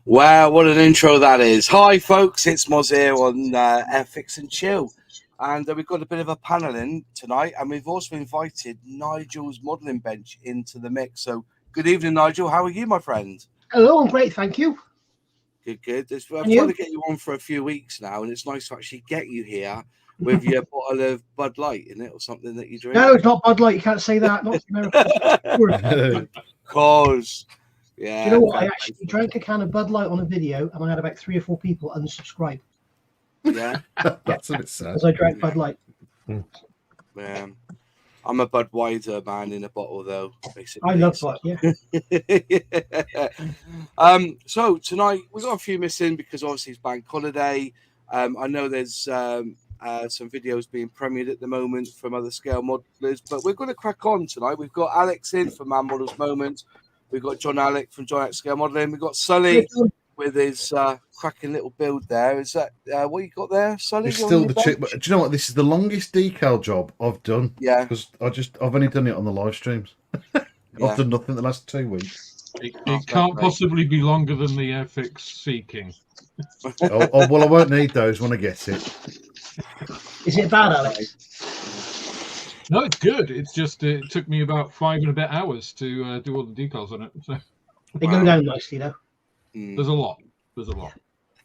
Wow, what an intro that is. Hi, folks, it's Moz here on Airfix and Chill. And we've got a bit of a panel in tonight, and we've also invited Nigel's modelling bench into the mix. So, good evening, Nigel. How are you, my friend? Hello, I'm great, thank you. Good. I've tried to get you on for a few weeks now, and it's nice to actually get you here with your bottle of Bud Light in it or something that you drink. No, it's not Bud Light. You can't say that. Not Cause, yeah. Do you know what? I actually drank a can of Bud Light on a video, and I had about 3 or 4 people unsubscribe. Yeah, that's what it says. Because I drank Bud Light. Yeah. I'm a Budweiser man in a bottle, though. Basically, I love Bud. Yeah. So tonight we got a few missing because obviously it's bank holiday. I know there's some videos being premiered at the moment from other scale modelers, but we're going to crack on tonight. We've got Alex in from Man Models Moment. We've got John Alec from John Alec Scale Modeling. We've got Sully with his cracking little build there. Is that what you got there, Sully? It's still the chip. Do you know what? This is the longest decal job I've done. Yeah. Because I've only done it on the live streams. I've done nothing the last 2 weeks. It can't possibly be longer than the Airfix Seeking. Well, I won't need those when I get it. Is it bad, Alex? No, it's good. It's just it took me about 5 and a bit hours to do all the decals on it. So they go down nicely, though. There's a lot.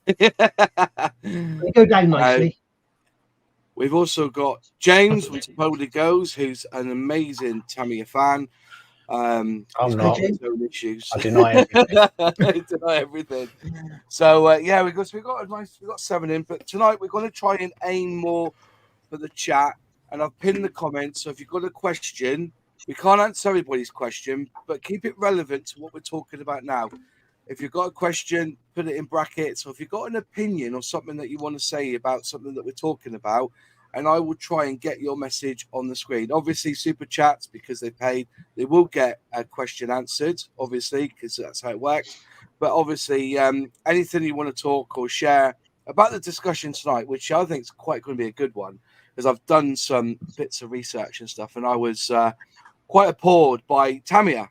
They go down nicely. We've also got James from Totally Goes, who's an amazing Tamiya fan. I'm not. Issues. I deny everything. I deny everything. So yeah, we've got 7 in, but tonight we're going to try and aim more for the chat. And I've pinned the comments. So if you've got a question, we can't answer everybody's question, but keep it relevant to what we're talking about now. If you've got a question, put it in brackets. Or if you've got an opinion or something that you want to say about something that we're talking about, and I will try and get your message on the screen. Obviously, super chats, because they paid, they will get a question answered, obviously, because that's how it works. But obviously, anything you want to talk or share about the discussion tonight, which I think is quite going to be a good one, because I've done some bits of research and stuff, and I was quite appalled by Tamiya.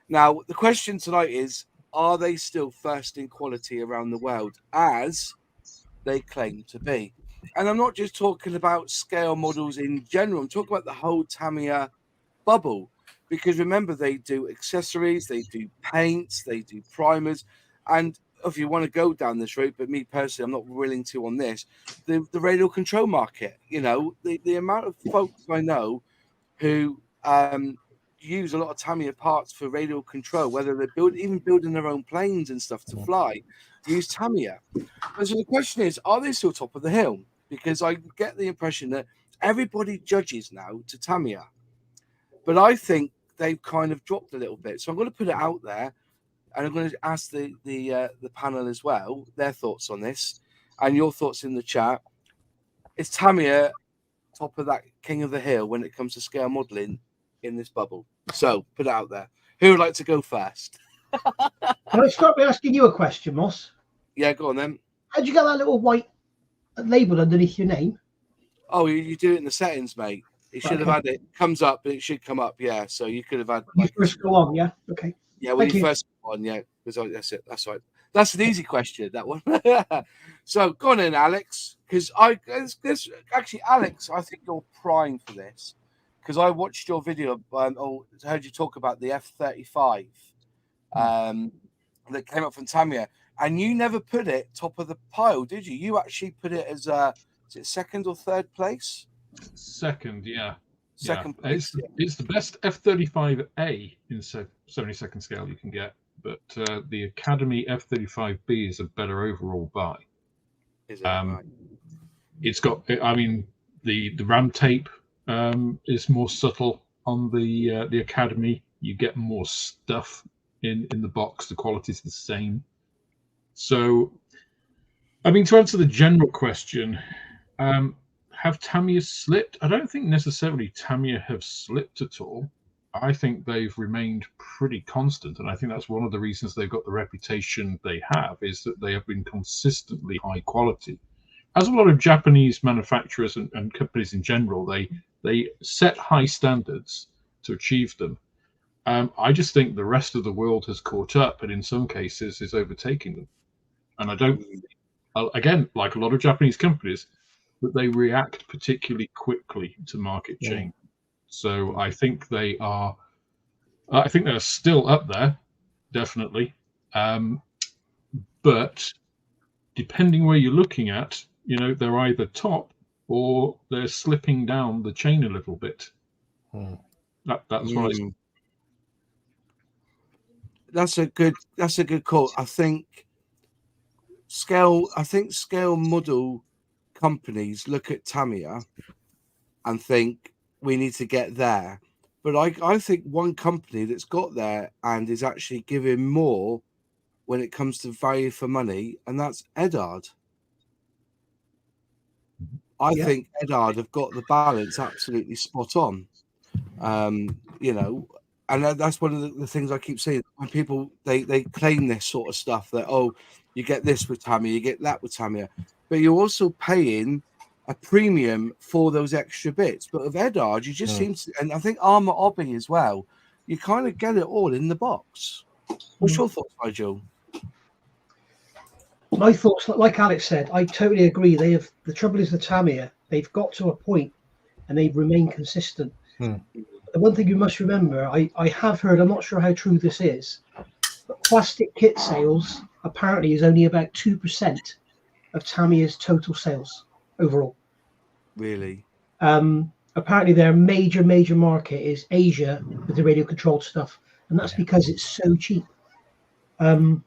Now, the question tonight is, are they still first in quality around the world, as they claim to be? And I'm not just talking about scale models in general. I'm talking about the whole Tamiya bubble, because remember, they do accessories, they do paints, they do primers, and if you want to go down this route, but me personally, I'm not willing to on this, the radial control market, you know, the amount of folks I know who use a lot of Tamiya parts for radial control, whether they're even building their own planes and stuff to fly, use Tamiya. And so the question is, are they still top of the hill? Because I get the impression that everybody judges now to Tamiya, but I think they've kind of dropped a little bit. So I'm going to put it out there, and I'm going to ask the panel as well their thoughts on this, and your thoughts in the chat. Is Tamiya top of that king of the hill when it comes to scale modeling in this bubble? So put it out there. Who would like to go first? Can I start by asking you a question, Moss? Yeah, go on then. How'd you get that little white label underneath your name? Oh, you do it in the settings, mate. It should have had it. Comes up, but it should come up. Yeah, so you could have had. You first go on, yeah. Okay. Yeah, when you first go on, yeah, because that's it. That's right. That's an easy question, that one. So go on in, Alex, because actually, Alex, I think you're primed for this, because I watched your video or heard you talk about the F-35 that came up from Tamiya, and you never put it top of the pile, did you? You actually put it as is it second or third place? Second, yeah. Second place. It's the best F-35A in 72nd scale you can get, but the Academy F-35B is a better overall buy. Is it right? It's got, I mean, the ram tape is more subtle on the Academy. You get more stuff in the box. The quality is the same. So, I mean, to answer the general question, have Tamiya slipped? I don't think necessarily Tamiya have slipped at all. I think they've remained pretty constant, and I think that's one of the reasons they've got the reputation they have, is that they have been consistently high quality. As a lot of Japanese manufacturers and companies in general, they set high standards to achieve them. I just think the rest of the world has caught up, and in some cases is overtaking them. And I don't, again, like a lot of Japanese companies, that they react particularly quickly to market change. So I think they are. I think they're still up there, definitely. But depending where you're looking at, they're either top or they're slipping down the chain a little bit. That's what I. That's a good call. I think scale model companies look at Tamiya and think we need to get there. But I think one company that's got there and is actually giving more when it comes to value for money, and that's Edard. I think Edard have got the balance absolutely spot on. And that's one of the things I keep saying. When people they claim this sort of stuff that, oh, you get this with Tamiya, you get that with Tamiya, but you're also paying a premium for those extra bits. But with Edard, you just seem to, and I think Armour Obby as well, you kind of get it all in the box. What's your thoughts, Nigel? My thoughts, like Alex said, I totally agree. The trouble is the Tamiya, they've got to a point and they've remained consistent. The one thing you must remember, I have heard, I'm not sure how true this is, but plastic kit sales apparently is only about 2% of Tamiya's total sales overall. Really? Apparently their major market is Asia with the radio controlled stuff, and that's because it's so cheap. You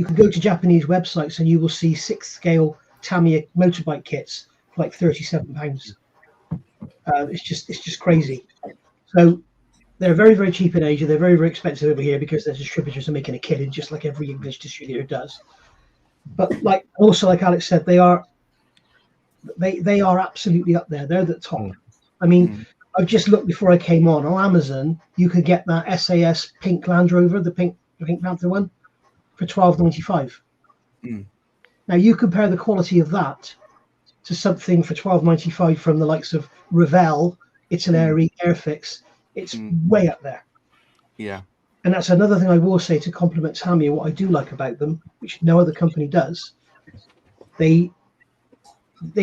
can go to Japanese websites and you will see 6th scale Tamiya motorbike kits for like £37. It's just crazy. So they're very, very cheap in Asia. They're very, very expensive over here because their distributors are making a killing, just like every English distributor does. But like Alex said, they are absolutely up there. They're the top. I mean, I've just looked before I came on Amazon. You could get that SAS pink Land Rover, the Pink Panther one, for $12.95. Now you compare the quality of that to something for $12.95 from the likes of Revell, Italeri, Airfix. It's way up there. Yeah. And that's another thing I will say to compliment Tamiya. What I do like about them, which no other company does, they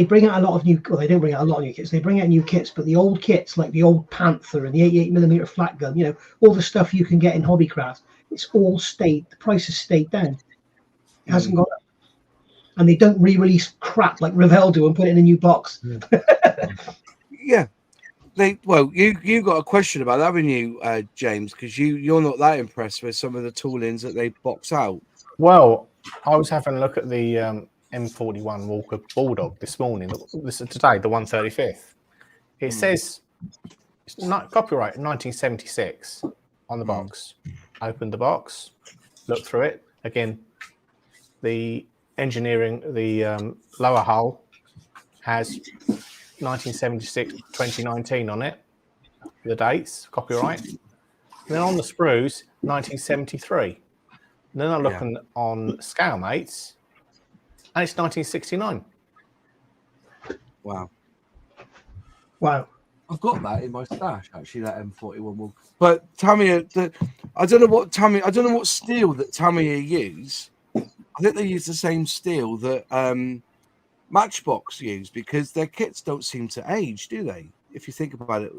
bring out a lot of new. Well, they don't bring out a lot of new kits. They bring out new kits, but the old kits, like the old Panther and the 88mm flat gun, all the stuff you can get in Hobbycraft, it's all stayed. The price has stayed down. It hasn't gone up. And they don't re-release crap like Revell do and put it in a new box. Yeah. You got a question about that, haven't you, James? Because you're not that impressed with some of the toolings that they box out. Well, I was having a look at the M41 Walker Bulldog this morning. This is today, the 135th. It says it's not copyright 1976 on the box. Opened the box, looked through it again. The engineering, the lower hull has 1976 2019 on it, the dates, copyright. And then on the sprues, 1973. And then I'm looking on scale mates, and it's 1969. Wow. I've got that in my stash, actually, that M41 Walker. But Tamiya, I don't know what steel that Tamiya use. I think they use the same steel that Matchbox use, because their kits don't seem to age, do they? If you think about it,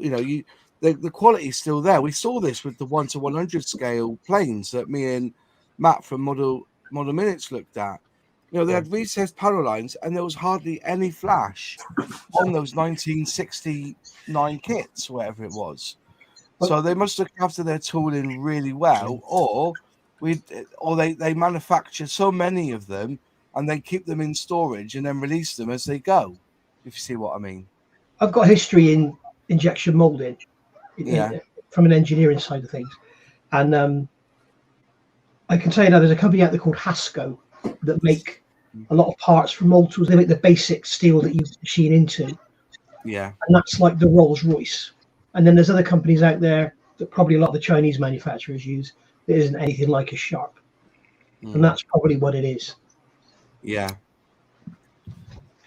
the quality is still there. We saw this with the 1:100 scale planes that me and Matt from Model Minutes looked at. They had recessed panel lines, and there was hardly any flash on those 1969 kits, whatever it was. So they must look after their tooling really well, or they manufacture so many of them and they keep them in storage and then release them as they go. If you see what I mean. I've got history in injection molding, from an engineering side of things, and I can tell you now, there's a company out there called Hasco that make a lot of parts for mold tools. They make the basic steel that you machine into, and that's like the Rolls Royce. And then there's other companies out there that probably a lot of the Chinese manufacturers use that isn't anything like a Sharp, and that's probably what it is. Yeah,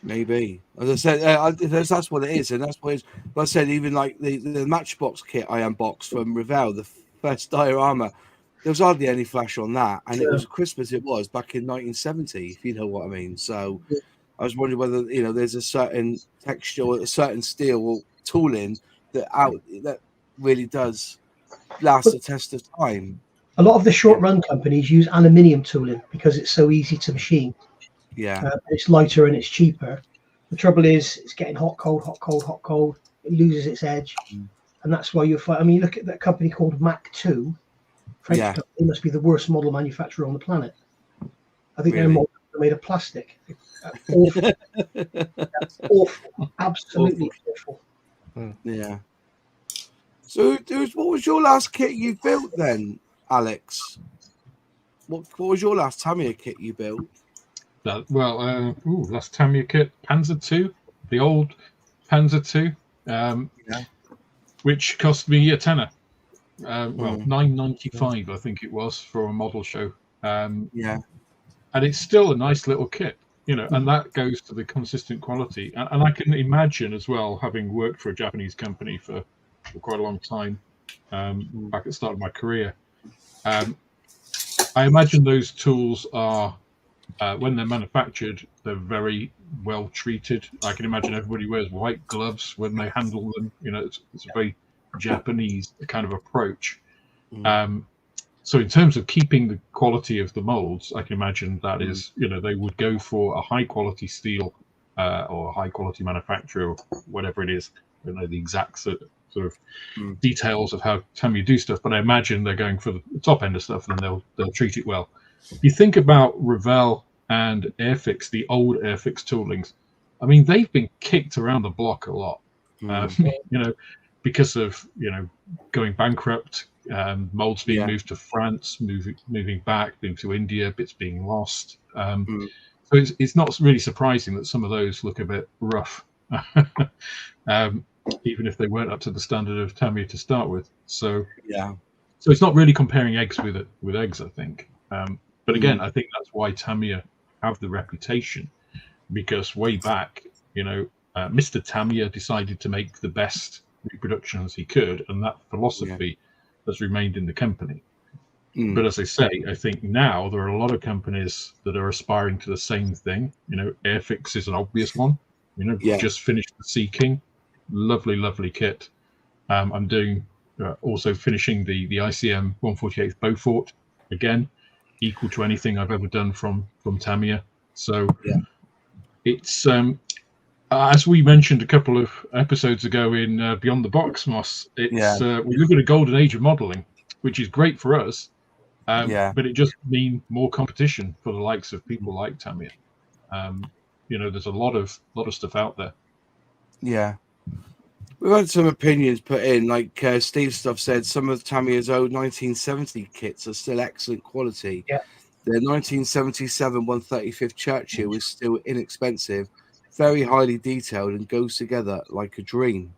maybe. As I said, that's what it is, and that's what it is. But I said, even like the Matchbox kit I unboxed from Revell, the first diorama, there was hardly any flash on that, and it Yeah. was crisp as it was back in 1970, if you know what I mean. So I was wondering whether, you know, there's a certain texture or a certain steel or tooling that really does last the test of time. A lot of the short run companies use aluminium tooling because it's so easy to machine. Yeah. It's lighter and it's cheaper. The trouble is, it's getting hot, cold, hot, cold, hot, cold. It loses its edge, and that's why you'll find. I mean, you look at that company called Mac 2, French company. They must be the worst model manufacturer on the planet. I think their models are made of plastic. Awful. Awful. Absolutely awful. Yeah. So, what was your last kit you built then, Alex? What was your last Tamiya kit you built? Last Tamiya kit, Panzer II, the old Panzer II, which cost me a tenner. $9.95, I think it was, for a model show. And it's still a nice little kit, you know, and that goes to the consistent quality. And I can imagine as well, having worked for a Japanese company for quite a long time, back at the start of my career, I imagine those tools are, when they're manufactured, they're very well treated. I can imagine everybody wears white gloves when they handle them. You know, it's a very Japanese kind of approach. So in terms of keeping the quality of the molds, I can imagine that is, you know, they would go for a high quality steel or a high quality manufacturer, or whatever it is. I don't know the exact sort of details of how Tamiya do stuff, but I imagine they're going for the top end of stuff, and they'll treat it well. If you think about Revell and Airfix, the old Airfix toolings, I mean, they've been kicked around the block a lot, you know, because of, you know, going bankrupt, molds being moved to France, moving back, moving to India, bits being lost. So it's not really surprising that some of those look a bit rough, even if they weren't up to the standard of Tamiya to start with. So so it's not really comparing eggs with eggs, I think. But again, I think that's why Tamiya have the reputation, because way back, you know, Mr. Tamiya decided to make the best reproductions he could, and that philosophy has remained in the company. But as I say, I think now there are a lot of companies that are aspiring to the same thing. You know, Airfix is an obvious one. You know, just finished the Sea King, lovely kit. I'm doing also finishing the ICM 148th Beaufort, again, equal to anything I've ever done from Tamiya. So it's as we mentioned a couple of episodes ago in Beyond the Box, Moss, it's we live in a golden age of modeling, which is great for us, but it just means more competition for the likes of people like Tamiya. You know, there's a lot of stuff out there. We've had some opinions put in, like Steve Stuff said, some of Tamiya's old 1970 kits are still excellent quality. The 1977 135th Churchill is still inexpensive, very highly detailed, and goes together like a dream.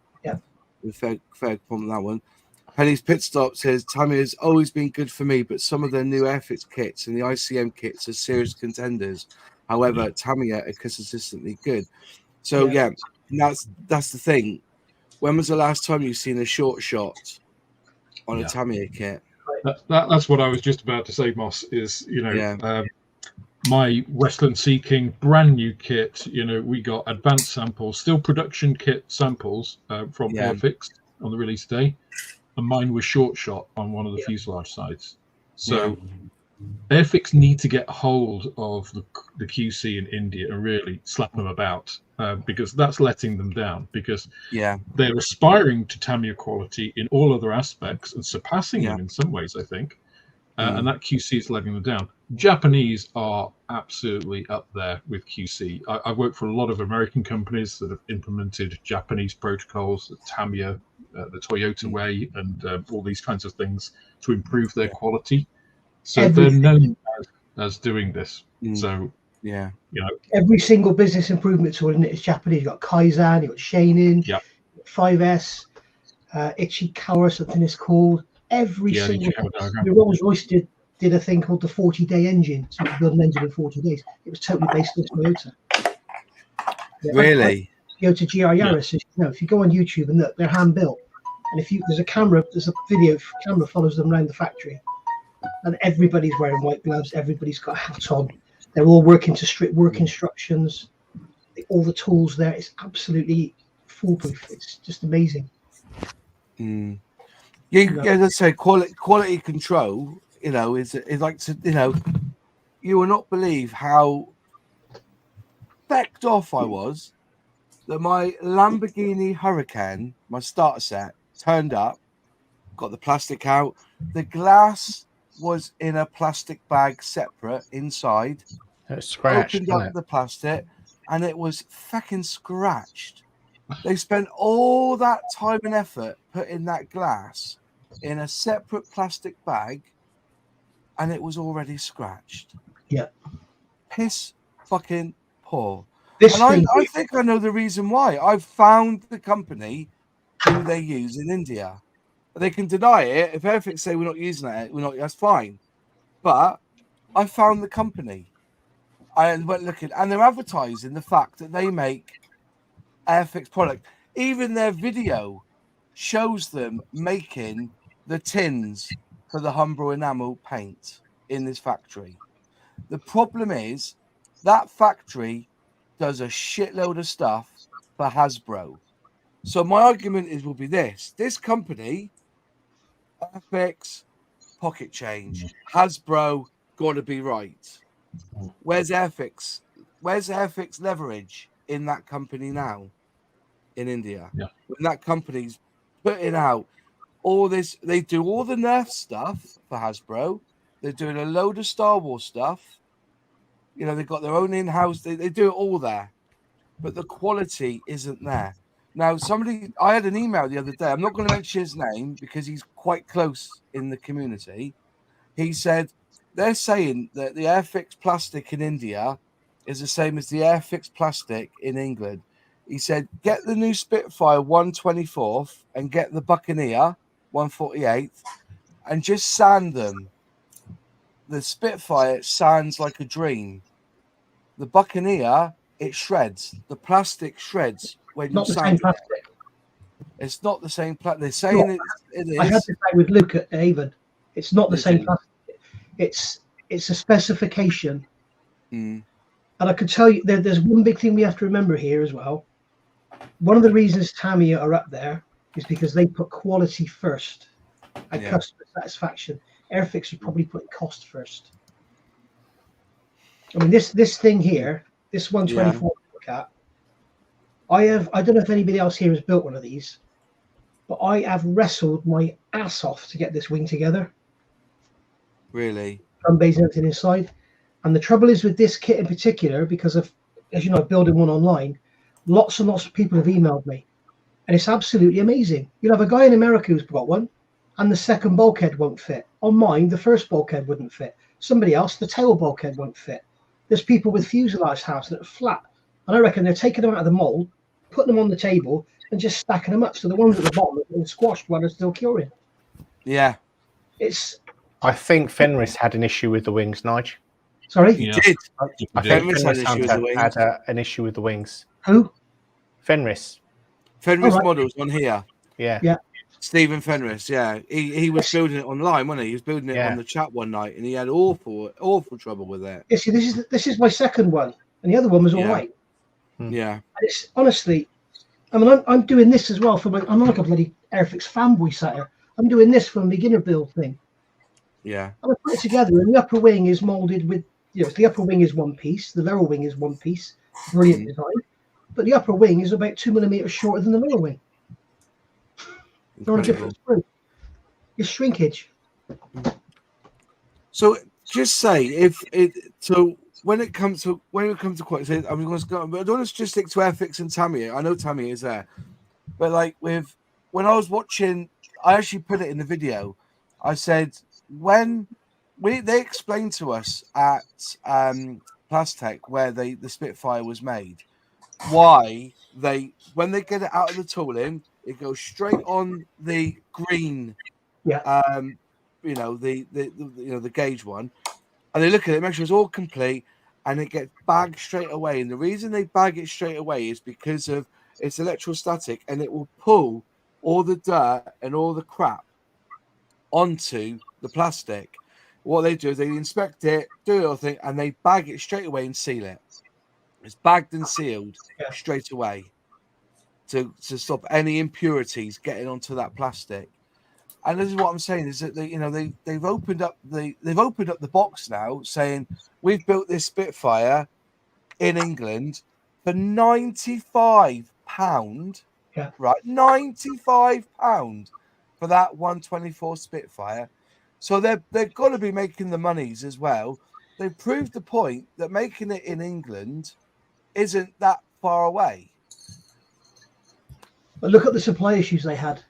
Fair comment on that one. Penny's Pit Stop says, Tamiya's always been good for me, but some of their new Airfix kits and the ICM kits are serious contenders. However, Tamiya are consistently good. So that's the thing. When was the last time you've seen a short shot on a Tamiya kit? That's what I was just about to say, Moss, is, you know, my Westland Sea King brand new kit, you know, we got advanced samples, still production kit samples from Airfix on the release day, and mine was short shot on one of the fuselage sides. So Airfix need to get hold of the QC in India and really slap them about, because that's letting them down, because they're aspiring to Tamiya quality in all other aspects and surpassing them in some ways, I think. And that QC is letting them down. Japanese are absolutely up there with QC. I've worked for a lot of American companies that have implemented Japanese protocols, the Tamiya, the Toyota way, and all these kinds of things to improve their quality. So they're known as doing this. So, you know, every single business improvement tool in it is Japanese. You've got Kaizen, you've got Shainin, 5S, Ichikawa, something is called. Every single Rolls-Royce did a thing called the 40-day engine. So you could build an engine in 40 days. It was totally based on Toyota. Really? Toyota GR Yaris. You know, if you go on YouTube and look, they're hand built. And if there's a video camera follows them around the factory. and everybody's wearing white gloves. Everybody's got a hat on. They're all working to strict work instructions. All the tools there. It's absolutely foolproof. It's just amazing. Yeah, let's say quality control. Is like to you will not believe how fecked off I was that my Lamborghini Hurricane, my starter set, turned up, got the plastic out. The glass was in a plastic bag separate inside. It's scratched, Opened up the plastic, and it was fucking scratched. They spent all that time and effort putting that glass in a separate plastic bag, and it was already scratched. Yeah. Piss fucking poor. I think I know the reason why. I've found the company who they use in India. They can deny it. If Airfix say we're not using it, that's fine. But I found the company. I went looking, and they're advertising the fact that they make Airfix product. Even their video shows them making the tins for the Humber enamel paint in this factory. The problem is that factory does a shitload of stuff for Hasbro. So my argument will be this company, Airfix, pocket change, Hasbro, got to be right. Where's Airfix? Where's Airfix leverage in that company now in India? Yeah. When that company's putting out all this, they do all the Nerf stuff for Hasbro. They're doing a load of Star Wars stuff. They've got their own in-house. They do it all there, but the quality isn't there. Now, I had an email the other day. I'm not going to mention his name because he's quite close in the community. He said they're saying that the Airfix plastic in India is the same as the Airfix plastic in England. He said, get the new Spitfire 124th and get the Buccaneer 148th and just sand them. The Spitfire sounds like a dream. The Buccaneer, it shreds. The plastic shreds when you not the sand same it. plastic. It's not the same plastic. They're saying it is. I had to say with Luke at Avon, it's not the same plastic. It's a specification. And I could tell you there's one big thing we have to remember here as well. One of the reasons Tamiya are up there is because they put quality first and customer satisfaction. Airfix would probably put cost first. I mean, this thing here, this 124 cat, I don't know if anybody else here has built one of these, but I have wrestled my ass off to get this wing together. Really? Drum bays and everything inside. And the trouble is with this kit in particular, because of, as you know, building one online, lots and lots of people have emailed me. And it's absolutely amazing. You'll have a guy in America who's got one, and the second bulkhead won't fit. On mine, the first bulkhead wouldn't fit. Somebody else, the tail bulkhead won't fit. There's people with fuselage house that are flat. And I reckon they're taking them out of the mold, putting them on the table, and just stacking them up. So the ones at the bottom are being squashed while they're still curing. Yeah. I think Fenris had an issue with the wings, Nige. Sorry? He did. I think Fenris had an issue with the wings. had an issue with the wings. Who? Fenris. Fenris models on here. Yeah. Yeah. Stephen Fenris, yeah. He was building it online, wasn't he? He was building it on the chat one night, and he had awful trouble with it. Yeah, see, this is my second one, and the other one was all right. Yeah. And it's honestly, I mean, I'm doing this as well I'm like a bloody Airfix fanboy sat here. I'm doing this for a beginner build thing. Yeah. And I put it together, and the upper wing is molded with, the upper wing is one piece, the lower wing is one piece, brilliant design, but the upper wing is about 2 millimeters shorter than the lower wing. It's shrinkage. So just say when it comes to quality, I don't want to just stick to Airfix and Tamiya. I know Tamiya is there, but like when I was watching, I actually put it in the video. I said when they explained to us at Plastech where the Spitfire was made, why when they get it out of the tooling, it goes straight on the green, the gauge one, and they look at it, make sure it's all complete, and it gets bagged straight away. And the reason they bag it straight away is because of it's electrostatic, and it will pull all the dirt and all the crap onto the plastic. What they do is they inspect it, do a little thing, and they bag it straight away and seal it. It's bagged and sealed straight away to stop any impurities getting onto that plastic. And this is what I'm saying is that they've opened up the box now, saying we've built this Spitfire in England for £95. Yeah. Right, £95 for that 124 Spitfire. So they've got to be making the monies as well. They've proved the point that making it in England isn't that far away. But look at the supply issues they had.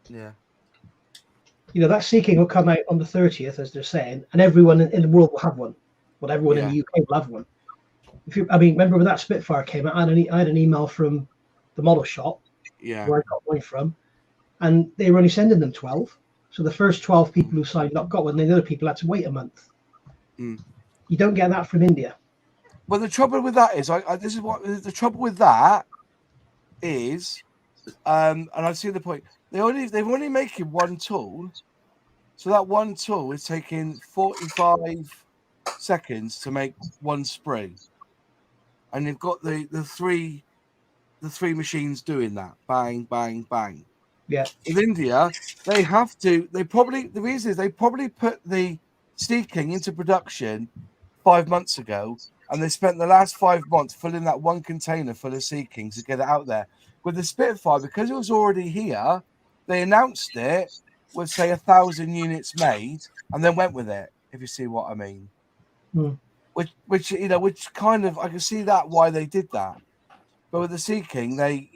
Yeah. That Sea King will come out on the 30th, as they're saying, and everyone in the world will have one. Well, everyone in the UK will have one. Remember when that Spitfire came out? I had an email from the model shop where I got one from, and they were only sending them 12. So the first 12 people who signed up got one, and the other people had to wait a month. Mm. You don't get that from India. Well, the trouble with that is, this is what the trouble with that is, and I've seen the point. They've only making one tool, so that one tool is taking 45 seconds to make one sprue, and you've got the three machines doing that, bang, bang, bang. Yeah. In India, they have to. The reason is they probably put the Sea King into production 5 months ago, and they spent the last 5 months filling that one container full of Sea Kings to get it out there. With the Spitfire, because it was already here, they announced it with say 1,000 units made, and then went with it. If you see what I mean. Mm. Which kind of I can see that why they did that. But with the Sea King, they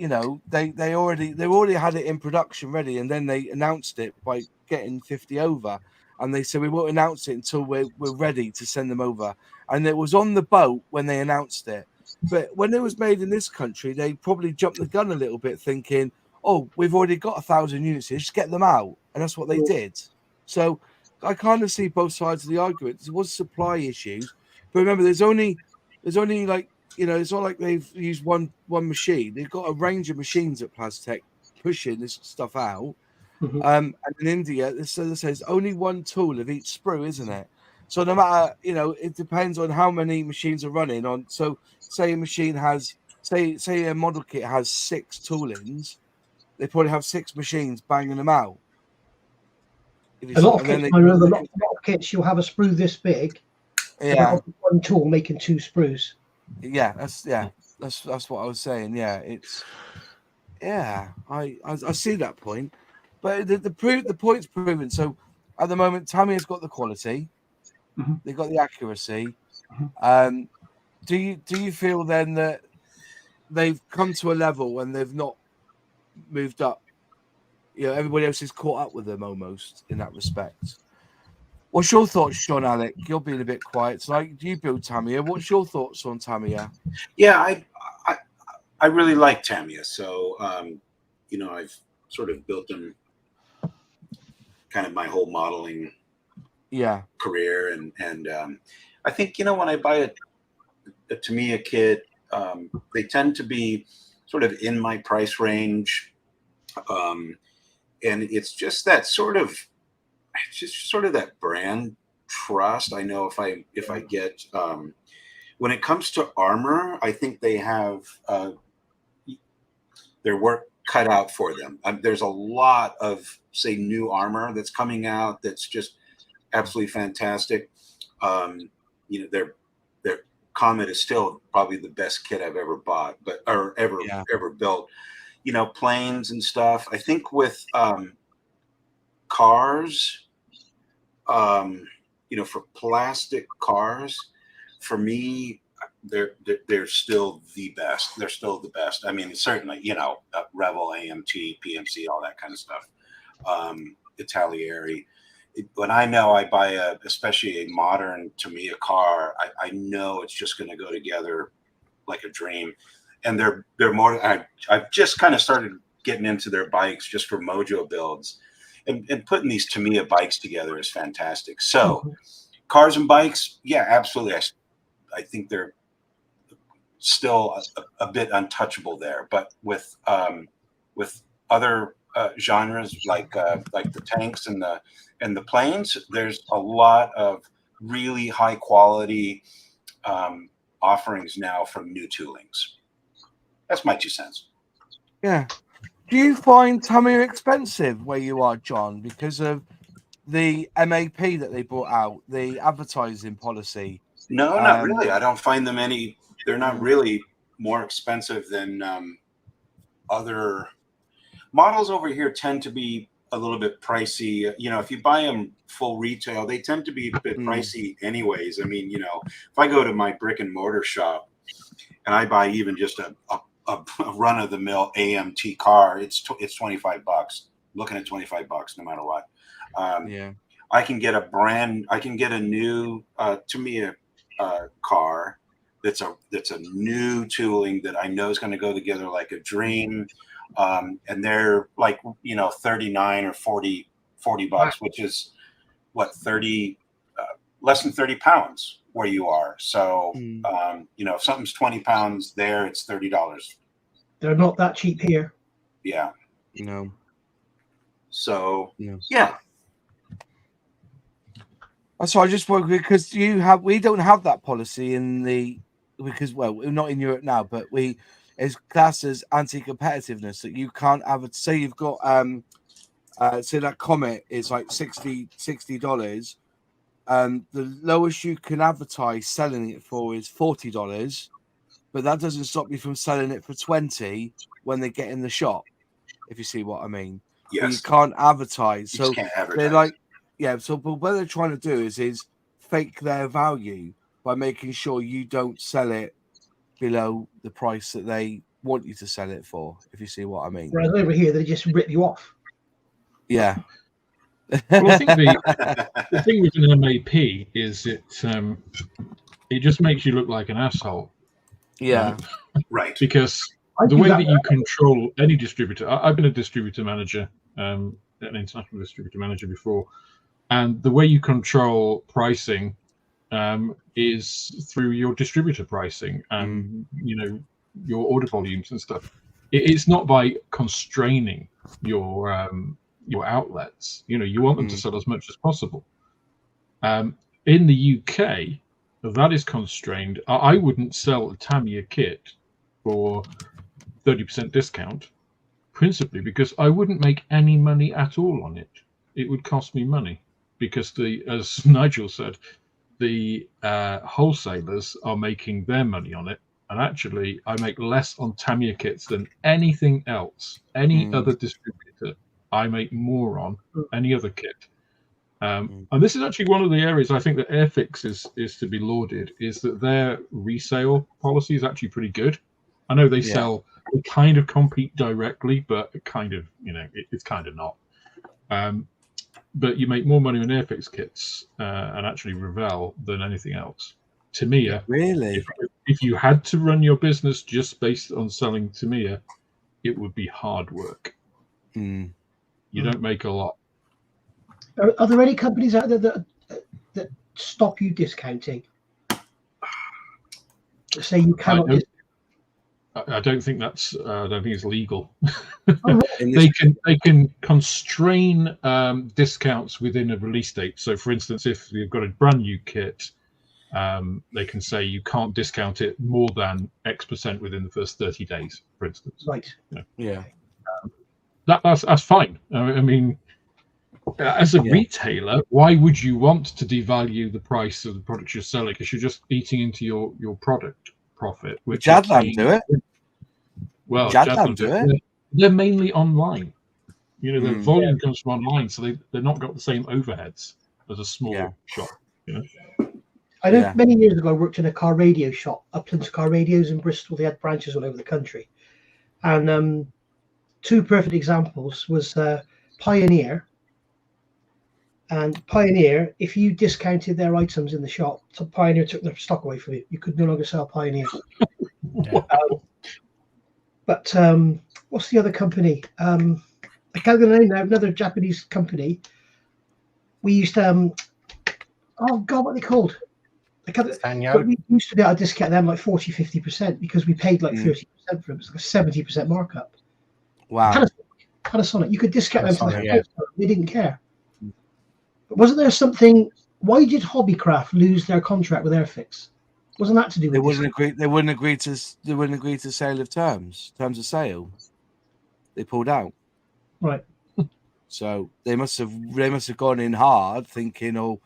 already had it in production ready, and then they announced it by getting 50 over, and they said we won't announce it until we're ready to send them over. And it was on the boat when they announced it. But when it was made in this country, they probably jumped the gun a little bit, thinking, "Oh, we've already got 1,000 units here, just get them out," and that's what they did. So I kind of see both sides of the argument. There was supply issues, but remember, there's only like. It's not like they've used one machine. They've got a range of machines at Plastech pushing this stuff out. Mm-hmm. And in India, it says only one tool of each sprue, isn't it? So no matter, it depends on how many machines are running on. So say a machine has, say a model kit has 6 toolings, they probably have 6 machines banging them out. A lot of kits, you'll have a sprue this big. Yeah. One tool making 2 sprues. Yeah, that's what I was saying. Yeah, it's I see that point, but the point's proven. So at the moment, Tamiya's got the quality, they've got the accuracy. Do you feel then that they've come to a level and they've not moved up? Everybody else is caught up with them almost in that respect. What's your thoughts, Sean Alec? You're being a bit quiet. So, you build Tamiya. What's your thoughts on Tamiya? Yeah, I really like Tamiya. So, I've sort of built them kind of my whole modeling career. And I think, when I buy a Tamiya kit, they tend to be sort of in my price range. And it's just that that brand trust. I know if I get when it comes to armor, I think they have their work cut out for them. There's a lot of say new armor that's coming out that's just absolutely fantastic. Their Comet is still probably the best kit I've ever bought, ever built. Planes and stuff. I think with cars, for plastic cars, for me, they're still the best. They're still the best. I mean, certainly, Revel, AMT, PMC, all that kind of stuff. Italieri. When I know I buy especially a modern Tamiya car, I know it's just going to go together like a dream. And they're more. I've just kind of started getting into their bikes just for mojo builds, and putting these Tamiya bikes together is fantastic. So, cars and bikes, yeah, absolutely. I think they're still a bit untouchable there, but with other genres like the tanks and the planes. There's a lot of really high quality offerings now from new toolings. That's my 2 cents. Yeah. Do you find Tamiya expensive where you are, John, because of the MAP that they brought out, the advertising policy? No, not really. I don't find them any. They're not really more expensive than other models over here. Tend to be a little bit pricey. You know, if you buy them full retail, they tend to be a bit pricey anyways. I mean, you know, if I go to my brick and mortar shop and I buy even just a run of the mill AMT car, it's $25. I'm looking at $25 no matter what. I can get a new Tamiya car that's a new tooling that I know is going to go together like a dream, and they're like, you know, $39 or $40, which is what, 30 less than 30 pounds where you are. So you know, if something's 20 pounds there, it's $30. They're not that cheap here. Yeah. No. So yeah. So I just work because we don't have that policy because we're not in Europe now, but it's classed as anti-competitiveness that you can't say you've got say that Comet is like $60. The lowest you can advertise selling it for is $40, but that doesn't stop you from selling it for $20 when they get in the shop, if you see what I mean. Yes. But you can't advertise. You just can't advertise. They're like, so but what they're trying to do is fake their value by making sure you don't sell it below the price that they want you to sell it for, if you see what I mean. Whereas over here, they just rip you off. Yeah. Well, I think the thing with an MAP is it just makes you look like an asshole. Yeah. Right. Because the way that you control any distributor, I've been a distributor manager, an international distributor manager before, and the way you control pricing is through your distributor pricing and you know, your order volumes and stuff. It's not by constraining your outlets. You know, you want them to sell as much as possible. In the UK, that is constrained. I wouldn't sell a Tamiya kit for 30% discount, principally because I wouldn't make any money at all on it. It would cost me money because as Nigel said, the wholesalers are making their money on it. And actually, I make less on Tamiya kits than anything else. Any other distributor, I make more on any other kit. And this is actually one of the areas I think that Airfix is to be lauded, is that their resale policy is actually pretty good. I know they they kind of compete directly, but kind of, you know, it's kind of not. But you make more money on Airfix kits and actually Revell than anything else. Tamiya, really? If you had to run your business just based on selling Tamiya, it would be hard work. You don't make a lot. Are there any companies out there that stop you discounting? Say you cannot. I don't think that's. I don't think it's legal. Oh, they can constrain discounts within a release date. So, for instance, if you've got a brand new kit, they can say you can't discount it more than X% within the first 30 days, for instance. Right. Yeah. That's fine. I mean, as a retailer, why would you want to devalue the price of the product you're selling? Because you're just eating into your product profit. Which Jadland do it. Well, Jadland do it. They're mainly online. You know, their volume comes from online, so they're not got the same overheads as a small shop. You know. I know many years ago I worked in a car radio shop, Uplands Car Radios in Bristol. They had branches all over the country, and two perfect examples was Pioneer. And Pioneer, if you discounted their items in the shop, so Pioneer took their stock away from you. You could no longer sell Pioneer. But what's the other company? I can't get the name now. Another Japanese company. We used to, oh God, what are they called? But we used to be able to discount them like 40-50% because we paid like 30% for them. It's like a 70% markup. Wow. Panasonic. You could discount them to Panasonic, the yeah. house. They didn't care. But wasn't there something? Why did Hobbycraft lose their contract with Airfix? Wasn't that to do with They wouldn't agree. They wouldn't agree to sale of terms of sale. They pulled out. Right. So they must have gone in hard, thinking, oh,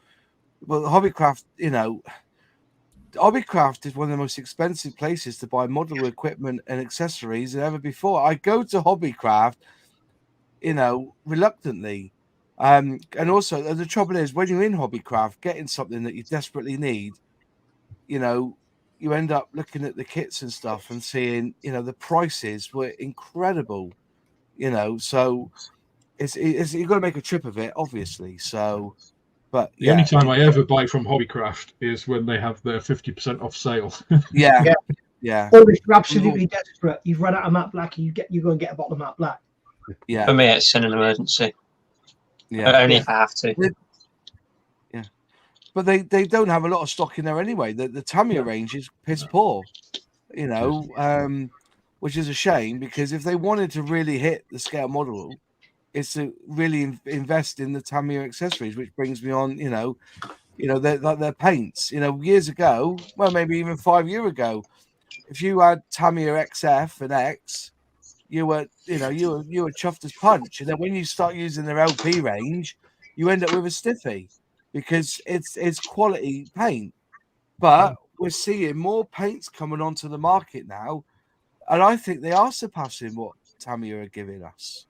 well, Hobbycraft. Hobbycraft is one of the most expensive places to buy model equipment and accessories than ever before. I go to Hobbycraft, reluctantly. And also, the trouble is, when you're in Hobbycraft, getting something that you desperately need, you end up looking at the kits and stuff and seeing, the prices were incredible, so it's you've got to make a trip of it, obviously. So, but the only time I ever buy from Hobbycraft is when they have their 50% off sale. Yeah. Or if you're absolutely desperate, you've run out of matte black, and you go and get a bottle of matte black. Yeah. For me, it's an emergency. Yeah. Only if I have to. Yeah. But they don't have a lot of stock in there anyway. The Tamiya range is piss poor, which is a shame, because if they wanted to really hit the scale model, it's to really invest in the Tamiya accessories, which brings me on, their paints. Years ago, well, maybe even 5 years ago, if you had Tamiya XF and X, you were chuffed as punch. And then when you start using their LP range, you end up with a stiffy, because it's quality paint. But we're seeing more paints coming onto the market now, and I think they are surpassing what Tamiya are giving us.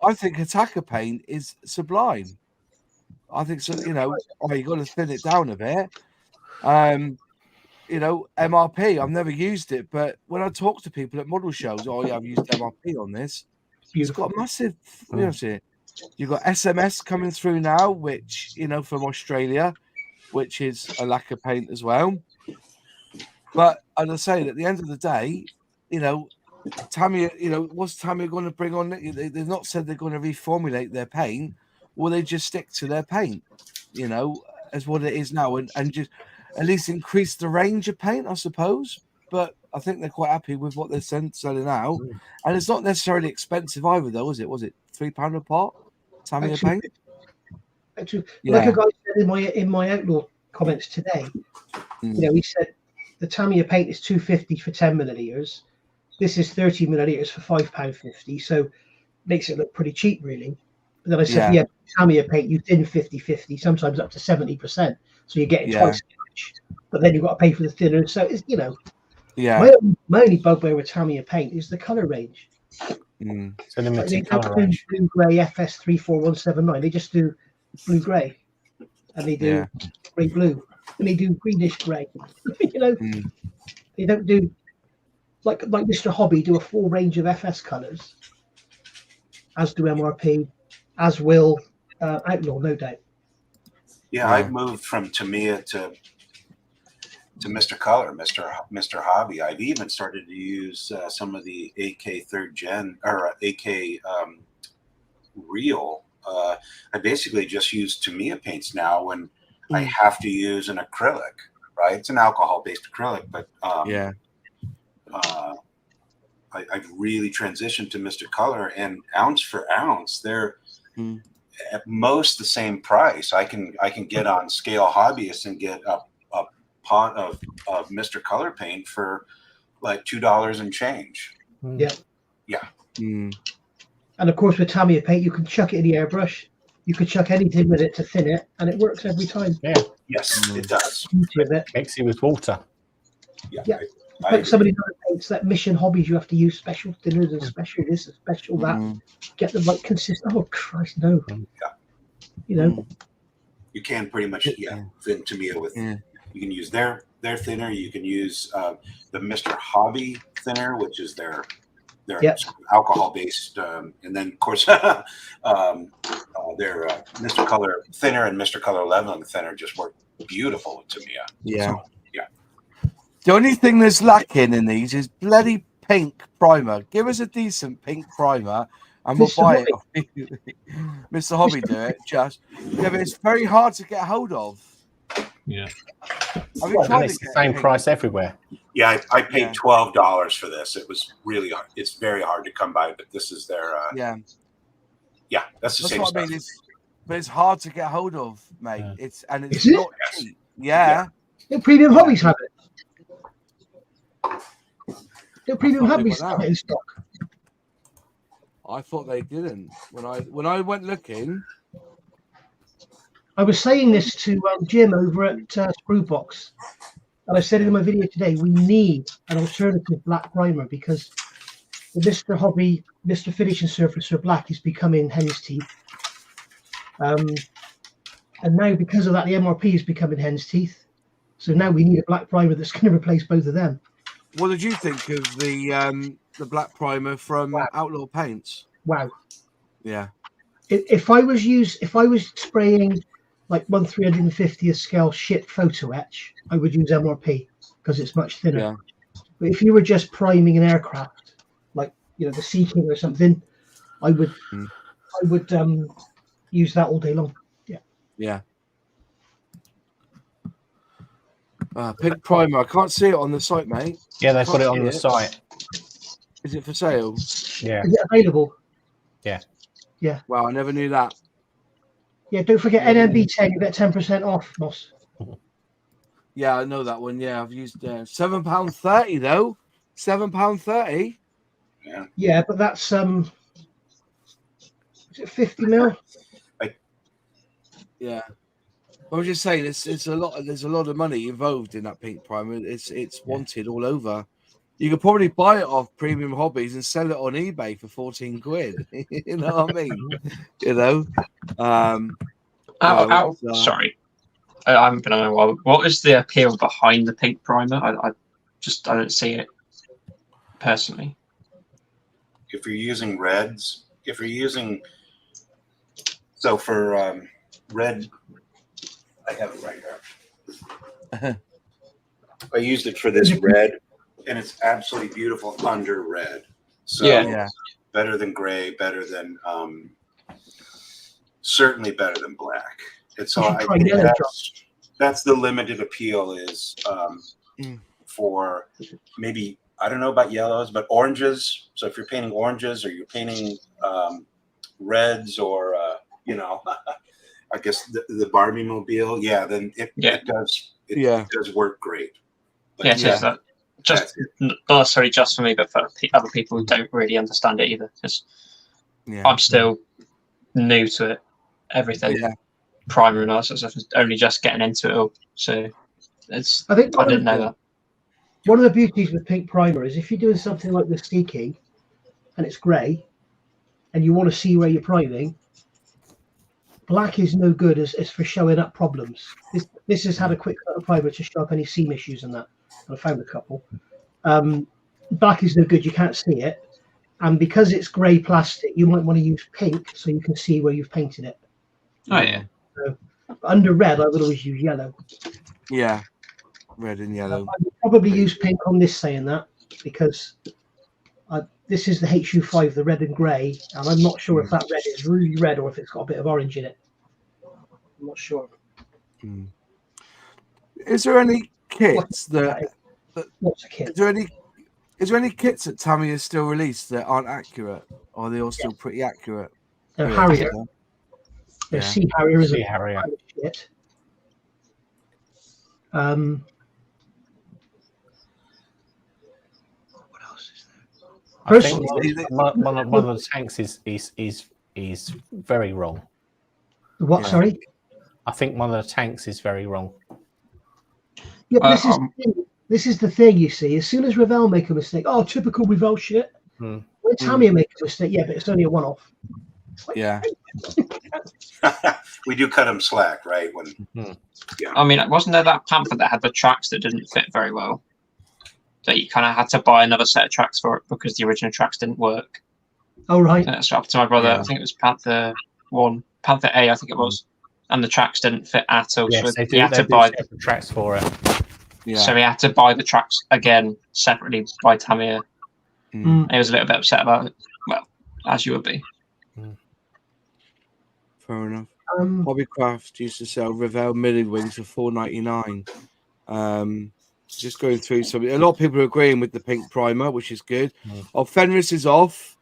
I think attacker paint is sublime. I think so. You got to thin it down a bit. MRP, I've never used it, but when I talk to people at model shows, I've used MRP on this. It's got massive. You've got SMS coming through now, which from Australia, which is a lacquer paint as well. But as I say, at the end of the day, Tamiya, what's Tamiya going to bring on? They've not said they're going to reformulate their paint, or they just stick to their paint, as what it is now, and just at least increase the range of paint, I suppose. But I think they're quite happy with what they're selling now, and it's not necessarily expensive either, though, is it? Was it £3 a pot? Tamiya paint. Actually, like a guy said in my outlaw comments today, he said the Tamiya paint is £2.50 for 10 milliliters. This is 30 milliliters for £5.50, so makes it look pretty cheap, really. But then I said, Tamiya paint, you thin 50-50, sometimes up to 70%, so you're getting twice as much. But then you've got to pay for the thinner. So it's my only bugbear with Tamiya paint is the color range. So limited color range. Blue grey FS 34179. They just do blue grey, and they do grey blue, and they do greenish grey. They don't do. Like Mr. Hobby do a full range of FS colours, as do MRP, as will Outlaw, no doubt. Yeah, I've moved from Tamiya to Mr. Color, Mr. Hobby. I've even started to use some of the AK 3rd Gen or AK Real. I basically just use Tamiya paints now when I have to use an acrylic. Right, it's an alcohol-based acrylic, but I've really transitioned to Mr. Color, and ounce for ounce, they're at most the same price. I can get on Scale Hobbyist and get a pot of Mr. Color paint for like $2 and change. Yeah. And of course, with Tamiya paint, you can chuck it in the airbrush. You could chuck anything with it to thin it, and it works every time. Yeah. Yes, it does. Mix it with water. Yeah. Like somebody other paints that Mission Hobbies, you have to use special thinners and special this and special that. Get the right consistent. Oh Christ, no. You can pretty much thin Tamiya with. You can use their thinner. You can use the Mr. Hobby thinner, which is their alcohol-based, and then of course their Mr. Color thinner and Mr. Color leveling thinner just work beautiful with Tamiya. Yeah. The only thing that's lacking in these is bloody pink primer. Give us a decent pink primer, and we'll buy it. Mr. Hobby do it. But it's very hard to get hold of. Yeah. And it's the same price everywhere. Yeah, I paid $12 for this. It was really hard. It's very hard to come by, but this is their that's the same what stuff. I mean. But it's hard to get hold of, mate. Yeah. It's not cheap. Yeah, Premium Hobbies have it. Premium Hobbies have it in stock. I thought they didn't. When I went looking, I was saying this to Jim over at Screwbox, and I said in my video today, we need an alternative black primer because the Mr. Hobby, Mr. Finishing Surfacer Black is becoming hen's teeth. And now because of that, the MRP is becoming hen's teeth. So now we need a black primer that's going to replace both of them. What did you think of the black primer from Outlaw Paints? Wow. Yeah. If I was spraying like 1/350th scale shit photo etch, I would use MRP because it's much thinner. Yeah. But if you were just priming an aircraft, like the Sea King or something, I would use that all day long. Yeah. Yeah. Pink primer. I can't see it on the site, mate. Yeah, they put it on the site. Is it for sale? Yeah. Is it available? Yeah. Yeah. Wow, I never knew that. Yeah, don't forget NMB10, you get 10% off, Moss. Yeah, I know that one. Yeah, I've used £7.30 though. £7.30. Yeah. Yeah, but that's is it 50 mil? Yeah. I was just saying it's a lot. There's a lot of money involved in that pink primer. It's wanted all over. You could probably buy it off Premium Hobbies and sell it on eBay for 14 quid. You know what I mean? Sorry, I'm gonna know what is the appeal behind the pink primer? I don't see it personally. If you're using reds, for red, I have it right here. I used it for this red, and it's absolutely beautiful under red. So better than gray, better than certainly better than black. And so I think that's the limited appeal is for maybe, I don't know about yellows, but oranges. So if you're painting oranges or you're painting reds or I guess the Barbie mobile, then it does work great. But not necessarily just for me, but for other people who don't really understand it either. Because I'm still new to it, everything, primer and all that sort of stuff. Only just getting into it all, so I didn't know that. One of the beauties with pink primer is if you're doing something like the Sea King and it's grey, and you want to see where you're priming, black is no good as for showing up problems. This has had a quick primer to show up any seam issues and that. I found a couple. Black is no good. You can't see it. And because it's grey plastic, you might want to use pink so you can see where you've painted it. Oh, yeah. So, under red, I would always use yellow. Yeah, red and yellow. I would probably use pink on this saying that because this is the HU5, the red and grey, and I'm not sure if that red is really red or if it's got a bit of orange in it. I'm not sure. Is there any kits What's a kit? Is there any kits that Tamiya still released that aren't accurate, or are they all still pretty accurate? They're Harrier. They're Sea Harrier, isn't it? Sea Harrier. Shit. What else is there? Personally, one of the tanks is very wrong. What? Sorry. I think one of the tanks is very wrong. Yeah, but this is the thing, you see. As soon as Revell make a mistake, typical Revell shit. When Tamiya make a mistake, but it's only a one-off. We do cut them slack, right? I mean, wasn't there that pamphlet that had the tracks that didn't fit very well? That you kind of had to buy another set of tracks for it because the original tracks didn't work. Oh, right. And that's up to my brother. I think it was Panther A, I think it was. And the tracks didn't fit at all. Yes, so he had to buy the tracks for it. Yeah. So he had to buy the tracks again separately by Tamiya. He was a little bit upset about it. Well, as you would be. Fair enough. Hobbycraft used to sell Revell milling wings for $4.99. Just going through some. A lot of people are agreeing with the pink primer, which is good. Oh, Fenris is off.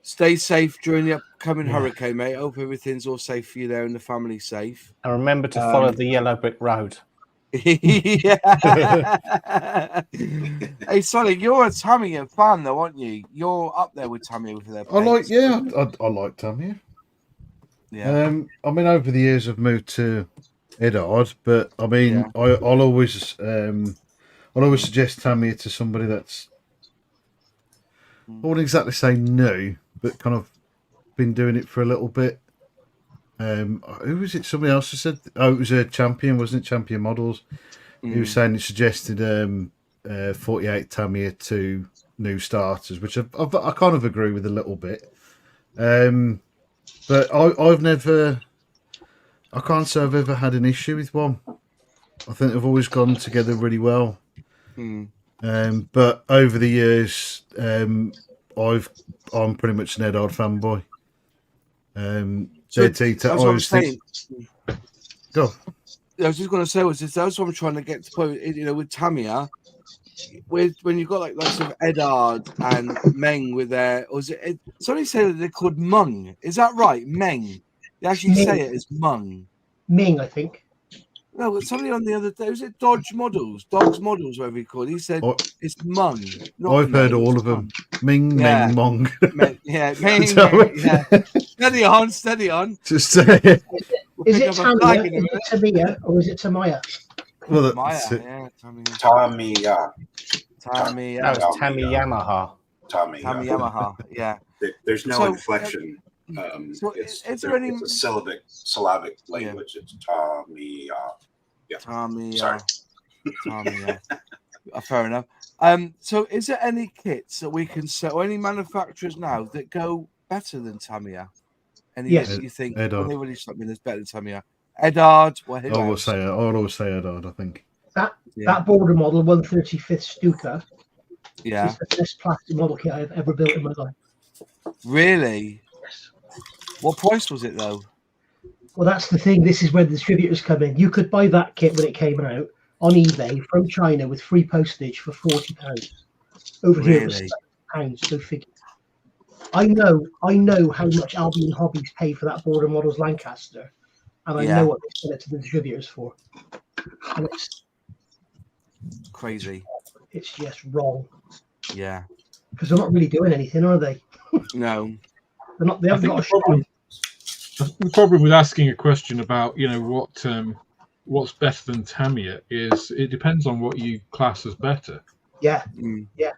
Stay safe during the upcoming hurricane, mate. Hope everything's all safe for you there and the family safe. And remember to follow the yellow brick road. Yeah. Hey, Sully, you're a Tamiya fan, though, aren't you? You're up there with Tamiya with their paints. I like Tamiya. Yeah. I mean, over the years I've moved to Edard, but I mean, I'll always suggest Tamiya to somebody that's, I wouldn't exactly say new, but kind of been doing it for a little bit. Who was it? Somebody else who said, it was a Champion, wasn't it? Champion Models. He was saying it suggested 48 Tamiya to new starters, which I kind of agree with a little bit. But I can't say I've ever had an issue with one. I think they've always gone together really well. But over the years, I'm pretty much an Edard fanboy. Go. I was just going to say, that's what I'm trying to get to point. You know, with Tamiya, when you've got like sort of Edard and Meng with their, or is it? Somebody said that they're called Mung. Is that right? Meng. They actually say it as Mung. Ming, I think. No, but somebody on the other day, was it Dogs Models, whatever he called. He said it's Mung. I've heard all of them. Ming, Meng, Mong. Meng, yeah. Steady on. Just say it. Is it Tamiya or is it Tamiya? Well, Tamiya. Tamiya. That was Tamiyamaha. Tamiyamaha. Yeah. There's no inflection. It's a syllabic language. It's Tamiya. Yeah. Tamiya. Sorry. Tamiya. Fair enough. So is there any kits that we can sell, or any manufacturers now that go better than Tamiya? Yes. That you think Edard. they really something that's better than Tamiya? Edard. I'll always say Edard, I think. That border model, 135th Stuka, Yeah. is the best plastic model kit I've ever built in my life. Really? Yes. What price was it though? Well, that's the thing. This is where the distributors come in. You could buy that kit when it came out on eBay from China with free postage for £40. Over here it was £7. So figure. I know how much Albion Hobbies pay for that border models Lancaster, and I know what they sell it to the distributors for. And it's crazy. It's just wrong. Yeah. Because they're not really doing anything, are they? No. They're not. They haven't got a problem. The problem with asking a question about, what's better than Tamiya is it depends on what you class as better. Yeah. Yeah.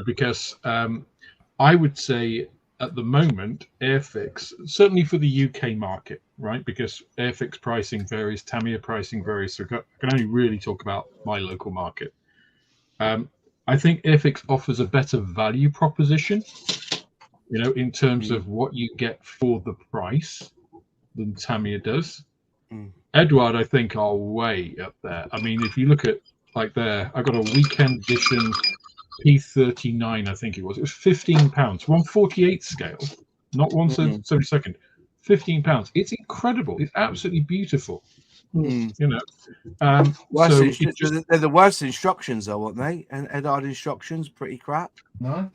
Because I would say at the moment, Airfix, certainly for the UK market, right? Because Airfix pricing varies, Tamiya pricing varies. So I can only really talk about my local market. I think Airfix offers a better value proposition, in terms of what you get for the price than Tamiya does. Edward, I think, are way up there. I mean, if you look at I got a weekend edition P39, I think it was £15, 1/48 scale, not 1/72. £15. It's incredible. It's absolutely beautiful. They're the worst instructions, though, aren't they? And Edard instructions, pretty crap. No.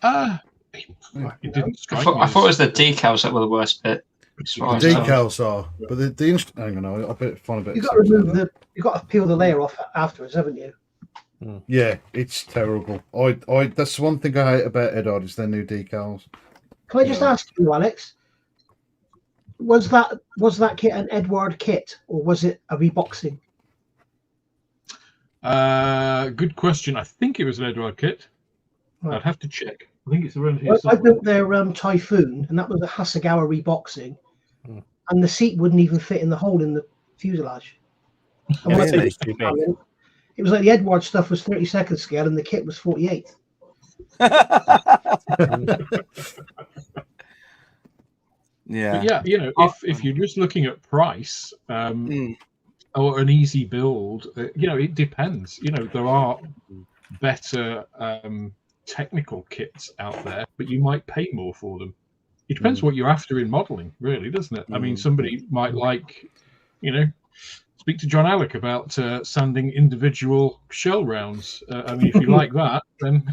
It didn't strike I thought it was the decals that were the worst bit. The decals are, but the hang on, I bet find a bit. You've got to remove you've got to peel the layer off afterwards, haven't you? Yeah, it's terrible. I that's one thing I hate about Edard is their new decals. Can I just ask you, Alex? Was that kit an Edward kit or was it a reboxing? Good question. I think it was an Edward kit. Right. I'd have to check. I think it's around here. I built their Typhoon, and that was a Hasegawa reboxing, and the seat wouldn't even fit in the hole in the fuselage. It was like the Edward stuff was 32nd scale, and the kit was 48. Yeah. But yeah, if you're just looking at price or an easy build, it depends. There are better technical kits out there, but you might pay more for them. It depends what you're after in modeling, really, doesn't it? I mean, somebody might like, speak to John Alec about sanding individual shell rounds. I mean, if you like that, then.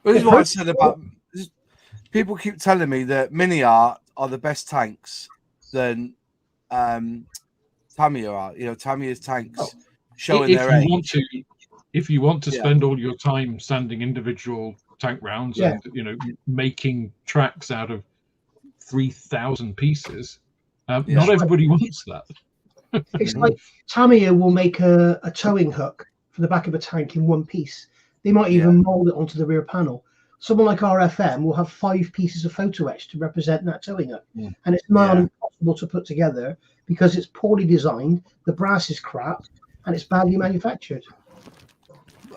Well, this is what I said about. People keep telling me that Mini Art are the best tanks than Tamiya are. You know, Tamiya's tanks showing their age. If you want to spend all your time sanding individual tank rounds and making tracks out of 3,000 pieces, not everybody wants that. It's like Tamiya will make a towing hook for the back of a tank in one piece. They might even mold it onto the rear panel. Someone like RFM will have 5 pieces of photo etch to represent that towing hook, and it's not impossible to put together because it's poorly designed, the brass is crap, and it's badly manufactured.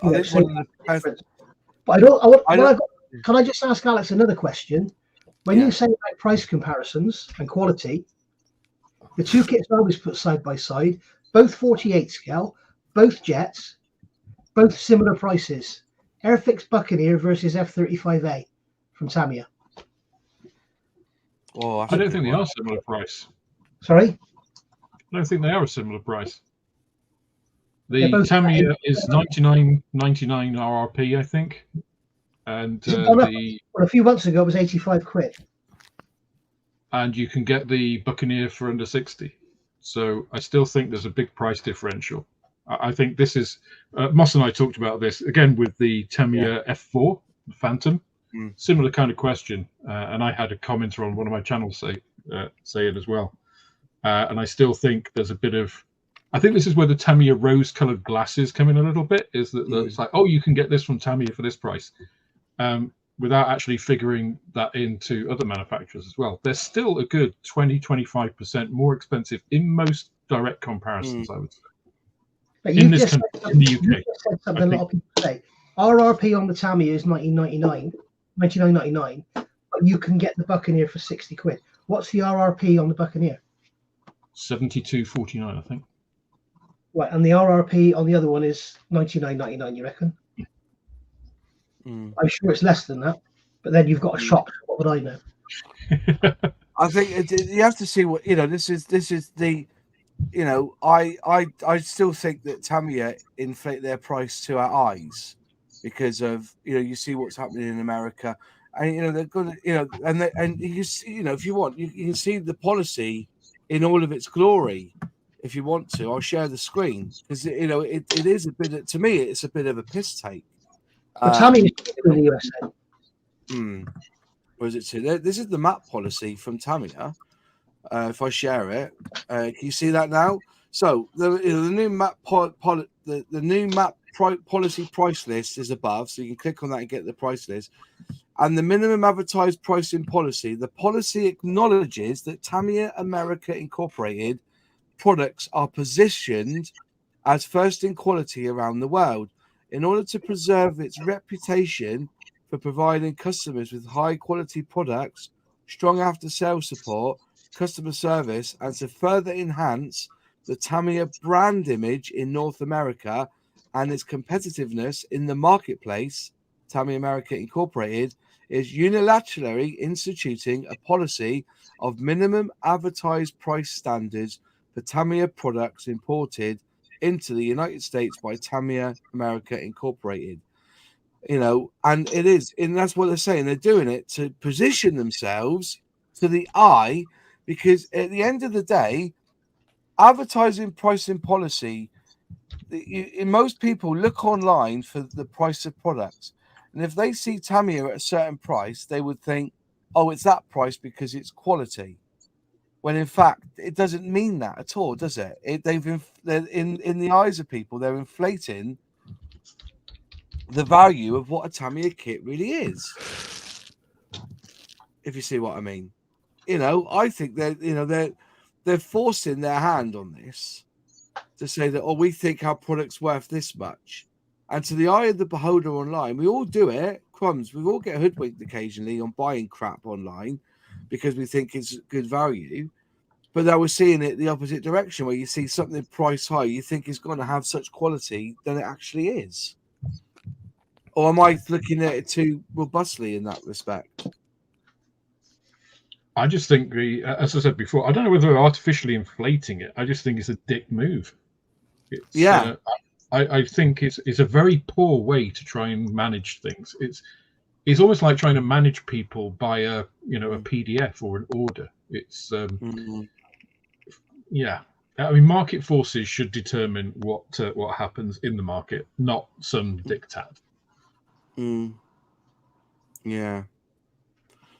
But can I just ask Alex another question? When you say about price comparisons and quality, the two kits I always put side by side, both 48 scale, both jets, both similar prices. Airfix Buccaneer versus F-35A from Tamiya. Oh, I don't think they are similar price. Sorry? I don't think they are a similar price. The Tamiya is $99.99 RRP, I think, and a few months ago it was 85 quid. And you can get the Buccaneer for under 60. So I still think there's a big price differential. I think this is Moss and I talked about this again with the Tamiya F4 Phantom. Similar kind of question, and I had a commenter on one of my channels say it as well. And I still think there's a bit of. I think this is where the Tamiya rose-colored glasses come in a little bit. Is that it's like, oh, you can get this from Tamiya for this price, without actually figuring that into other manufacturers as well. They're still a good 20-25% more expensive in most direct comparisons, I would say. But in this country, in the UK, you just said something a lot of people say. RRP on the Tamiya is $99.99, but you can get the Buccaneer for 60 quid. What's the RRP on the Buccaneer? $72.49, I think. Right, and the RRP on the other one is $99.99. You reckon? I'm sure it's less than that, but then you've got a shop. What would I know? I think you have to see what This is the. I still think that Tamiya inflate their price to our eyes because of you see what's happening in America, and they're going to and you see, if you want you can see the policy in all of its glory. If you want to, I'll share the screen because it is a bit to me it's a bit of a piss take. But Tamiya is in the USA. Or is it too? This is the map policy from Tamiya. If I share it, can you see that now? So the new map the new map policy price list is above, so you can click on that and get the price list. And the minimum advertised pricing policy. The policy acknowledges that Tamiya America Incorporated products are positioned as first in quality around the world in order to preserve its reputation for providing customers with high quality products, strong after sales support, customer service, and to further enhance the Tamiya brand image in North America and its competitiveness in the marketplace. Tamiya America Incorporated is unilaterally instituting a policy of minimum advertised price standards for Tamiya products imported into the United States by Tamiya America Incorporated. And it is, and that's what they're saying. They're doing it to position themselves to the eye, because at the end of the day, advertising pricing policy, most people look online for the price of products. And if they see Tamiya at a certain price, they would think, oh, it's that price because it's quality. When in fact, it doesn't mean that at all, does it? In the eyes of people, they're inflating the value of what a Tamiya kit really is. If you see what I mean. I think they're forcing their hand on this to say that, we think our product's worth this much. And to the eye of the beholder online, we all do it. Crumbs, we all get hoodwinked occasionally on buying crap online because we think it's good value. But now we're seeing it the opposite direction, where you see something price high, you think it's going to have such quality than it actually is. Or am I looking at it too robustly in that respect? I just think as I said before, I don't know whether they're artificially inflating it. I just think it's a dick move. It's, I think it's a very poor way to try and manage things. It's almost like trying to manage people by a PDF or an order. It's yeah. I mean, market forces should determine what happens in the market, not some diktat. Yeah,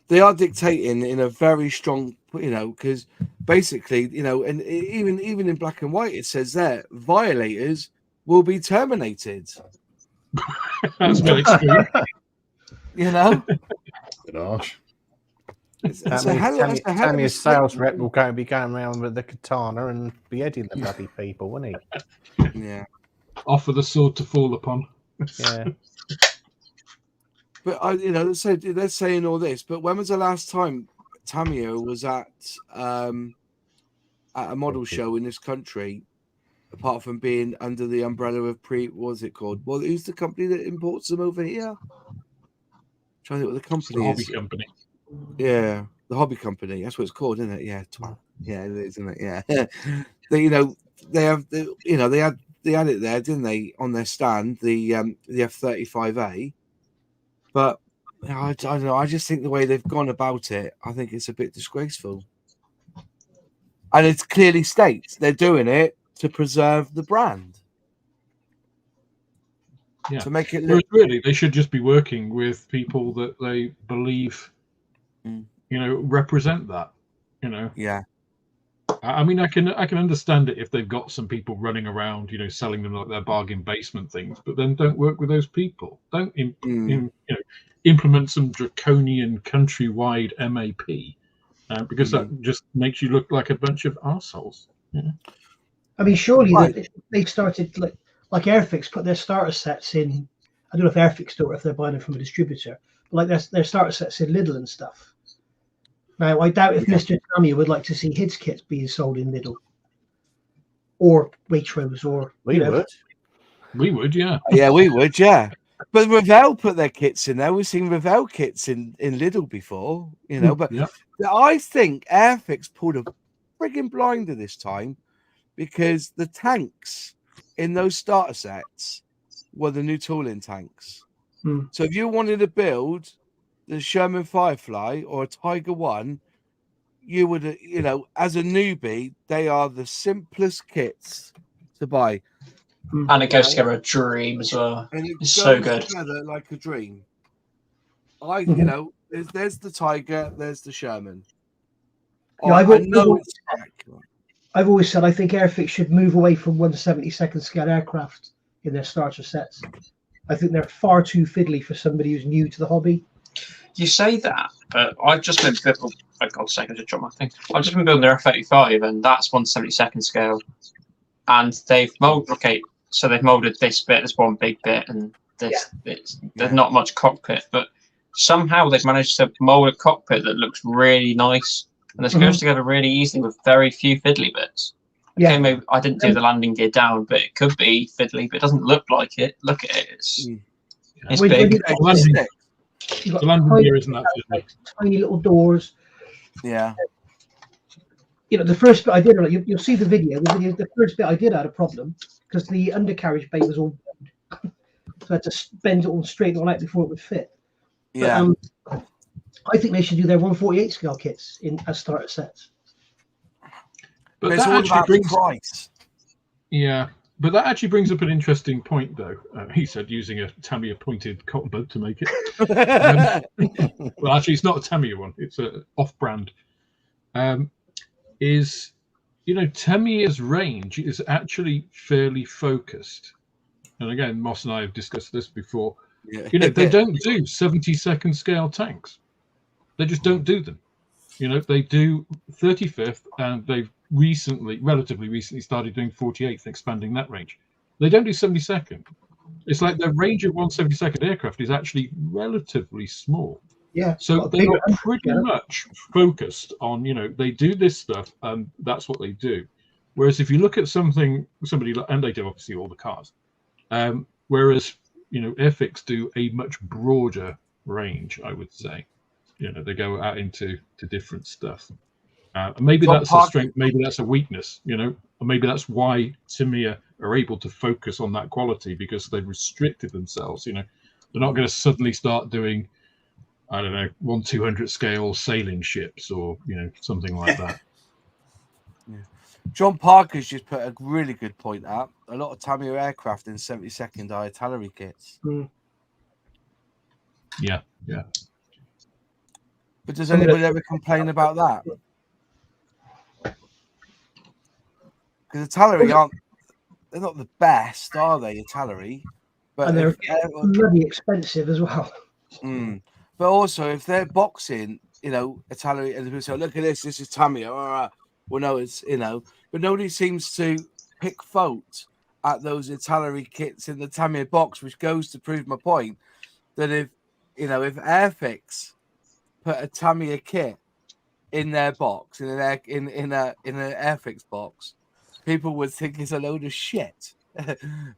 they are dictating in a very strong, because basically, and even in black and white, it says there, violators will be terminated. That's a bit extreme. Gosh. Tamiya's sales rep will be going around with the katana and beheading the bloody people, won't he? Yeah. Offer the sword to fall upon. Yeah. But so they're saying all this. But when was the last time Tamiya was at a model show in this country, apart from being under the umbrella of what's it called? Well, who's the company that imports them over here? I'm trying to think what the company is. Hobby company. Yeah, the hobby company. That's what it's called, isn't it? Yeah, yeah, it is, isn't it? Yeah. they had it there, didn't they, on their stand, the F-35A. But I don't know. I just think the way they've gone about it, I think it's a bit disgraceful. And it clearly states they're doing it to preserve the brand. Yeah. To make it look. Really, they should just be working with people that they believe, represent that. Yeah. I mean, I can understand it if they've got some people running around, selling them like their bargain basement things, but then don't work with those people. Don't implement some draconian countrywide MAP, because that just makes you look like a bunch of arseholes. Yeah. I mean, surely they've started like Airfix put their starter sets in. I don't know if Airfix do it, if they're buying them from a distributor, but like their starter sets in Lidl and stuff. Now, I doubt if Mr. Tamiya would like to see his kits being sold in Lidl or Waitrose or we would. We would, yeah. Yeah, we would, yeah. But Revell put their kits in there. We've seen Revell kits in Lidl before, But I think Airfix pulled a frigging blinder this time because the tanks in those starter sets were the new tooling tanks. So if you wanted to build the Sherman Firefly or a Tiger One, you would, as a newbie, they are the simplest kits to buy. And it goes together a dream as well. And it's so good. Together like a dream. There's the Tiger, there's the Sherman. I've always said I think Airfix should move away from 1/72nd scale aircraft in their starter sets. I think they're far too fiddly for somebody who's new to the hobby. You say that, but I've just been building. For God's sake, I just dropped my thing. I've just been building their F-35, and that's 1/72nd scale. And they've molded. Okay, so they've molded this bit. There's one big bit, and there's not much cockpit, but somehow they've managed to mold a cockpit that looks really nice, and this goes together really easily with very few fiddly bits. Okay, maybe I didn't do the landing gear down, but it could be fiddly, but it doesn't look like it. Look at it; it's big. The landing gear isn't that fiddly. Tiny little doors. Yeah. The first bit I did, you'll see the video. The first bit I did had a problem because the undercarriage bay was all so I had to bend it all straight on out before it would fit. Yeah. But, I think they should do their 1/48 scale kits as starter sets. But it's all about the price. Yeah, but that actually brings up an interesting point, though. He said using a Tamiya pointed cotton bud to make it. Well, actually, it's not a Tamiya one; it's a off-brand. Tamiya's range is actually fairly focused. And again, Moss and I have discussed this before. Yeah. They don't do 72nd scale tanks. They just don't do them. They do 35th, and they've relatively recently started doing 48th, expanding that range. They don't do 72nd. It's like the range of 1/72nd aircraft is actually relatively small. Yeah. So they are pretty much focused on, they do this stuff and that's what they do. Whereas if you look at somebody, and they do obviously all the cars, whereas, Airfix do a much broader range, I would say. they go out into different stuff. Maybe John that's Parker. a strength, maybe that's a weakness, or maybe that's why Tamiya are able to focus on that quality, because they've restricted themselves. They're not going to suddenly start doing, I don't know, 1/200 scale sailing ships or something like that. Yeah. John Parker's just put a really good point up. A lot of Tamiya aircraft in 72nd artillery kits. Yeah. But does anybody ever complain about that? Because artillery they're not the best, are they, artillery? But and they're bloody expensive as well. But also, if they're boxing, artillery, and people say, look at this is Tamiya. Well, no, it's, but nobody seems to pick fault at those artillery kits in the Tamiya box, which goes to prove my point that if Airfix put a Tamiya kit in their box, in an Airfix box, people would think it's a load of shit.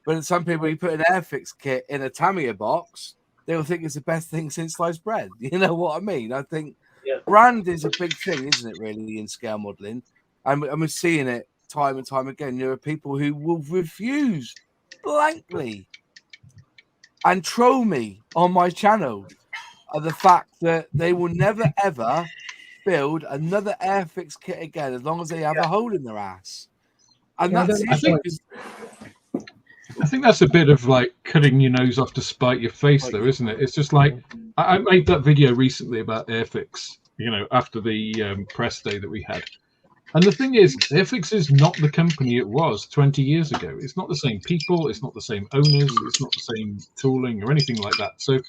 But some people, you put an Airfix kit in a Tamiya box, they'll think it's the best thing since sliced bread. You know what I mean? I think brand is a big thing, isn't it, really, in scale modeling? And we're seeing it time and time again. There are people who will refuse blankly and troll me on my channel of the fact that they will never, ever build another Airfix kit again as long as they have a hole in their ass. And that's I think that's a bit of like cutting your nose off to spite your face, though, isn't it? It's just like I made that video recently about Airfix, after the press day that we had. And the thing is, Airfix is not the company it was 20 years ago. It's not the same people. It's not the same owners. It's not the same tooling or anything like that. So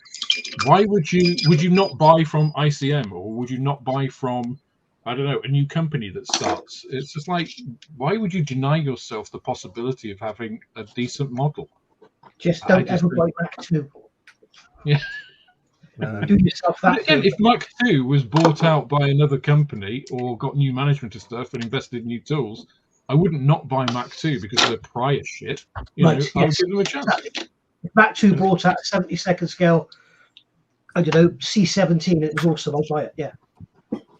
why would you not buy from ICM, or would you not buy from, I don't know, a new company that starts? It's just like, why would you deny yourself the possibility of having a decent model? Just don't ever buy Mac 2. Yeah. Do yourself that. Again, if Mac 2 was bought out by another company or got new management and stuff and invested in new tools, I wouldn't not buy Mac 2 because of the prior shit. I would give them a chance. If Mac 2 brought out 72nd scale, I don't know, C17, it was awesome. I'll buy it.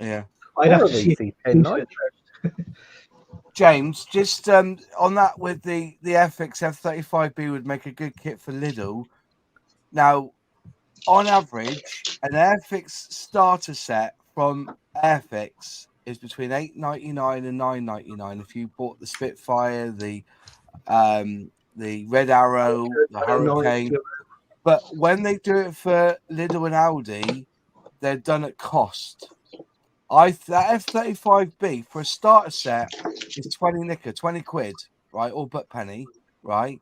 Yeah. I'd have to see it. James, just on that with the Airfix F-35B would make a good kit for Lidl. Now, on average, an Airfix starter set from Airfix is between $8.99 and $9.99 if you bought the Spitfire, the Red Arrow, the Hurricane. But when they do it for Lidl and Aldi, they're done at cost. That F-35B for a starter set is 20 quid, right? All but penny, right?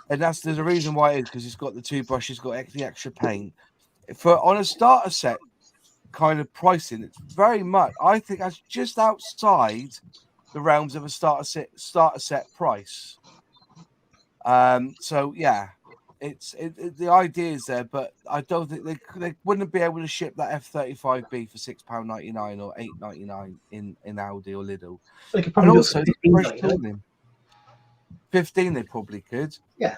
And there's a reason why it is, because it's got the two brushes, got the extra paint. On a starter set kind of pricing, it's very much, I think that's just outside the realms of a starter set price. So yeah, the idea is there, but I don't think they wouldn't be able to ship that F-35B for £6.99 or $8.99 in Aldi or Lidl. And also, $15 they probably could. Yeah.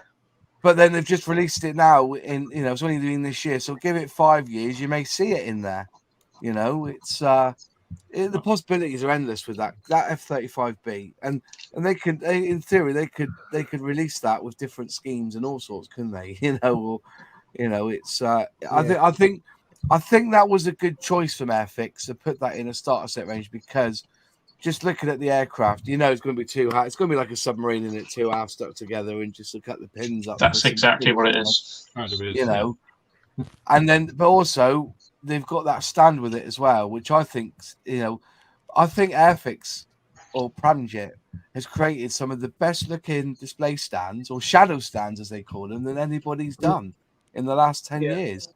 But then they've just released it now it's only doing this year. So give it 5 years, you may see it in there. It's the possibilities are endless with that F-35B, and they could, in theory, they could release that with different schemes and all sorts, couldn't they? It's I think that was a good choice from Airfix to put that in a starter set range, because just looking at the aircraft, it's going to be two halves. It's going to be like a submarine, in it, two halves stuck together, and just look at the pins up. That's exactly what it is. And then, but also they've got that stand with it as well, which I think, I think Airfix or Pramjet has created some of the best looking display stands, or shadow stands as they call them, than anybody's done in the last 10 years.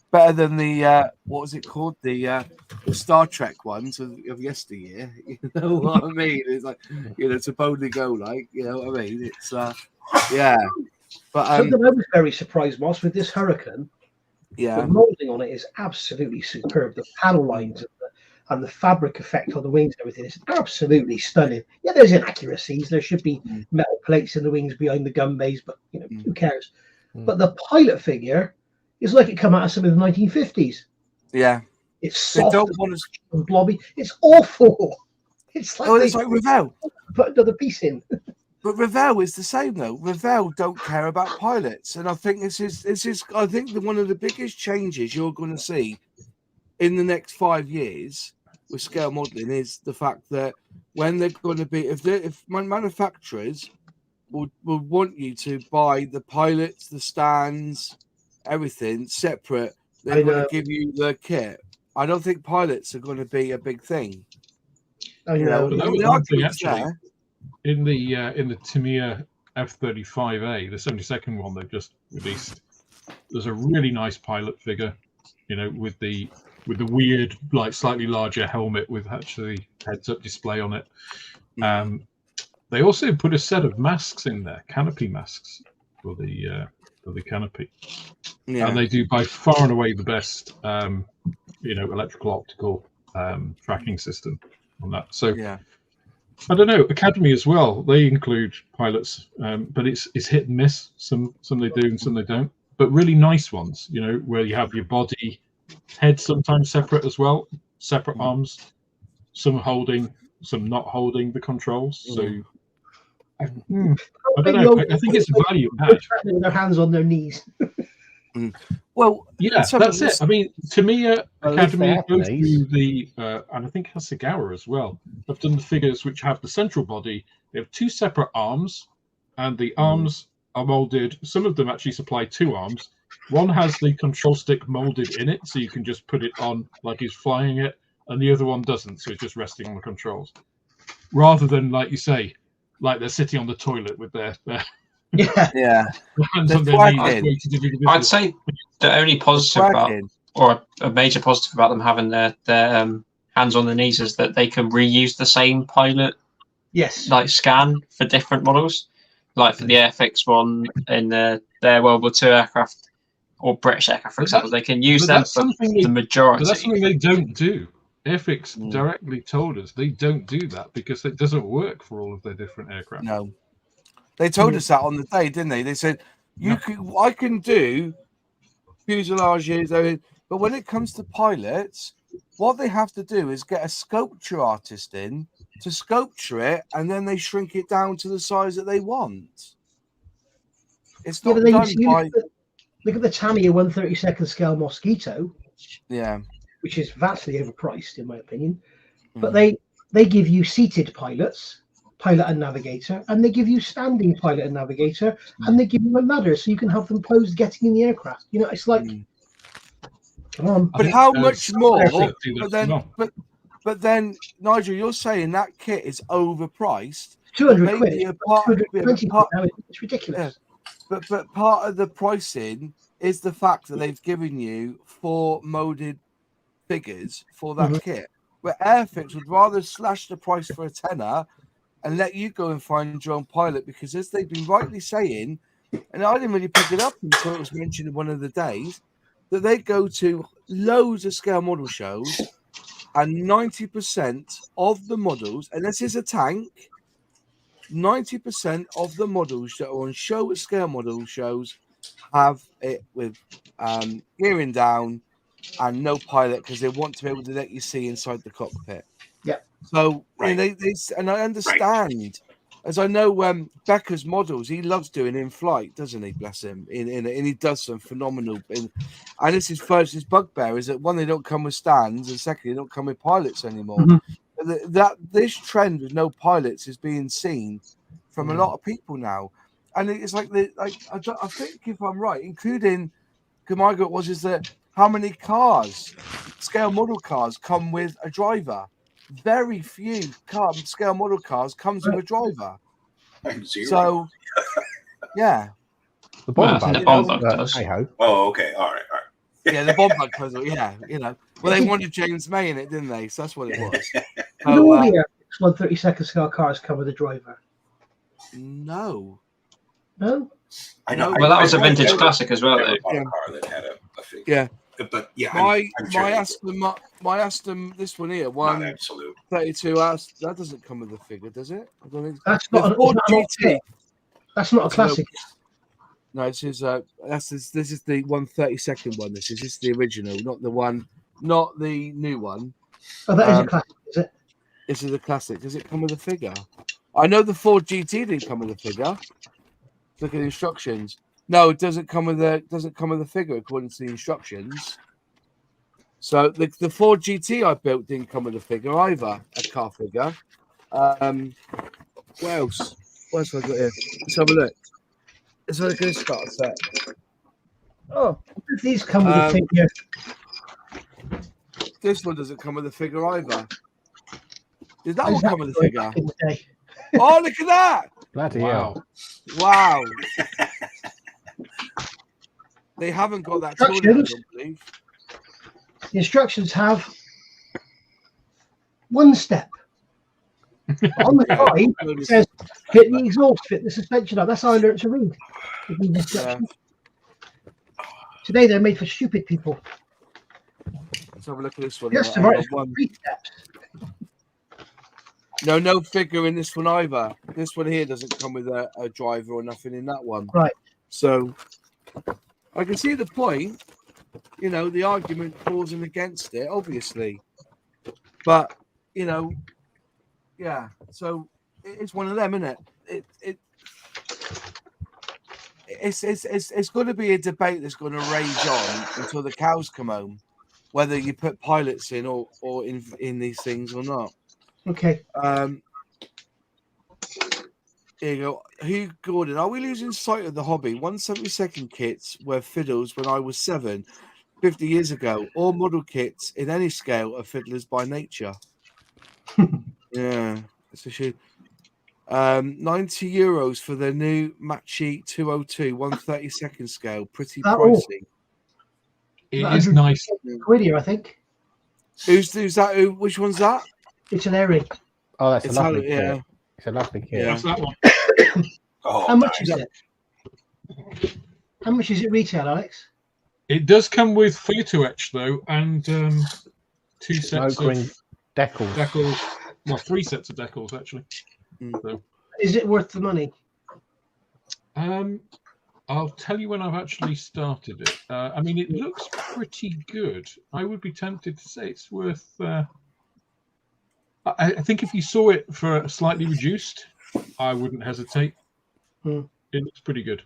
Better than the what was it called, the Star Trek ones of yesteryear. You know what I mean? It's like, to boldly go, like, you know what I mean? It's yeah. But something I was very surprised, Moss, with this Hurricane. Yeah, the molding on it is absolutely superb. The panel lines and the fabric effect on the wings and everything is absolutely stunning. Yeah, there's inaccuracies. There should be metal plates in the wings behind the gun bays, but who cares? But the pilot figure is like it come out of some of the 1950s. Yeah. It's soft. They don't want to... and blobby. It's awful. It's like it's like Revell. Put another piece in. But Revell is the same though. Revell don't care about pilots, and I think this is I think one of the biggest changes you're going to see in the next 5 years with scale modeling is the fact that when they're going to be if manufacturers would want you to buy the pilots, the stands, everything separate, they're going to give you the kit. I don't think pilots are going to be a big thing. Oh, you know, actually, in the Tamiya F-35A, the 72nd one they've just released, there's a really nice pilot figure, with the weird, like slightly larger helmet with actually heads-up display on it. They also put a set of masks in there, canopy masks for the canopy, and they do by far and away the best, electrical optical tracking system on that. So I don't know, Academy as well, they include pilots, but it's hit and miss. Some they do and some they don't, but really nice ones, where you have your body, head sometimes separate as well, separate arms, some holding, some not holding the controls. So I don't know, I think it's value add. Their hands on their knees. Well, yeah, that's it. I mean, Tamiya Academy goes through the, and I think Hasegawa as well. I've done the figures which have the central body. They have two separate arms, and the arms are molded. Some of them actually supply two arms. One has the control stick molded in it, so you can just put it on like he's flying it, and the other one doesn't, so it's just resting on the controls. Rather than, like you say, like they're sitting on the toilet with their hands on their knees. I'd say the only positive about, or a major positive about them having their hands on their knees is that they can reuse the same pilot like scan for different models. Like for the Airfix one in their World War II aircraft or British aircraft, for example, they can use them for the majority. But that's something they don't do. Airfix directly told us they don't do that because it doesn't work for all of their different aircraft. No. They told us that on the day, didn't they? They said, I can do fuselages, but when it comes to pilots, what they have to do is get a sculpture artist in to sculpture it, and then they shrink it down to the size that they want. It's not done by... Look at the Tamiya 1/32 scale Mosquito. Yeah. Which is vastly overpriced, in my opinion. But they give you seated pilots, pilot and navigator, and they give you standing pilot and navigator, and they give you a ladder so you can have them posed getting in the aircraft. It's like, come on. But how much more? But then, Nigel, you're saying that kit is overpriced. 200 quid. 220 quid. It's ridiculous. Yeah. But part of the pricing is the fact that they've given you 4 molded figures for that kit. Where Airfix would rather slash the price for a tenner and let you go and find your own pilot, because as they've been rightly saying, and I didn't really pick it up until it was mentioned in one of the days, that they go to loads of scale model shows, and 90% of the models, and this is a tank, 90% of the models that are on show at scale model shows have it with gearing down and no pilot, because they want to be able to let you see inside the cockpit. Yeah. So they and I understand, as I know, Becker's models, he loves doing in flight, doesn't he? Bless him. And he does some phenomenal. And this is his bugbear is that one, they don't come with stands, and secondly, they don't come with pilots anymore. That this trend with no pilots is being seen from a lot of people now, and it's like I think, if I'm right, including Kamigo, is that how many cars, scale model cars, come with a driver? Very few scale model cars comes with a driver. So, yeah. The bomb does. Oh, okay. All right. Yeah, the bomb bug puzzle. Yeah, Well, they wanted James May in it, didn't they? So that's what it was. All the 1/32 scale cars come with a driver. No. I know. Well, that was a vintage classic as well. Though. A car that had a figure. Yeah. But yeah, my Aston, this one here, 1/32 hours. That doesn't come with a figure, does it? I don't think that's not GT. That's not a classic. No, this is the 1/32 one. This is the original, not the one not the new one. Oh, that is a classic, is it? This is a classic. Does it come with a figure? I know the Ford GT didn't come with a figure. Look at the instructions. No, it doesn't come with a figure according to the instructions. So the Ford GT I built didn't come with a figure either, a car figure. What else? What else have I got here? Let's have a look. Let's have a look at this starter set. Oh, these come with a figure. This one doesn't come with a figure either. Did that one come with a figure? Oh, look at that! Bloody hell. Wow. They haven't got that tool, I don't believe. The instructions have one step. On the side, it says fit the exhaust, fit the suspension up. That's how I learned to read. Today they're made for stupid people. Let's have a look at this one. Yes, right. 3 steps. No figure in this one either. This one here doesn't come with a driver or nothing in that one. Right. So I can see the point. You know, the argument for and against it, obviously. But, you know, yeah. So it's one of them, isn't it? It's going to be a debate that's going to rage on until the cows come home, whether you put pilots in or in these things or not. Okay. Here you go. Hugh Gordon, are we losing sight of the hobby? 1/72 kits were fiddles when I was 7, 50 years ago. All model kits in any scale are fiddlers by nature. Yeah, it's a shame. €90 for the new Machi 202 1/32 scale. Pretty pricey. It is nice. Quid here, I think. Who's that? Which one's that? It's an Airy. Oh, that's a lovely kit. Yeah. It's a lovely kit. Yeah. That's that one. How much is it? How much is it retail, Alex? It does come with photo etch though, and 2 sets of decals. Well, 3 sets of decals actually. So, is it worth the money? I'll tell you when I've actually started it. I mean, it looks pretty good. I would be tempted to say it's worth. I think if you saw it for slightly reduced, I wouldn't hesitate. It looks pretty good.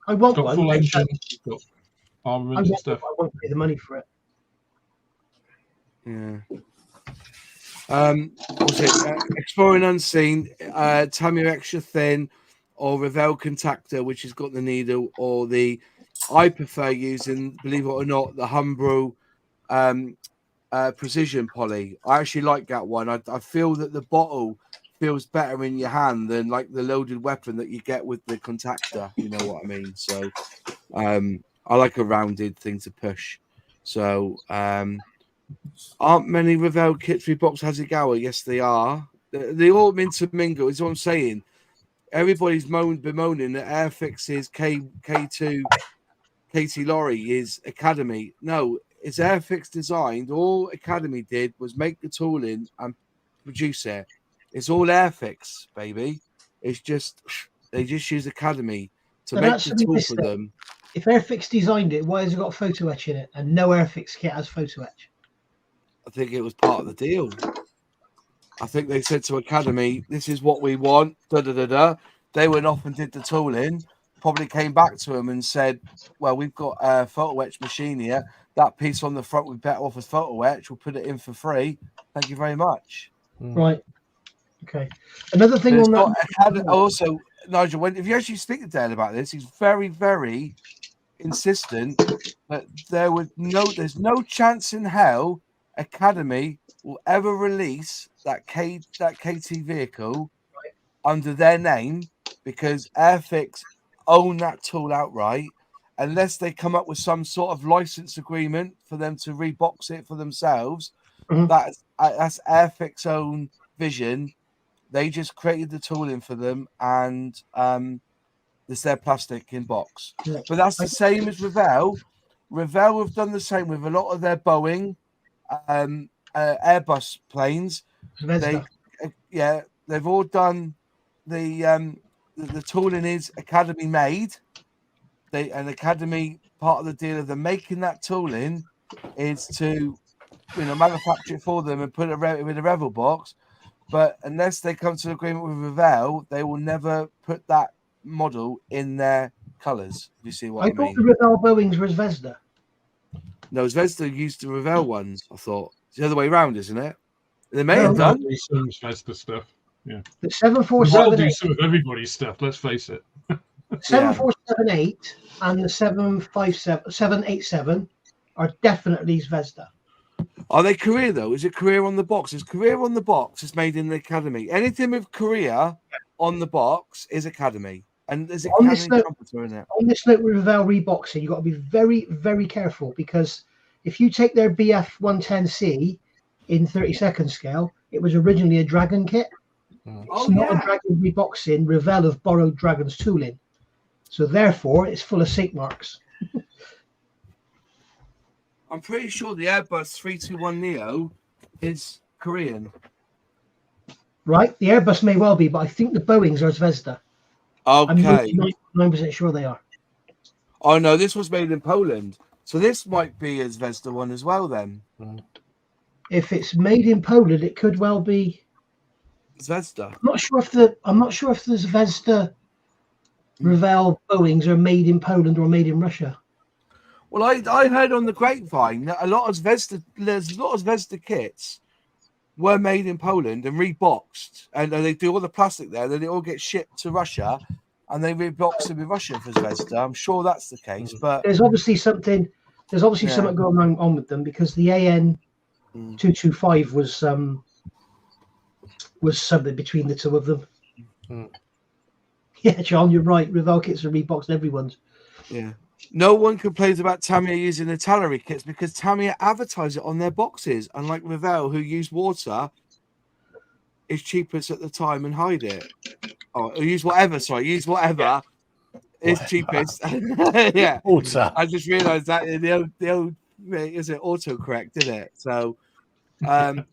I want got one. Full engine, got armament and stuff. I won't pay the money for it. Yeah. What's it? Exploring Unseen, Tamiya Extra Thin, or Revell Contactor, which has got the needle, or I prefer using, believe it or not, the Humbro Precision Poly. I actually like that one. I feel that the bottle feels better in your hand than like the loaded weapon that you get with the Contactor. You know what I mean? So I like a rounded thing to push. So aren't many Revell kits rebox Hasegawa? Yes, they are. They all intermingle. Is what I'm saying. Everybody's bemoaning that Airfix's K2 KT Lorry is Academy. No, it's Airfix designed. All Academy did was make the tooling and produce it. It's all Airfix, baby. It's just they just use Academy to make the tool for them. If Airfix designed it, why has it got photo etch in it and no Airfix kit has photo etch? I think it was part of the deal. I think they said to Academy, "This is what we want." Da da da da. They went off and did the tooling. Probably came back to them and said, "Well, we've got a photo etch machine here. That piece on the front, we better off as photo etch. We'll put it in for free. Thank you very much." Right. Okay. Another thing on that. Also, Nigel, if you actually speak to Dan about this, he's very, very insistent that there's no chance in hell Academy will ever release that KT vehicle under their name, because Airfix own that tool outright, unless they come up with some sort of license agreement for them to rebox it for themselves. That's Airfix own vision. They just created the tooling for them, and it's their plastic in box. Yeah. But that's the same as Revell. Revell have done the same with a lot of their Boeing, Airbus planes. They've all done the tooling is Academy made. An Academy part of the deal of them making that tooling is to manufacture it for them and put it in a Revel box. But unless they come to an agreement with Revell, they will never put that model in their colours. You see what I mean? I thought the Revell Boeings were Zvezda. No, Zvezda used the Revell ones. I thought it's the other way around, isn't it? They may have done some Zvezda stuff. Yeah, the 747. Revell do some of everybody's stuff. Let's face it. 7478 and the 787 are definitely Zvezda. Are they Korea though? Is it Korea on the box? Is Korea on the box? It's made in the Academy. Anything with Korea on the box is Academy. And there's on this note, with Revell reboxing, you've got to be very, very careful, because if you take their BF 110C in 32nd scale, it was originally a Dragon kit. It's not a Dragon reboxing. Revell have borrowed Dragon's tooling, so therefore it's full of sink marks. I'm pretty sure the Airbus 321 Neo is Korean. Right, the Airbus may well be, but I think the Boeings are Zvezda. Okay. I'm 99% sure they are. Oh no, this was made in Poland, so this might be a Zvezda one as well. Then, if it's made in Poland, it could well be Zvezda. I'm not sure if the Zvezda Revell Boeings are made in Poland or made in Russia. Well, I heard on the grapevine that there's a lot of Zvezda kits were made in Poland and reboxed, and they do all the plastic there. Then it all gets shipped to Russia, and they rebox them in Russia for Zvezda. I'm sure that's the case, but there's obviously something going on with them, because the AN 225 was something between the two of them. Yeah, John, you're right. Revell kits are reboxed. Everyone's. Yeah. No one complains about Tamiya using the Tallery kits because Tamiya advertise it on their boxes, unlike Revell, who use water, is cheapest at the time and hide it. Or use whatever is cheapest. Yeah. Water. I just realised that the old is it autocorrect, did it? So they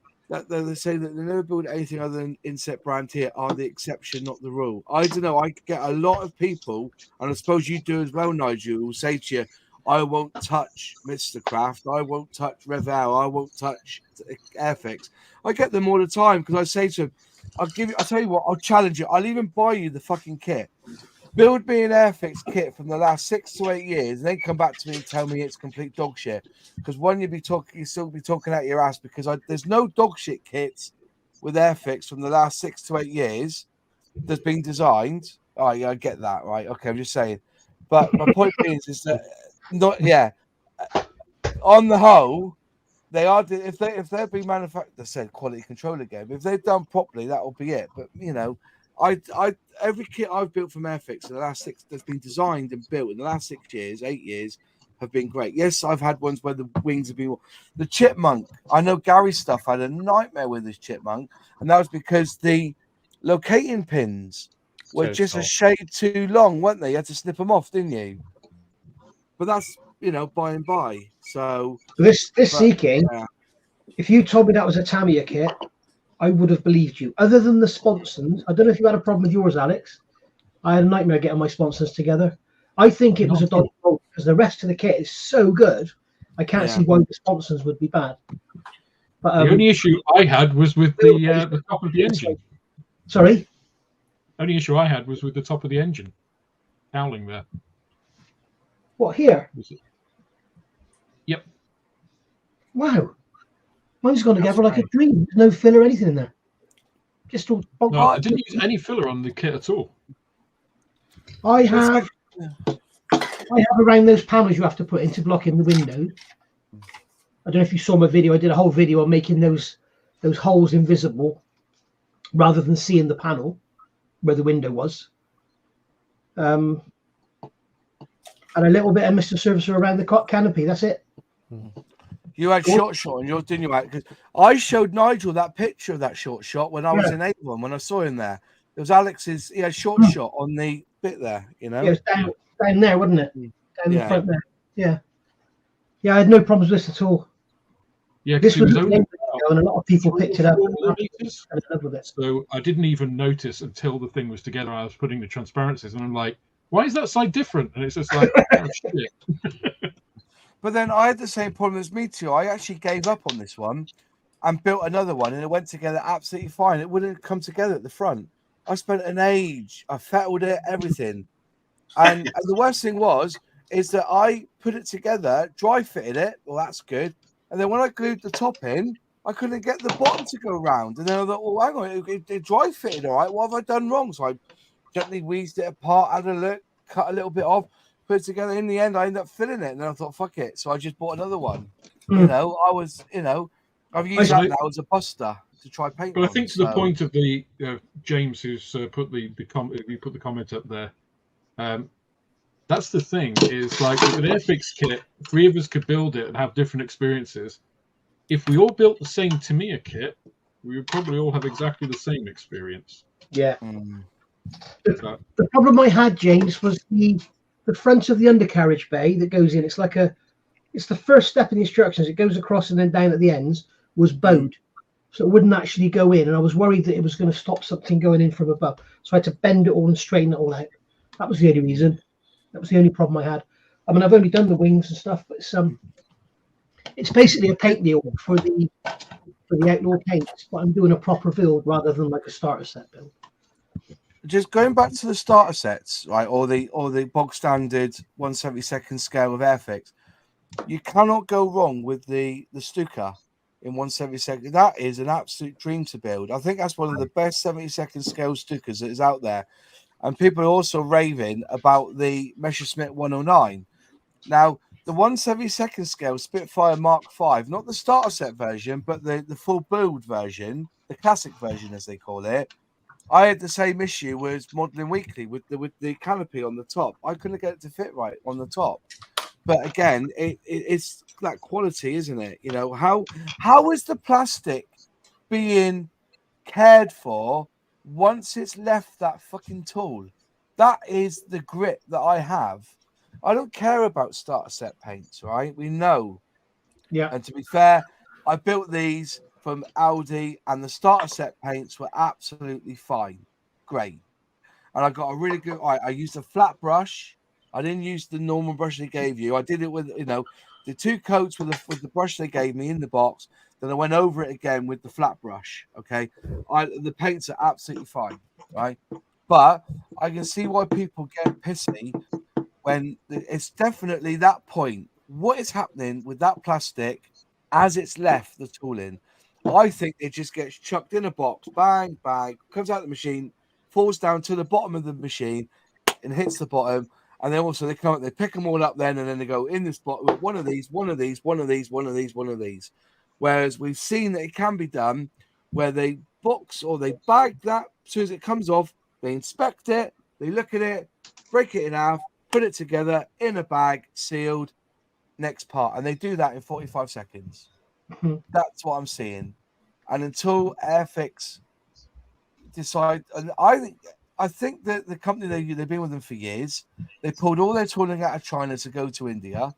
say that they never build anything other than inset brand here are the exception, not the rule. I don't know. I get a lot of people, and I suppose you do as well, Nigel, who will say to you, I won't touch Mr. Craft, I won't touch Revell, I won't touch Airfix. I get them all the time because I say to them, I'll tell you what, I'll challenge you. I'll even buy you the fucking kit. Build me an Airfix kit from the last 6 to 8 years, and then come back to me and tell me it's complete dog shit. Because one, you still be talking out your ass, because there's no dog shit kits with Airfix from the last 6 to 8 years that's been designed. Oh, yeah, I get that, right? Okay, I'm just saying. But my point is that on the whole, they are if they're being manufactured. I said quality control again. If they're done properly, that will be it. But every kit I've built from Airfix in the last 6 that's been designed and built in the last 6 years, 8 years have been great. Yes, I've had ones where the wings have been. The Chipmunk, I know Gary's stuff had a nightmare with this Chipmunk, and that was because the locating pins were just a shade too long, weren't they? You had to snip them off, didn't you? But that's by and by. So Seeking, if you told me that was a Tamiya kit, I would have believed you. Other than the sponsons, I don't know if you had a problem with yours, Alex. I had a nightmare getting my sponsons together. I think it was a dodgy bolt because the rest of the kit is so good. I can't see why the sponsons would be bad. But the only issue I had was with the top of the engine. Sorry? The only issue I had was with the top of the engine. Howling there. What, here? Yep. Wow. Mine's gone together like a dream. There's no filler or anything in there. Just all. No, I didn't use any filler on the kit at all. I have around those panels you have to put into blocking the window. I don't know if you saw my video. I did a whole video on making those holes invisible rather than seeing the panel where the window was. And a little bit of Mr. Servicer around the canopy. That's it. You had short shot on yours, didn't you? Because I showed Nigel that picture of that short shot when I was in Avon, when I saw him there. It was Alex's. He had short shot on the bit there. Yeah, it was down there, wasn't it? Down the front there. Yeah. Yeah, I had no problems with this at all. Yeah, this was only and a lot of people picked it up. So I didn't even notice until the thing was together. I was putting the transparencies, and I'm like, "Why is that side different?" And it's just like, "Oh, shit." But then I had the same problem as me too. I actually gave up on this one and built another one, and it went together absolutely fine. It wouldn't come together at the front. I spent an age. I fettled it, everything. And the worst thing is that I put it together, dry fitted it. Well, that's good. And then when I glued the top in, I couldn't get the bottom to go round. And then I thought, well, hang on, it dry fitted all right. What have I done wrong? So I gently wheezed it apart, had a look, cut a little bit off, put it together. In the end, I ended up filling it. And then I thought, fuck it. So I just bought another one. You know, I've used that now as a buster to try paint. But I think to the point of the James, who's put the comment up there. That's the thing, is like with an Airfix kit, 3 of us could build it and have different experiences. If we all built the same Tamiya kit, we would probably all have exactly the same experience. Yeah. The problem I had, James, was the front of the undercarriage bay that goes in. It's the first step in the instructions. It goes across and then down at the ends was bowed. So it wouldn't actually go in. And I was worried that it was going to stop something going in from above. So I had to bend it all and straighten it all out. That was the only reason. That was the only problem I had. I mean, I've only done the wings and stuff, but it's basically a paint deal for the outlaw paints, but I'm doing a proper build rather than like a starter set build. Just going back to the starter sets, right, or the bog standard 1/72 scale of Airfix, you cannot go wrong with the Stuka in 1/72. That is an absolute dream to build. I think that's one of the best 72nd scale Stukas that is out there. And people are also raving about the Messerschmitt 109. Now, the 1/72 scale Spitfire Mark V, not the starter set version, but the full build version, the classic version as they call it. I had the same issue with Modeling Weekly with the canopy on the top. I couldn't get it to fit right on the top. But again, it's that quality, isn't it? You know, how is the plastic being cared for once it's left that fucking tool? That is the grit that I have. I don't care about starter set paints, right? We know. Yeah. And to be fair, I built these from Aldi, and the starter set paints were absolutely fine. Great. And I got a really good... I used a flat brush. I didn't use the normal brush they gave you. I did it with, the 2 coats with the brush they gave me in the box. Then I went over it again with the flat brush. Okay. The paints are absolutely fine, right? But I can see why people get pissy when it's definitely that point. What is happening with that plastic as it's left the tool in? I think it just gets chucked in a box, bang, bang, comes out the machine, falls down to the bottom of the machine and hits the bottom. And then also they come up, they pick them all up then, and then they go in this bottom with one of these, one of these, one of these, one of these, one of these. Whereas we've seen that it can be done where they box or they bag that as soon as it comes off, they inspect it, they look at it, break it in half, put it together in a bag, sealed, next part. And they do that in 45 seconds. That's what I'm seeing. And until Airfix decide, and I think that the company they've been with them for years, they pulled all their tooling out of China to go to India.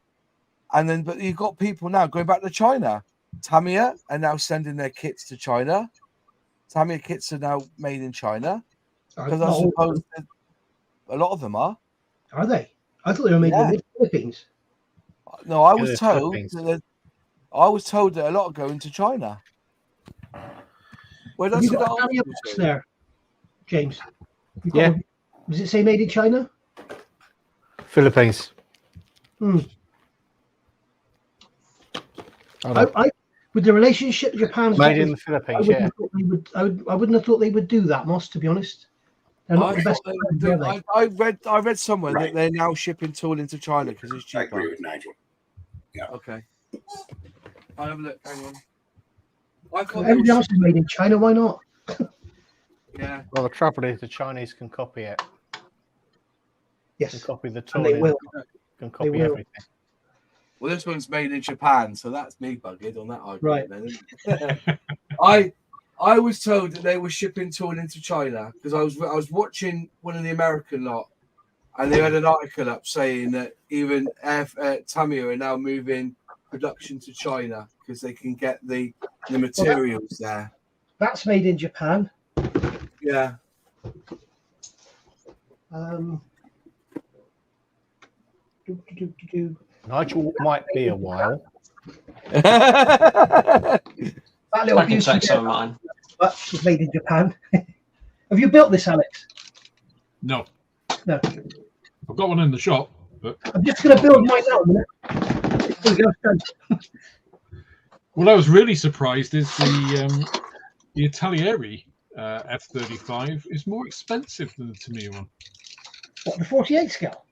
And then, but you've got people now going back to China. Tamiya are now sending their kits to China. Tamiya kits are now made in China. Because I suppose a lot of them are. Are they? I thought they were made in the Philippines. No, I was told that a lot are going to China. Well, that's got Tamiya box there, James. Does it say made in China? Philippines. With the relationship Japan's made in the Philippines, I wouldn't have thought they would do that, Moss, to be honest. They're not the best. I read somewhere that they're now shipping tooling to China because it's cheaper. I agree with Nigel. Yeah. Okay. I'll have a look. Hang on. Everything else is made in China. Why not? Yeah. Well, the trouble is the Chinese can copy it. Yes. Can copy the tooling. And they will. Can copy everything. Well, this one's made in Japan, so that's me buggered on that argument. Right. I was told that they were shipping tooling to China because I was watching one of the American lot, and they had an article up saying that even Tamiya are now moving production to China because they can get the materials there. That's made in Japan. Yeah. Nigel might be a while. That little I can check some of mine. But was made in Japan. Have you built this, Alex? No. No. I've got one in the shop, but I'm just going to build mine now a minute. Here we go. what I was really surprised is the Italieri F-35 is more expensive than the Tamiya one. What, the 48 scale?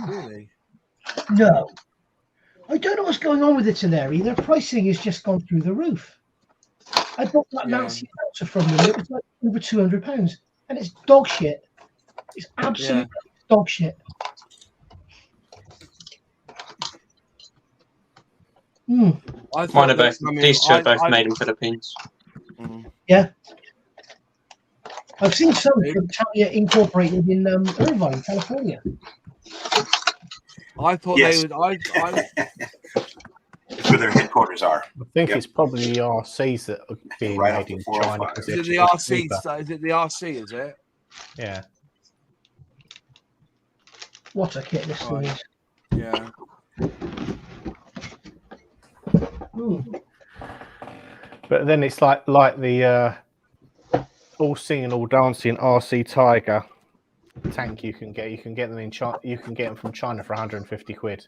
Really? No. I don't know what's going on with Italeri. Their pricing has just gone through the roof. I bought that Nancy Pelter from them. It was like over £200, and it's dog shit. It's absolute dog shit. Mine are both. These two are both made in Philippines. Yeah. I've seen some from Tamiya incorporated in Irvine, California. I thought they would. It's where their headquarters are. I think it's probably the RCs that are being made in China. Is it the RC? Is it the RC? Is it? Yeah. What a kit this one is. Yeah. But then it's like the all singing, all dancing RC Tiger tank you can get. You can get them in China. You can get them from China for 150 quid.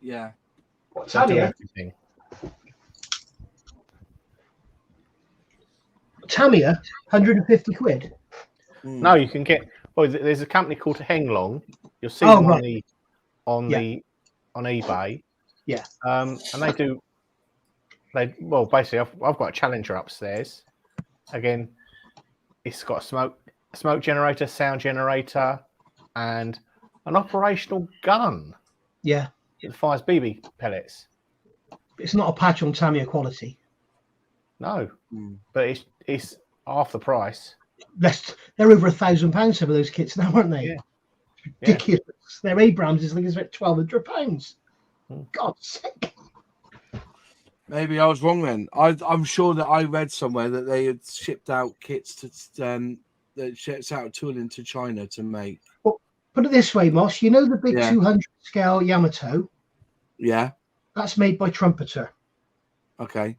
Yeah. Tamiya? Tamiya, 150 quid? No, you can get. Well, there's a company called Henglong. You'll see them on eBay. Yeah. And they do. Well, basically, I've got a Challenger upstairs. Again, it's got a smoke generator, sound generator, and an operational gun. Yeah. It fires BB pellets. It's not a patch on Tamiya quality. No, but it's half the price. They're over £1,000, some of those kits now, aren't they? Yeah. Ridiculous. Their Abrams is like it's about £1,200. God's sake. Maybe I was wrong then. I'm sure that I read somewhere that they had shipped out kits to that ships out tooling to China to make. Well, put it this way, Moss. You know the big 200 scale Yamato? Yeah. That's made by Trumpeter. Okay.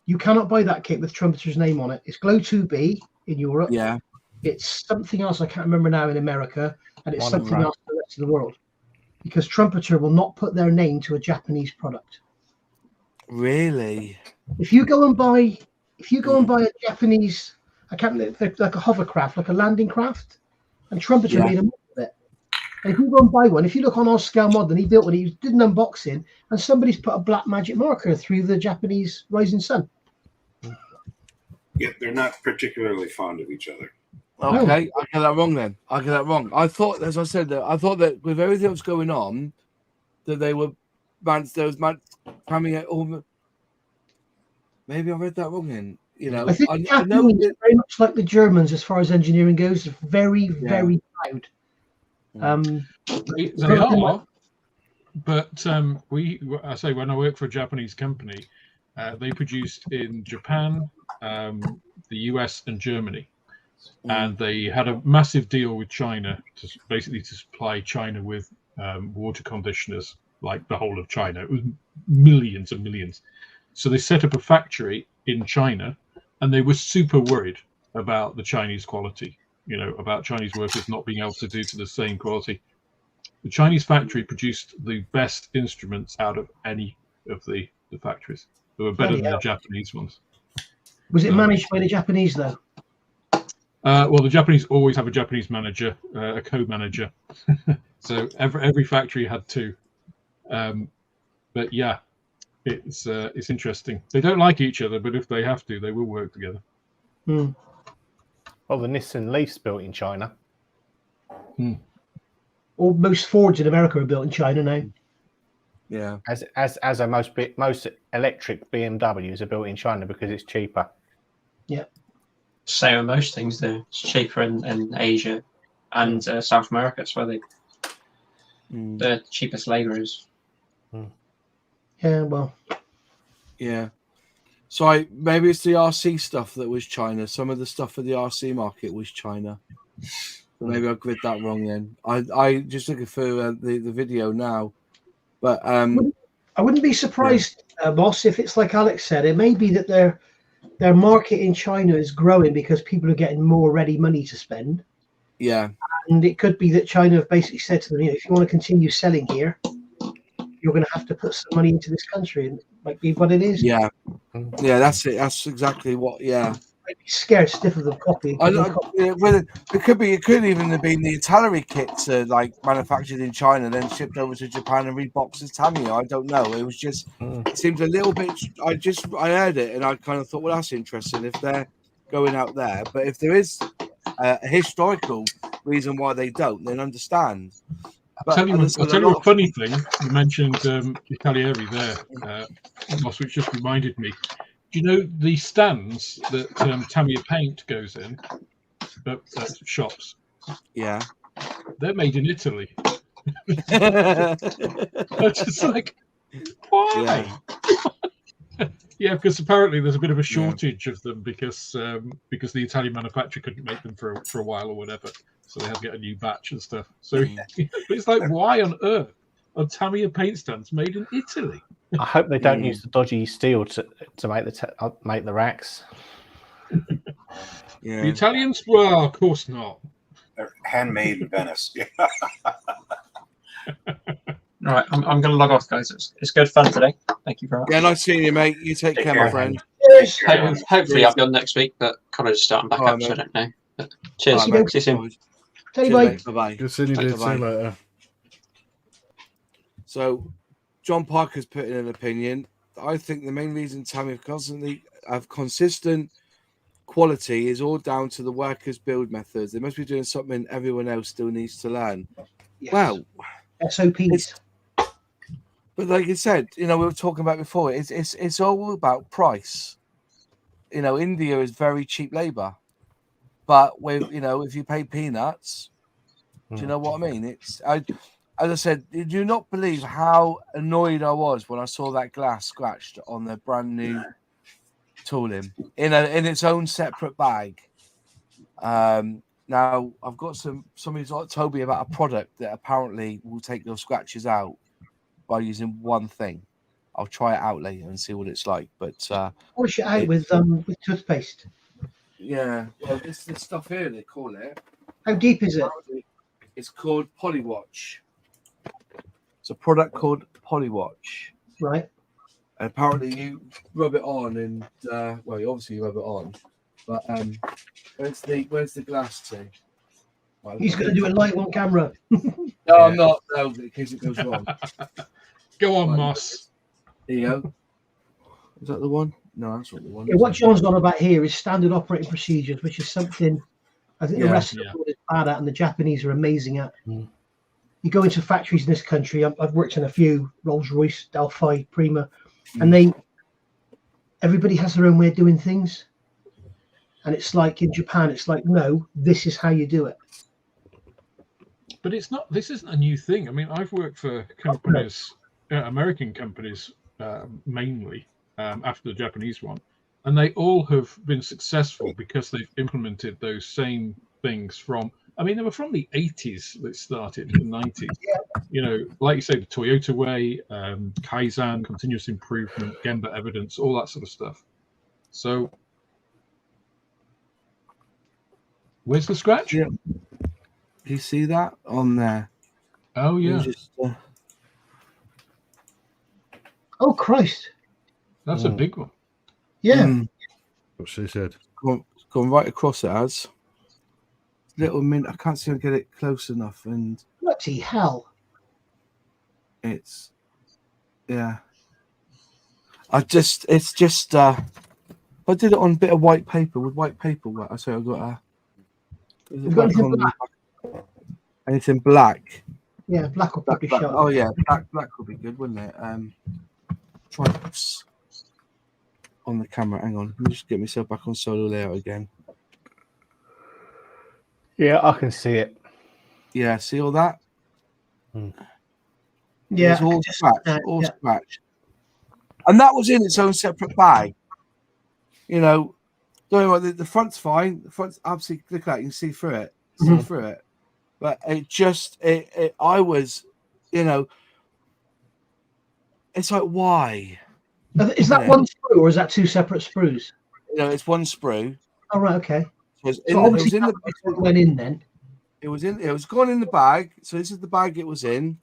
You cannot buy that kit with Trumpeter's name on it. It's Glow 2B in Europe. Yeah. It's something else I can't remember now in America, and it's something else in the rest of the world. Because Trumpeter will not put their name to a Japanese product. Really? If you go and buy a Japanese, I can't like a hovercraft, like a landing craft, and Trumpeter made a mod of it. And if you go and buy one, if you look on our scale mod, then he built one, he did an unboxing, and somebody's put a black magic marker through the Japanese rising sun. Yeah, they're not particularly fond of each other. Okay, I get that wrong then. I get that wrong. I thought, as I said, I thought that with everything that was going on, that they were coming at all. Maybe I read that wrong then. You know, I think I know it's very much like the Germans as far as engineering goes. They're very, very proud. They are, but I say when I work for a Japanese company, they produced in Japan, the US, and Germany. And they had a massive deal with China to basically to supply China with water conditioners, like the whole of China. It was millions and millions. So they set up a factory in China, and they were super worried about the Chinese quality, you know, about Chinese workers not being able to do to the same quality. The Chinese factory produced the best instruments out of any of the factories. They were better than the Japanese ones. Was it managed by the Japanese, though? Well, the Japanese always have a Japanese manager, a co-manager. So every factory had two. But yeah, it's interesting. They don't like each other, but if they have to, they will work together. Well, the Nissan Leaf's built in China. All most Fords in America are built in China now. Yeah. As are most electric BMWs are built in China because it's cheaper. Yeah. Same with most things, though. It's cheaper in Asia and South America. That's where the cheapest labour is. Yeah, well. Yeah. So maybe it's the RC stuff that was China. Some of the stuff for the RC market was China. So maybe I read that wrong then. I just looking for the video now. But I wouldn't be surprised, boss, if it's like Alex said. It may be that their market in China is growing because people are getting more ready money to spend. Yeah. And it could be that China have basically said to them, if you want to continue selling here, you're going to have to put some money into this country, and it might be what it is. Yeah. Yeah, that's it. That's exactly what. Yeah. I'd be scared stiff of them copying. It could even have been the artillery kits manufactured in China, then shipped over to Japan and reboxed as Tamiya. I don't know. It was just, it seems a little bit. I heard it and I kind of thought, well, that's interesting if they're going out there. But if there is a historical reason why they don't, then understand. But I'll tell you a funny thing. You mentioned Italieri there, Ross, which just reminded me. Do you know the stands that Tamiya paint goes in at shops? Yeah. They're made in Italy. I'm just like, why? Yeah, because apparently there's a bit of a shortage of them because the Italian manufacturer couldn't make them for a while or whatever, so they had to get a new batch and stuff. So it's like, why on earth are Tamiya paint stands made in Italy? I hope they don't use the dodgy steel to make the racks. The Italians, well, of course not. They're handmade in Venice. All right, I'm going to log off, guys. It's good fun today. Thank you very much. Yeah, nice seeing you, mate. You take care, my friend. Hopefully, I'll be on next week, but kind of just starting back up, so I don't know. But cheers. See you soon. Bye bye. Good seeing you, dude. See you later. So, John Parker's put in an opinion. I think the main reason Tamiya have consistent quality is all down to the workers' build methods. They must be doing something everyone else still needs to learn. Yes. Well, SOPs. But like you said, we were talking about before. It's all about price. India is very cheap labor, but with if you pay peanuts, do you know what I mean? As I said, did you not believe how annoyed I was when I saw that glass scratched on the brand new tooling in its own separate bag? Now I've got somebody's told me about a product that apparently will take those scratches out by using one thing. I'll try it out later and see what it's like. But wash it out with toothpaste. Yeah, well, this stuff here they call it. How deep is it? It's called Polywatch. It's a product called Polywatch. Right. And apparently you rub it on and obviously you rub it on. But where's the glass to? Well, he's going to do a live on camera. No, I'm not. No, in case it goes wrong. Go on, Moss. There you go. Is that the one? No, that's not the one. Yeah, what John's on about here is standard operating procedures, which is something I think the rest of the world is bad at, and the Japanese are amazing at. You go into factories in this country. I've worked in a few: Rolls-Royce, Delphi, Prima, and everybody has their own way of doing things. And it's like in Japan, it's like, no, this is how you do it. But it's not. This isn't a new thing. I mean, I've worked for companies, American companies mainly, after the Japanese one, and they all have been successful because they've implemented those same things from. I mean, they were from the 80s that started, the 90s. Like you say, the Toyota way, Kaizen, continuous improvement, Gemba evidence, all that sort of stuff. So, where's the scratch? Yeah. Do you see that on there? Oh, yeah. Oh, Christ. That's a big one. Yeah. What she said. Gone right across it as. Little mint. I can't seem to get it close enough. And bloody hell. It's. Yeah. I did it on a bit of white paper with white paper. I say I got anything black. Yeah, black will probably show. Oh yeah, black would be good, wouldn't it? Try on the camera. Hang on, let me just get myself back on solo layout again. Yeah, I can see it. Yeah, see all that? Yeah, it's all scratch. And that was in its own separate bag. Don't worry, the front's fine. The front's absolutely, look at that, you can see through it. But it just, I was, It's like, why? Is that one sprue or is that two separate sprues? No, it's one sprue. Oh, right, okay. So obviously it went in then. It was gone in the bag. So this is the bag it was in,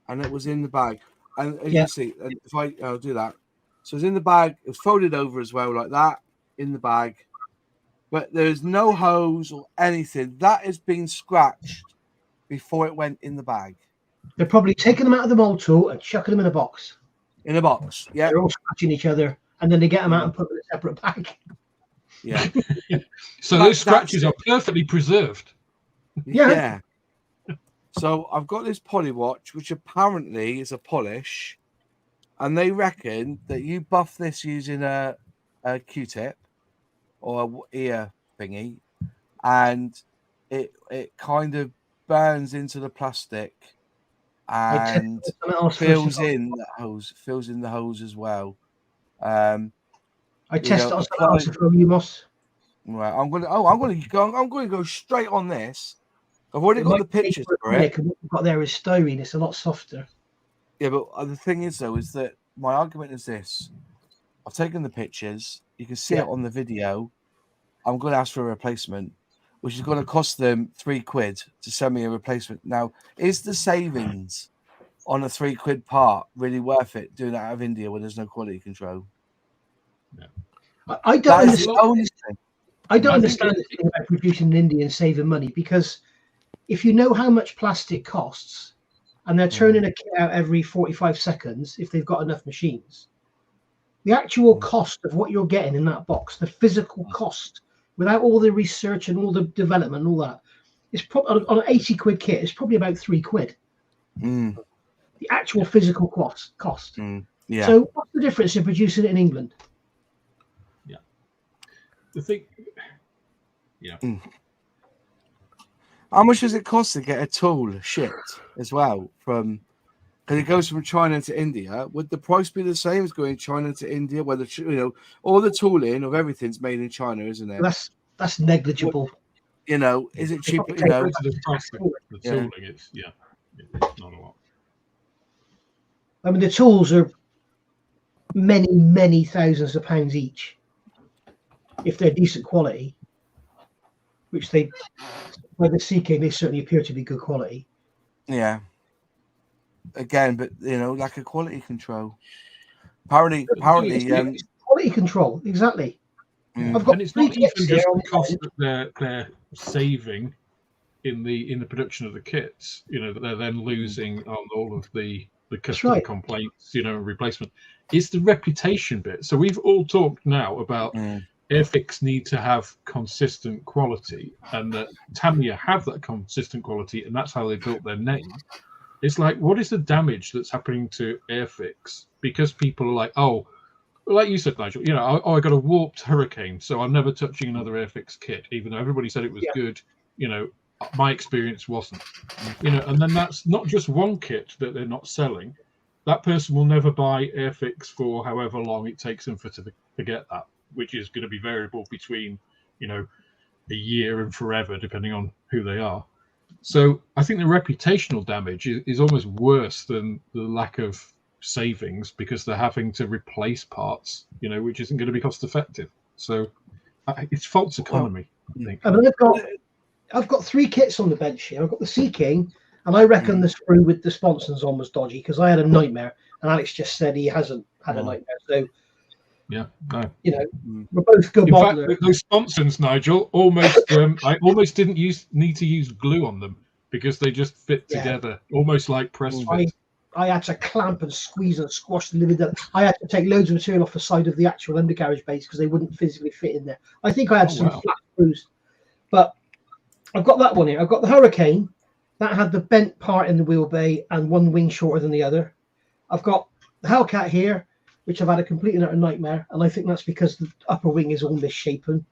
and it was in the bag. And as you can see, and if I'll do that. So it's in the bag. It was folded over as well, like that, in the bag. But there's no hose or anything. That has been scratched before it went in the bag. They're probably taking them out of the mold tool and chucking them in a box. In a box, yeah. They're all scratching each other, and then they get them out and put them in a separate bag. Yeah. So those scratches are perfectly preserved. Yeah. So I've got this poly watch, which apparently is a polish, and they reckon that you buff this using a Q-tip or a ear thingy, and it kind of burns into the plastic and fills in the hose as well. I test it on something else from you, Moss. Right, I'm gonna go straight on this. I've already got the pictures for it. What we've got there is styrene. It's a lot softer. Yeah, but the thing is, though, is that my argument is this: I've taken the pictures. You can see it on the video. I'm going to ask for a replacement, which is going to cost them £3 to send me a replacement. Now, is the savings on a £3 part really worth it doing it out of India where there's no quality control? No. I don't understand. I don't understand the thing about producing in India and saving money, because if you know how much plastic costs and they're turning a kit out every 45 seconds, if they've got enough machines, the actual cost of what you're getting in that box, the physical cost, without all the research and all the development and all that, is probably on an £80 kit, it's probably about £3. The actual physical cost. Yeah. So what's the difference in producing it in England? Yeah. The thing. Yeah. How much does it cost to get a tool shipped as well from? Because it goes from China to India. Would the price be the same as going China to India? Whether all the tooling of everything's made in China, isn't it? That's negligible. Is it cheaper? The tooling, it's not a lot. I mean, the tools are many, many thousands of pounds each, if they're decent quality. Which by the CK, they certainly appear to be good quality. Yeah. Again, but lack of quality control. Apparently, quality control, exactly. I've got, and it's not even just the cost that they're saving in the production of the kits. That they're then losing on all of the customer complaints, replacement. It's the reputation bit. So we've all talked now about Airfix need to have consistent quality, and that Tamiya have that consistent quality, and that's how they built their name. It's like, what is the damage that's happening to Airfix? Because people are like, oh, like you said, Nigel, I got a warped Hurricane, so I'm never touching another Airfix kit, even though everybody said it was good. My experience wasn't. And then that's not just one kit that they're not selling. That person will never buy Airfix for however long it takes them to get that, which is going to be variable between, a year and forever, depending on who they are. So I think the reputational damage is almost worse than the lack of savings, because they're having to replace parts, which isn't going to be cost effective. So it's false economy, I think. I mean, I've got 3 kits on the bench here. I've got the Sea King, and I reckon the sprue with the sponsons on was dodgy, because I had a nightmare, and Alex just said he hasn't had a nightmare. So yeah, no. We're both good modelers. In fact, those sponsons, Nigel, I almost didn't need to use glue on them, because they just fit together, almost like press fit. I had to clamp and squeeze and squash the living. I had to take loads of material off the side of the actual undercarriage base because they wouldn't physically fit in there. I think I had some flat screws, but I've got that one here. I've got the Hurricane that had the bent part in the wheel bay and one wing shorter than the other. I've got the Hellcat here, which I've had a complete and utter nightmare, and I think that's because the upper wing is all misshapen.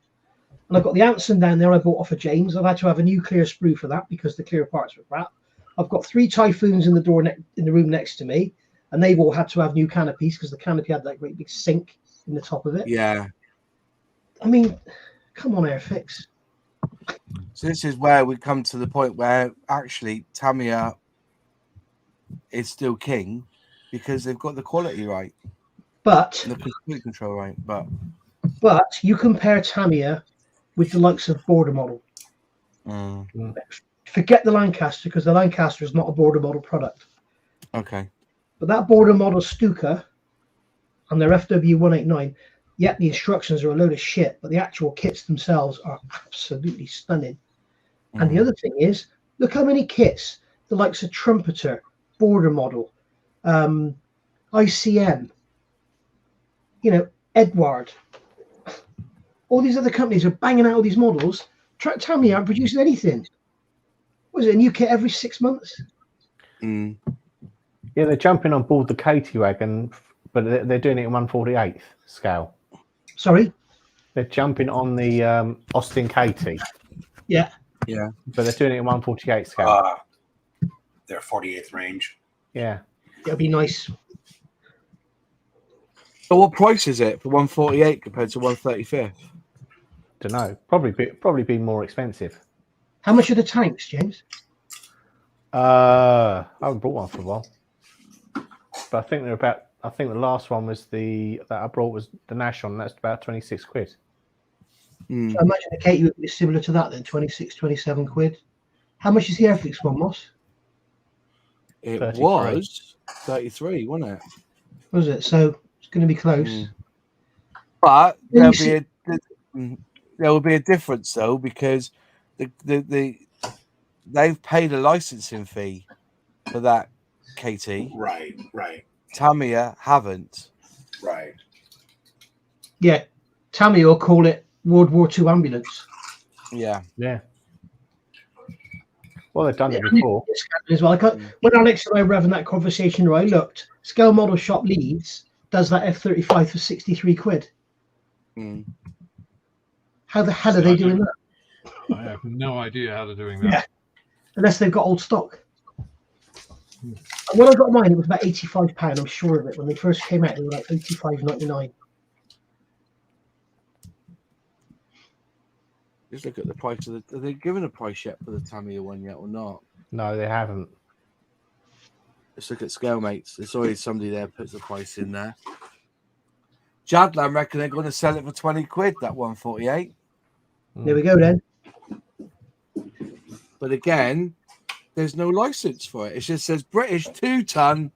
And I've got the Anson down there I bought off of James. I've had to have a new clear sprue for that because the clear parts were crap. I've got 3 Typhoons in the door in the room next to me, and they've all had to have new canopies because the canopy had that great big sink in the top of it. Yeah. I mean, come on, Airfix. So this is where we come to the point where actually Tamiya is still king, because they've got the quality right, But and the complete control right. But you compare Tamiya with the likes of Border Model. Forget the Lancaster, because the Lancaster is not a Border Model product. Okay. But that Border Model Stuka and their FW189, yet the instructions are a load of shit, but the actual kits themselves are absolutely stunning. And the other thing is, look how many kits the likes of Trumpeter, Border Model, ICM, Edward, all these other companies are banging out all these models. Tamiya aren't producing anything. Was it a new kit every 6 months? Yeah, they're jumping on board the Katie wagon, but they're doing it in 1/48th scale. Sorry? They're jumping on the Austin Katie. Yeah. Yeah. But they're doing it in 1/48th scale. Their 48th range. Yeah. It'll be nice. So what price is it for 148 compared to 135th? Don't know. Probably be more expensive. How much are the tanks, James? I haven't bought one for a while. But I think they're about. I think the last one was that I brought was the Nash on. That's about 26 quid. So I imagine the Katie would be similar to that then, 26, 27 quid. How much is the Airfix one, Moss? It 33. Was 33, wasn't it? Was it? So it's going to be close. But there will be a difference though, because they've paid a licensing fee for that KT. Right. Tamiya haven't. Right. Yeah. Tamiya will call it World War II ambulance. Yeah. Well, they've done it before. As well. When Alex and I were having that conversation, I looked. Scale Model Shop Leeds does that F35 for 63 quid. How the hell are they doing that? I have no idea how they're doing that. Yeah. Unless they've got old stock. And when I got mine, it was about £85. I'm sure of it. When they first came out, they were like £85.99. Just look at the price of the. Are they given a price yet for the Tamiya one yet or not? No, they haven't. Let's look at Scale Mates. There's always somebody there puts the price in there. Jadland reckon they're going to sell it for 20 quid, that 148. There we go then. But again, there's no license for it. It just says British 2-ton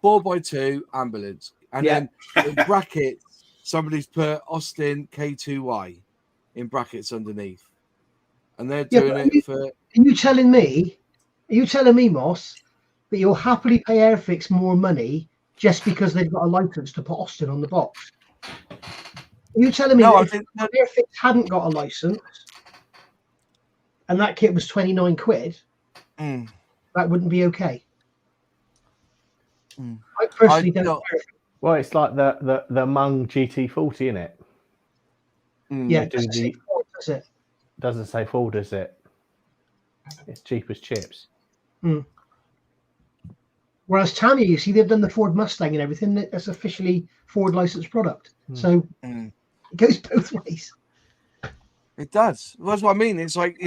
4x2 ambulance. And then in brackets, somebody's put Austin K2Y in brackets underneath. And they're doing it for... Are you telling me, Moss, that you'll happily pay Airfix more money just because they've got a license to put Austin on the box? Are you telling me that if Airfix hadn't got a license and that kit was 29 quid, that wouldn't be okay? I personally don't. Well, it's like the Mung GT40, isn't it? Yeah, it doesn't say Ford, does it? Doesn't say Ford, does it? It's cheap as chips. Whereas Tamiya, you see, they've done the Ford Mustang and everything. That's officially Ford licensed product. So it goes both ways. It does. Well, that's what I mean. It's like,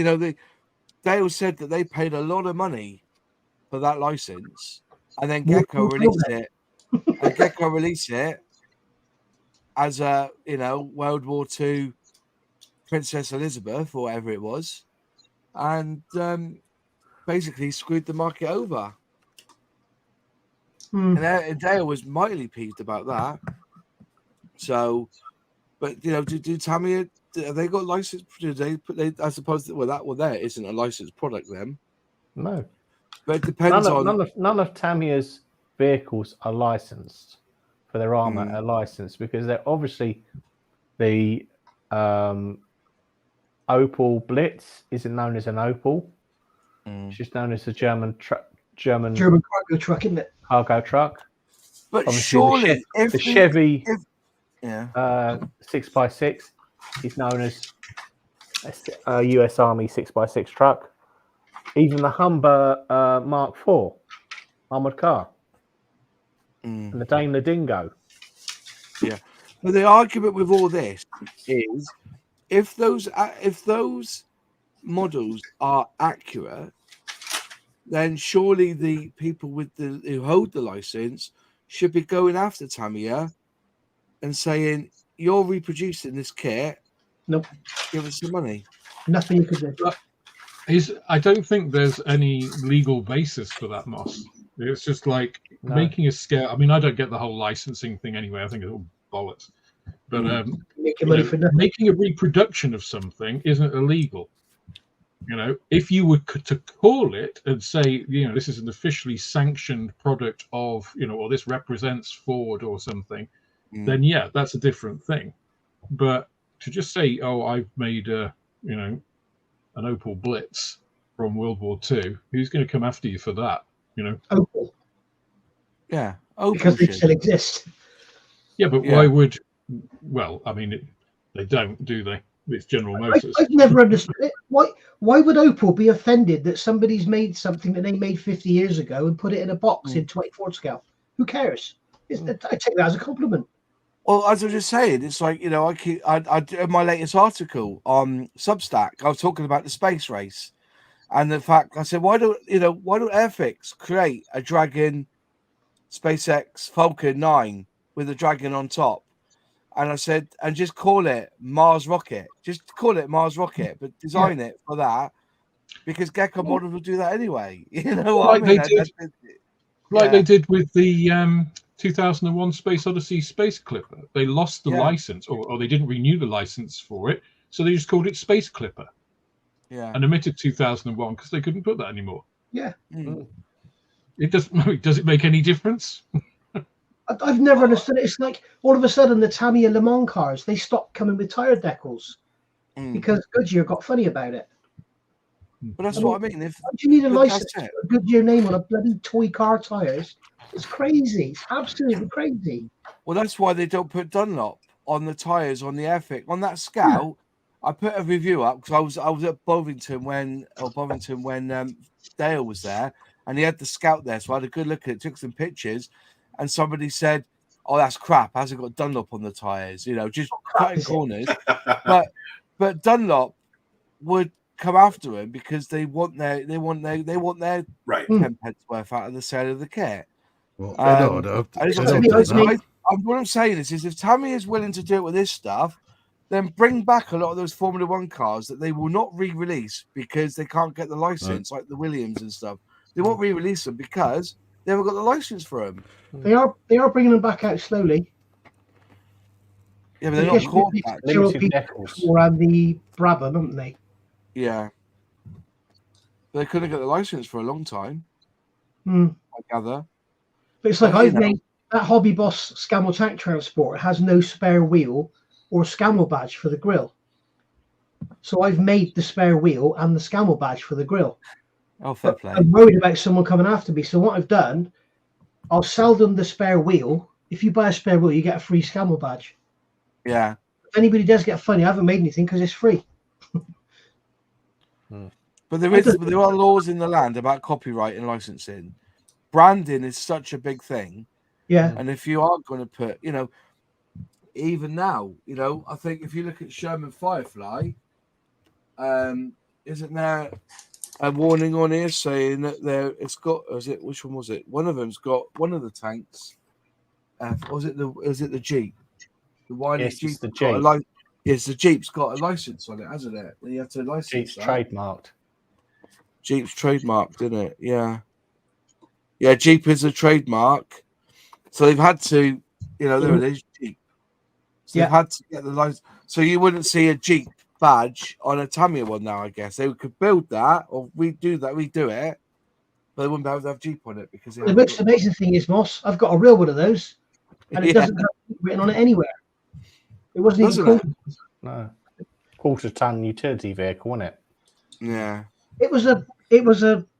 Dale said that they paid a lot of money for that license, and then Gecko released it. And Gecko released it as a, World War II Princess Elizabeth or whatever it was, and basically screwed the market over. And Dale was mightily peeved about that. So, but do Tamiya? Have they got license? I suppose that isn't a licensed product then. No, but it depends none of Tamiya's vehicles are licensed for their armor. Are licensed because they're obviously the Opel Blitz isn't known as an Opel. It's just known as a German cargo truck, isn't it? Cargo truck. But obviously surely, the Chevy 6x6 is known as a US Army 6x6 truck. Even the Humber Mark IV armored car and the Daimler Dingo. Yeah, but the argument with all this is if those models are accurate, then surely the people who hold the license should be going after Tamiya and saying, "You're reproducing this kit. Nope. Give us the money." Nothing you could do. I don't think there's any legal basis for that, Moss. It's just like making a scale. I mean, I don't get the whole licensing thing anyway. I think it's all bollocks. But making a reproduction of something isn't illegal. If you were to call it and say, this is an officially sanctioned product of, or this represents Ford or something, then yeah, that's a different thing. But to just say, oh, I've made an Opel Blitz from World War II, who's going to come after you for that? Opel. Yeah, Opel because they still exist. Yeah, but why would? Well, I mean, they don't, do they? It's General Motors. I've never understood it. Why would Opel be offended that somebody's made something that they made 50 years ago and put it in a box in 24 scale? Who cares? I take that as a compliment. Well, as I was just saying, it's like, in my latest article on Substack, I was talking about the space race, and the fact I said, why don't Airfix create a Dragon SpaceX Falcon 9 with a Dragon on top? And I said, and just call it Mars Rocket. Just call it Mars Rocket, but design it for that, because Gecko Models will do that anyway. You know what I mean? They did with the 2001 Space Odyssey Space Clipper. They lost the license, or they didn't renew the license for it, so they just called it Space Clipper. Yeah. And omitted 2001 because they couldn't put that anymore. Yeah. It does it make any difference? I've never understood it. It's like all of a sudden the Tamiya Le Mans cars, they stopped coming with tire decals because Goodyear got funny about it. But that's what I mean. If why do you need a license for a Goodyear name on a bloody toy car tires? It's crazy. It's absolutely crazy. Well, that's why they don't put Dunlop on the tires on the Airfix. On that Scout, I put a review up because I was at Bovington when Dale was there, and he had the Scout there, so I had a good look at it, took some pictures, and somebody said, "Oh, that's crap. Hasn't got Dunlop on the tires. Just cutting corners." but Dunlop would come after him because they want their 10 pence worth out of the sale of the kit. Well, what I'm saying is if Tamiya is willing to do it with this stuff, then bring back a lot of those Formula One cars that they will not re-release because they can't get the license, like the Williams and stuff. They won't re-release them because they haven't got the license for them. They are bringing them back out slowly. Yeah, but they're not caught back. Around the Brabham, haven't they? Yeah. They couldn't get the license for a long time. I gather. But it's like I've made that Hobby Boss Scammell Tank Transport has no spare wheel or Scammell badge for the grill. So I've made the spare wheel and the Scammell badge for the grill. Oh, fair play. I'm worried about someone coming after me. So what I've done, I'll sell them the spare wheel. If you buy a spare wheel, you get a free Scammell badge. Yeah. If anybody does get funny, I haven't made anything because it's free. But there are laws in the land about copyright and licensing. Branding is such a big thing. Yeah. And if you are going to put, even now, I think if you look at Sherman Firefly, isn't there a warning on here saying that which one was it? One of them's got one of the tanks. Was it the Jeep? The Wiley Jeep. The Jeep. Yes, the Jeep's got a license on it, hasn't it? You have to license Jeep's that. trademarked. Jeep's trademarked, isn't it? Yeah. Yeah, Jeep is a trademark. So they've had to, there it is, Jeep. So they've had to get the license. So you wouldn't see a Jeep badge on a Tamiya one now, I guess. They could build that, or redo it, but they wouldn't be able to have Jeep on it because the most amazing thing is, Moss, I've got a real one of those, and it doesn't have Jeep written on it anywhere. It wasn't even called. No, quarter-ton utility vehicle, wasn't it? Yeah. It was a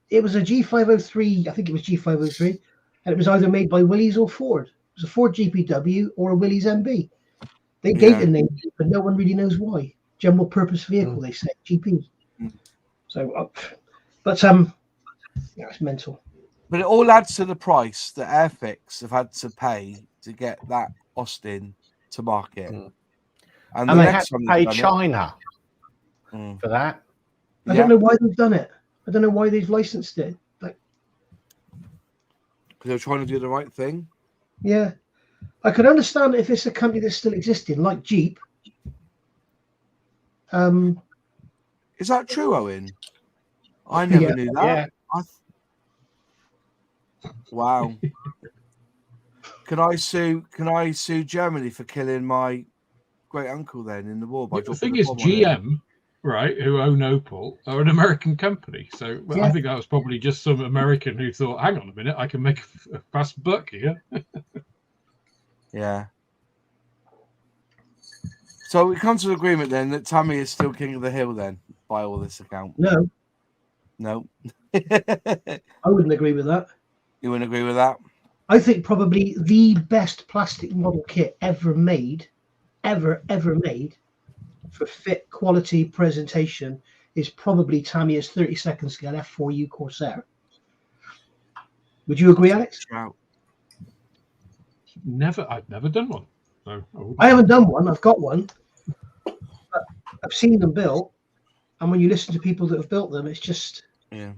G503. I think it was G503, and it was either made by Willys or Ford. It was a Ford GPW or a Willys MB. They gave the name, but no one really knows why. General purpose vehicle, they say, GP. So, it's mental. But it all adds to the price that Airfix have had to pay to get that Austin to market. And they had to pay China for that. I don't know why they've done it. I don't know why they've licensed it. Because they're trying to do the right thing. Yeah, I could understand if it's a company that's still existing, like Jeep. Is that true, Owen? I never knew that. Yeah. Wow. Can I sue Germany for killing my great uncle then in the war by The thing is, bomb on it? GM, right, who own Opel, are an American company. So I think that was probably just some American who thought, hang on a minute, I can make a fast buck here. Yeah. So we come to an agreement then that Tamiya is still king of the hill then, by all this account. No. I wouldn't agree with that. You wouldn't agree with that? I think probably the best plastic model kit ever made for fit, quality, presentation is probably Tamiya's 32nd scale F4U Corsair. Would you agree, Alex? I've never done one. So I haven't done one. I've got one. But I've seen them built, and when you listen to people that have built them, it's just But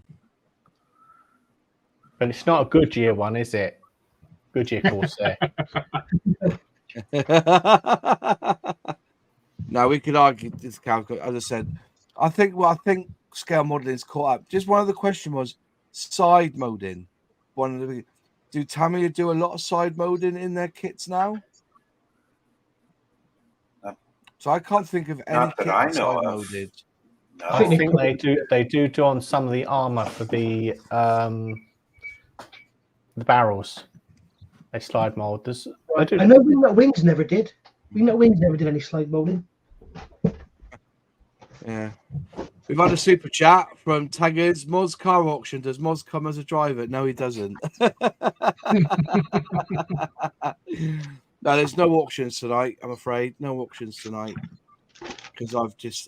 it's not a Goodyear one, is it? Goodyear Corsair. No, we could argue this calculation. As I said, I think scale modeling's caught up. Just one of the question was side moding. Do Tamiya do a lot of side moding in their kits now? So I can't think of any Not that I know side of. moded. No. I think they do on some of the armor for the barrels. They slide mold. I know Wingnut Wings never did. Wingnut Wings never did any slide molding. Yeah. We've had a super chat from Taggers. Moz car auction. Does Moz come as a driver? No, he doesn't. No, there's no auctions tonight, I'm afraid. No auctions tonight. Because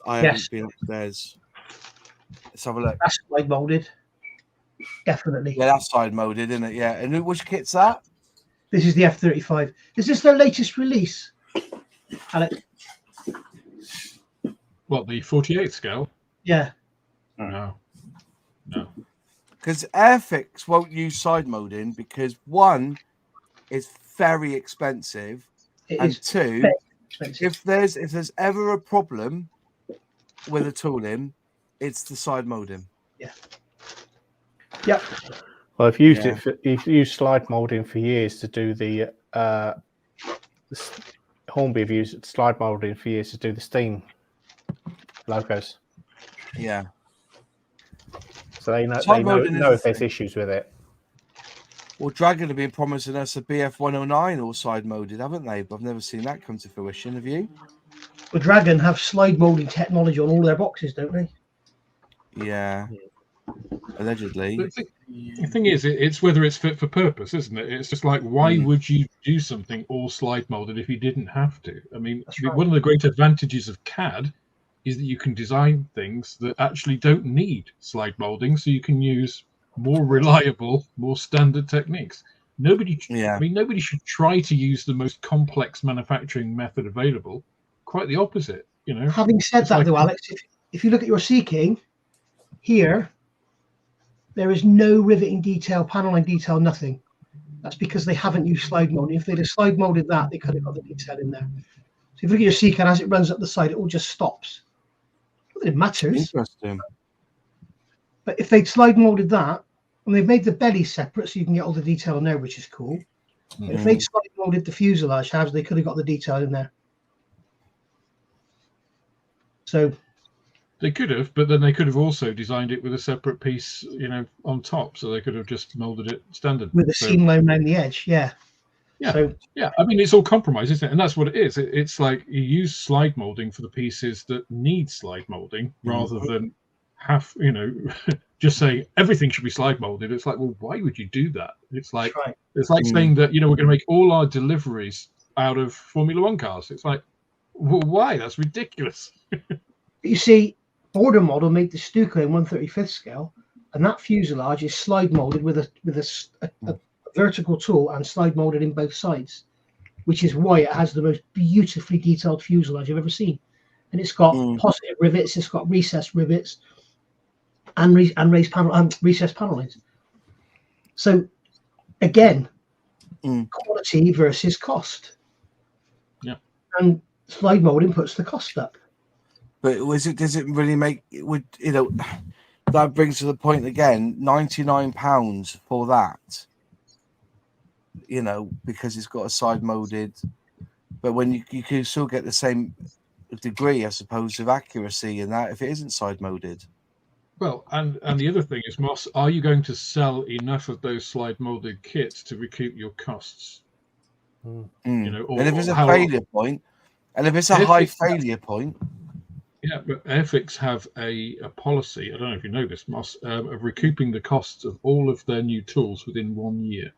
I haven't been upstairs. Let's have a look. That's slide molded. Definitely. Yeah, that's side molded, isn't it? Yeah. And which kit's that? This is the F35. Is this their latest release, Alex? What, the 48th scale? Yeah. No. Because Airfix won't use side molding because one is very expensive, and two, if there's ever a problem with a tooling, it's the side molding. Yeah. Yep. Well, I've used you've used slide molding for years to do the Hornby have used slide molding for years to do the Steam logos. Yeah. So they know if there's issues with it. Well, Dragon have been promising us a BF 109 all side molded, haven't they? But I've never seen that come to fruition. Have you? Well, Dragon have slide molding technology on all their boxes, don't they? Yeah. Allegedly. The thing is, it's whether it's fit for purpose, isn't it? It's just like, why would you do something all slide molded if you didn't have to? I mean, one of the great advantages of CAD is that you can design things that actually don't need slide molding, so you can use more reliable, more standard techniques. Nobody should try to use the most complex manufacturing method available. Quite the opposite, you know. Having said that, though, Alex, if you look at your Sea King here, there is no riveting detail, paneling detail, nothing. That's because they haven't used slide molding. If they'd have slide molded that, they could have got the detail in there. So if you look at your Sea King, as it runs up the side, it all just stops. Not that it matters. Interesting. But if they'd slide molded that, and they've made the belly separate so you can get all the detail in there, which is cool. Mm-hmm. If they'd slide molded the fuselage halves, they could have got the detail in there. So they could have, but then they could have also designed it with a separate piece, you know, on top, so they could have just molded it standard with a seam line around the edge. Yeah. I mean, it's all compromise, isn't it? And that's what it is. It's like you use slide molding for the pieces that need slide molding rather than have, you know, just saying everything should be slide molded. It's like, well, why would you do that? It's like saying that, you know, we're going to make all our deliveries out of Formula One cars. It's like, well, why? That's ridiculous. You see, Border Model made the Stuka in 1/35th scale, and that fuselage is slide molded with a vertical tool and slide molded in both sides, which is why it has the most beautifully detailed fuselage I've ever seen. And it's got positive rivets, it's got recessed rivets, and recessed panel lines. So again, quality versus cost. Yeah. And slide molding puts the cost up. But does it really make it would that brings to the point again, £99 for that. Because it's got a side molded, but when you can still get the same degree, I suppose, of accuracy in that if it isn't side molded. Well, and the other thing is, Moss, are you going to sell enough of those slide molded kits to recoup your costs? And if it's a failure point, and if it's a high failure point. Yeah, but Airfix have a policy, I don't know if you know this, Moss, of recouping the costs of all of their new tools within 1 year.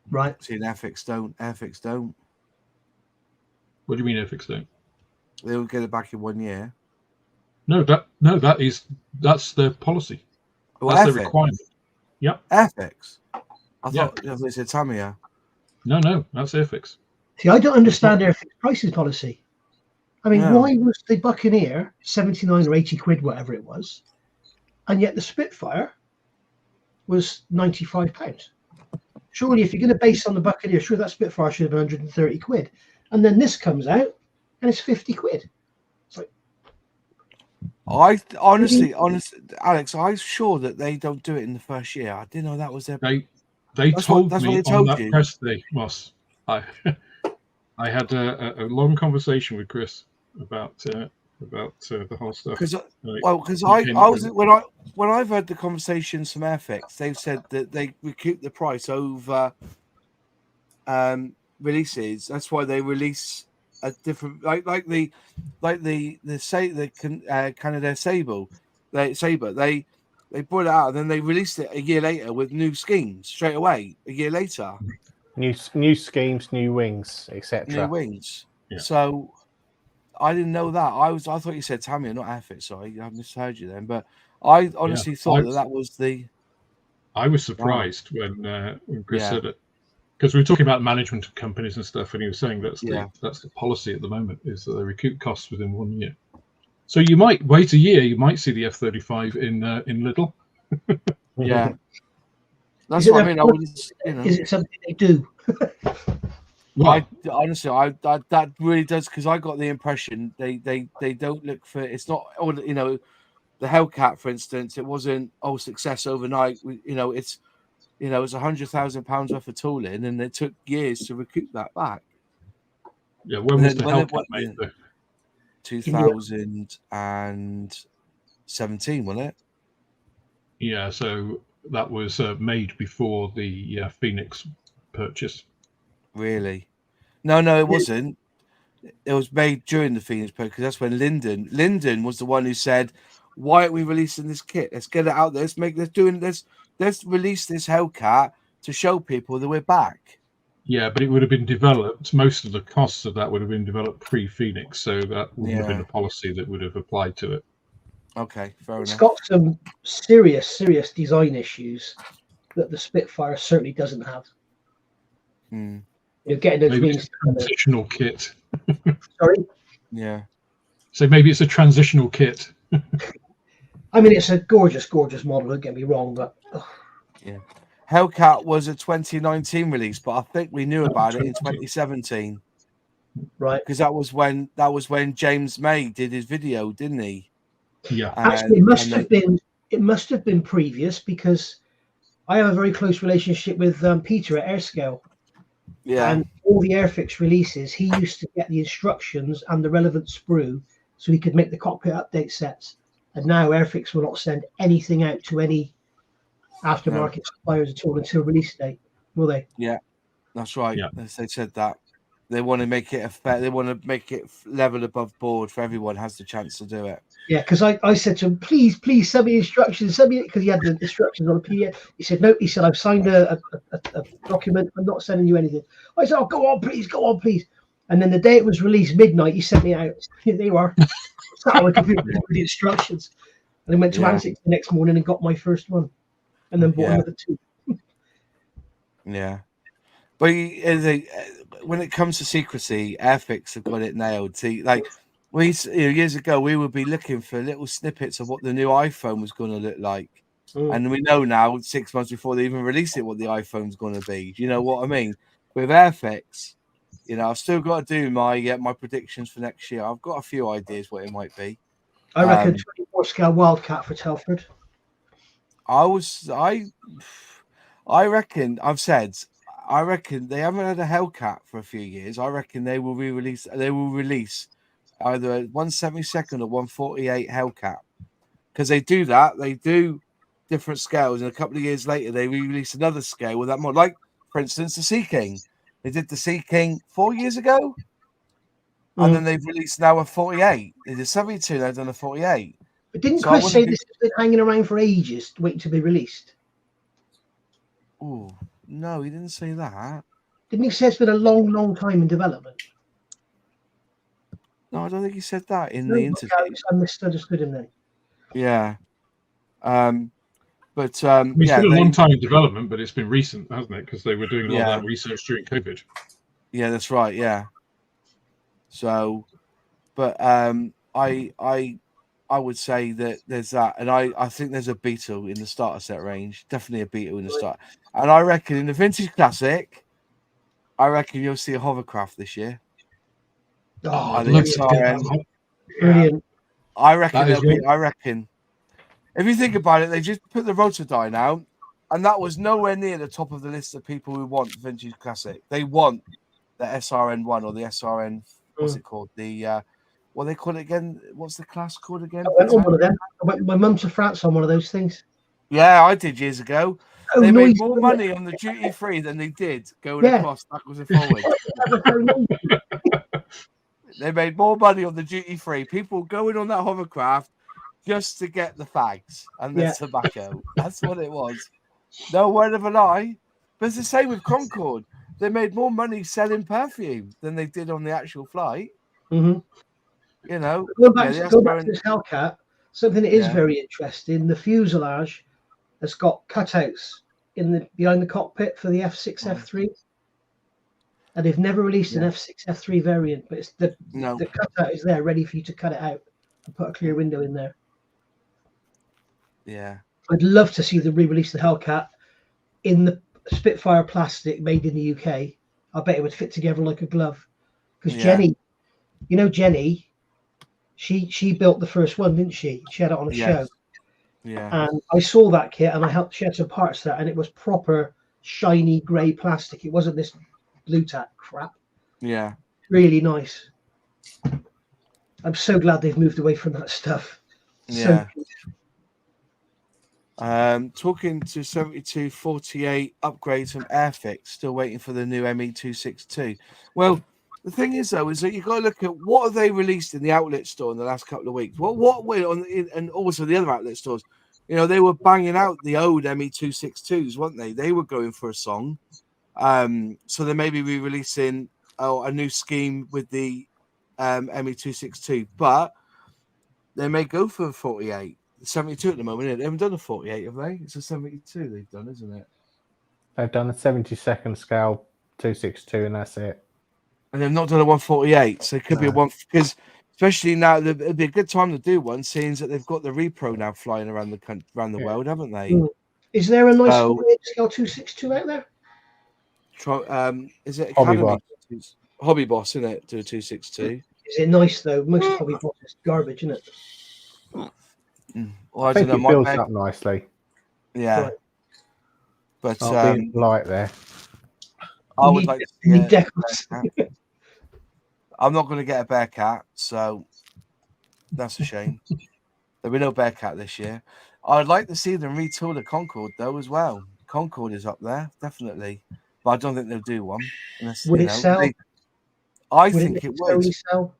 Right. See, Airfix don't. What do you mean Airfix don't? They'll get it back in 1 year. No, that's their policy. Well, that's their requirement. Yep. Airfix. I thought it said Tamiya. No, that's Airfix. See, I don't understand Airfix pricing policy. I mean, why was the Buccaneer 79 or 80 quid, whatever it was, and yet the Spitfire was £95? Surely, if you're going to base on the Buccaneer, sure, that Spitfire should have been 130 quid. And then this comes out, and it's 50 quid. It's like, I honestly, Alex, I'm sure that they don't do it in the first year. I didn't know that was their. They told me on that press day, Moss. I had a long conversation with Chris about the whole stuff. Because I was when I've heard the conversations from Airfix, they've said that they recoup the price over releases. That's why they release a different like the Canada Sabre. They brought it out and then they released it a year later with new schemes straight away. A year later, new schemes, new wings, etc. New wings. Yeah. So I didn't know that. I thought you said Tamiya, not Airfix. Sorry, I misheard you then. But I honestly thought that was the. I was surprised when Chris said it, because we were talking about management of companies and stuff, and he was saying that's the policy at the moment, is that they recoup costs within 1 year. So you might wait a year, you might see the F-35 in Lidl. Yeah, that's what I mean. Is it something they do? Well, honestly, that really does, because I got the impression they don't look for. It's not, the Hellcat, for instance. It wasn't success overnight. It's £100,000 worth of tooling, and it took years to recoup that back. Yeah, when was the Hellcat made? 2017, wasn't it? Yeah, so that was made before the Phoenix purchase. Really? No, it wasn't. It was made during the Phoenix purchase, because that's when Lyndon was the one who said, "Why aren't we releasing this kit? Let's get it out there. Let's release this Hellcat to show people that we're back." Yeah, but it would have been developed. Most of the costs of that would have been developed pre-Phoenix, so that wouldn't have been a policy that would have applied to it. Okay, fair enough. It's got some serious design issues that the Spitfire certainly doesn't have. You're getting those maybe wings. It's a transitional kit. Sorry? Yeah. So maybe it's a transitional kit. I mean, it's a gorgeous model, don't get me wrong, but... Yeah. Hellcat was a 2019 release, but I think we knew about it in 2017. Right. Because that was when James May did his video, didn't he? Yeah. Actually, it must have been previous, because I have a very close relationship with Peter at Airscale. Yeah. And all the Airfix releases, he used to get the instructions and the relevant sprue so he could make the cockpit update sets. And now Airfix will not send anything out to any aftermarket suppliers at all until release date, will they? Yeah, that's right. Yeah. They said that they want to make it they want to make it level above board for everyone has the chance to do it. Yeah, because I said to him, please send me instructions, because he had the instructions on a PDF. He said, no, he said, I've signed a document, I'm not sending you anything. I said, oh, go on, please. And then the day it was released, midnight, he sent me out. Here they are. Sat on my computer with the instructions. And I went to Antic the next morning and got my first one. And then bought another two. Yeah. But when it comes to secrecy, Airfix have got it nailed. See, like years ago, we would be looking for little snippets of what the new iPhone was going to look like. And we know now, 6 months before they even release it, what the iPhone's going to be. You know what I mean? With Airfix, I've still got to do my predictions for next year. I've got a few ideas what it might be. I reckon 24 scale Wildcat for Telford. I reckon they haven't had a Hellcat for a few years. I reckon they will release either a 172nd or 148 Hellcat, because they do that. They do different scales, and a couple of years later they release another scale with that more. Like, for instance, the Sea King. They did the Sea King 4 years ago, and then they've released now a 48. They did 72. They've done a 48. But didn't Chris say this has been hanging around for ages, waiting to be released? Oh no, he didn't say that. Didn't he say it's been a long, long time in development? No, I don't think he said that in the interview. I misunderstood him then. Yeah. But it's been a long time in development, but it's been recent, hasn't it? Because they were doing a lot of that research during COVID. Yeah, that's right. Yeah. So, but I would say that there's that, and I think there's a Beetle in the starter set range. Definitely a Beetle in the start, and I reckon in the Vintage Classic, I reckon you'll see a hovercraft this year. Brilliant. I reckon. If you think about it, they just put the Rotodyne out, and that was nowhere near the top of the list of people who want Vintage Classic. They want the SRN1 or the SRN. What's it called? The what they call it again? What's the class called again? I went on one of them. I went my mum to France on one of those things. Yeah, I did years ago. They made more money on the duty free than they did going across backwards and forwards. They made more money on the duty free. People going on that hovercraft just to get the fags and the tobacco. That's what it was. No word of a lie. But it's the same with Concorde. They made more money selling perfume than they did on the actual flight. Mm-hmm. Go back to this Hellcat, something that is very interesting. The fuselage has got cutouts behind the cockpit for the F6, F3. And they've never released an F6, F3 variant, but the cutout is there ready for you to cut it out and put a clear window in there. Yeah. I'd love to see them re-release the Hellcat in the Spitfire plastic made in the UK. I bet it would fit together like a glove. Because Jenny, she built the first one, didn't she? She had it on a show. Yeah. And I saw that kit and she had some parts there, and it was proper shiny grey plastic. It wasn't this blue tack crap. Yeah. Really nice. I'm so glad they've moved away from that stuff. Yeah. Talking to 7248 upgrades from Airfix, still waiting for the new ME262. Well, the thing is though, is that you've got to look at what have they released in the outlet store in the last couple of weeks. And also the other outlet stores. They were banging out the old ME262s, weren't they? They were going for a song. So they may be re-releasing a new scheme with the ME262, but they may go for a 48. 72 at the moment. They haven't done a 48, have they? It's a 72 they've done, isn't it? They've done a 72nd scale 262, and that's it. And they've not done a 148, so it could be a one, because especially now it'd be a good time to do one, seeing that they've got the repro now flying around the world, haven't they? Is there a nice 48 scale 262 out there? Is it Hobby Boss? Hobby Boss, isn't it? To a 262. Is it nice though? Most Hobby Boss is garbage, isn't it? Well, I think it builds up nicely. Yeah. Right. But light there. I would like to get I'm not going to get a Bearcat, so that's a shame. There'll be no Bearcat this year. I'd like to see them retool the Concorde though as well. Concorde is up there, definitely. But I don't think they'll do one. Would it sell? I think it would. Sell?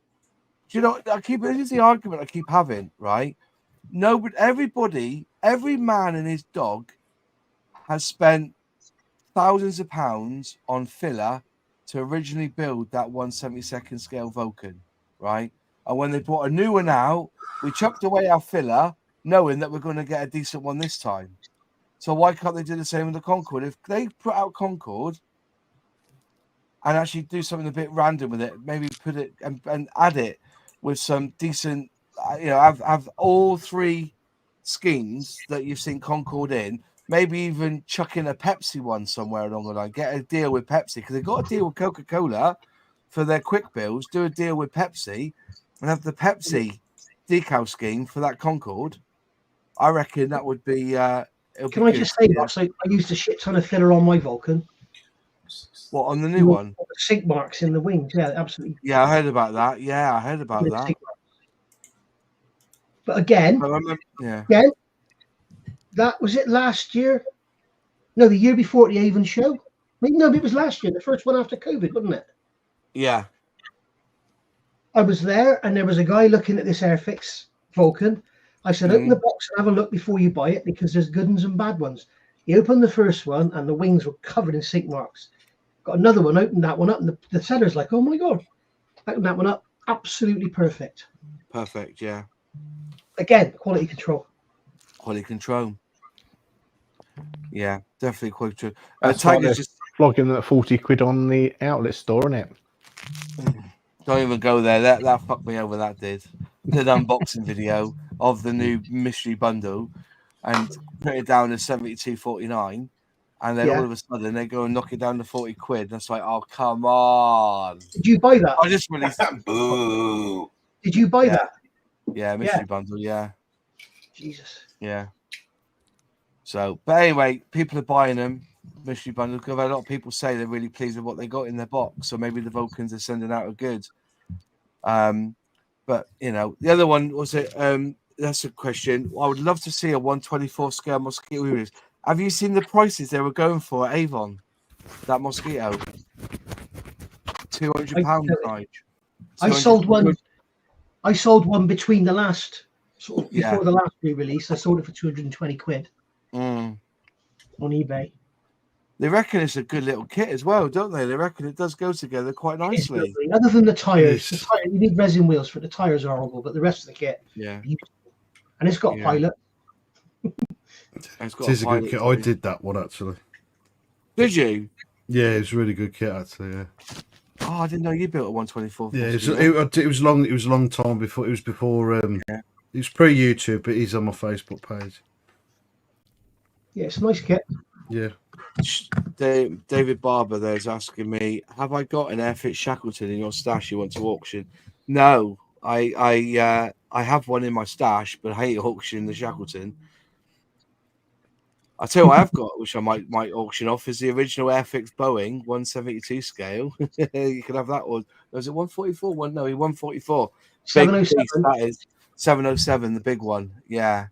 This is the argument I keep having, right? No, but every man and his dog has spent thousands of pounds on filler to originally build that 172nd scale Vulcan, right? And when they brought a new one out, we chucked away our filler, knowing that we're going to get a decent one this time. So why can't they do the same with the Concorde? If they put out Concorde and actually do something a bit random with it, maybe put it and add it with some decent, have all three schemes that you've seen Concord in, maybe even chuck in a Pepsi one somewhere along the line. Get a deal with Pepsi because they've got a deal with Coca-Cola for their quick bills. Do a deal with Pepsi and have the Pepsi decal scheme for that Concord. I reckon that would be. Can I just say, Ross, I used a shit ton of filler on my Vulcan. What, on the new one? Sink marks in the wings. Yeah, absolutely. Yeah, I heard about that. Yeah, I heard about that. But again, again, that was it last year. No, the year before the Avon show. No, it was last year, the first one after COVID, wasn't it? Yeah. I was there, and there was a guy looking at this Airfix Vulcan. I said, open the box and have a look before you buy it, because there's good ones and bad ones. He opened the first one, and the wings were covered in sink marks. Got another one, opened that one up, and the seller's like, oh my God. Opened that one up, absolutely perfect. Perfect, yeah. Again, quality control. Quality control. Yeah, definitely quality control. Tiger's just flogging that 40 quid on the outlet store, isn't it? Don't even go there. That fucked me over. That did. Did unboxing video of the new mystery bundle and put it down to 72.49, and then all of a sudden they go and knock it down to 40 quid. That's like, oh come on! Did you buy that? I just really boo. Did you buy that? Yeah, mystery bundle. Yeah. Jesus. Yeah. So, but anyway, people are buying them. Mystery bundle. Because a lot of people say they're really pleased with what they got in their box. So maybe the Vulcans are sending out a good. But you know, the other one was it. That's a question. I would love to see a 124 scale mosquito. Have you seen the prices they were going for at Avon? That mosquito, £200. I sold one. I sold one between the last, sort of before the last re-release. I sold it for 220 quid on eBay. They reckon it's a good little kit as well, don't they? They reckon it does go together quite nicely. Other than the tires, you need resin wheels for the tires are horrible, but the rest of the kit, beautiful. And it's got a pilot. It is a good kit. I did that one actually. Did you? Yeah, it was a really good kit actually. Yeah. Oh, I didn't know you built a 124. Yeah, it was long. It was a long time before. It was before. It was pre-YouTube, but he's on my Facebook page. Yeah, it's a nice kit. Yeah. David Barber there's asking me, have I got an Airfix Shackleton in your stash you want to auction? No, I have one in my stash, but I hate auctioning the Shackleton. I tell you what I've got, which I might auction off, is the original Airfix Boeing 172 scale. You can have that one. Was it 144? No, 144. 707. That is 707, the big one. Yeah.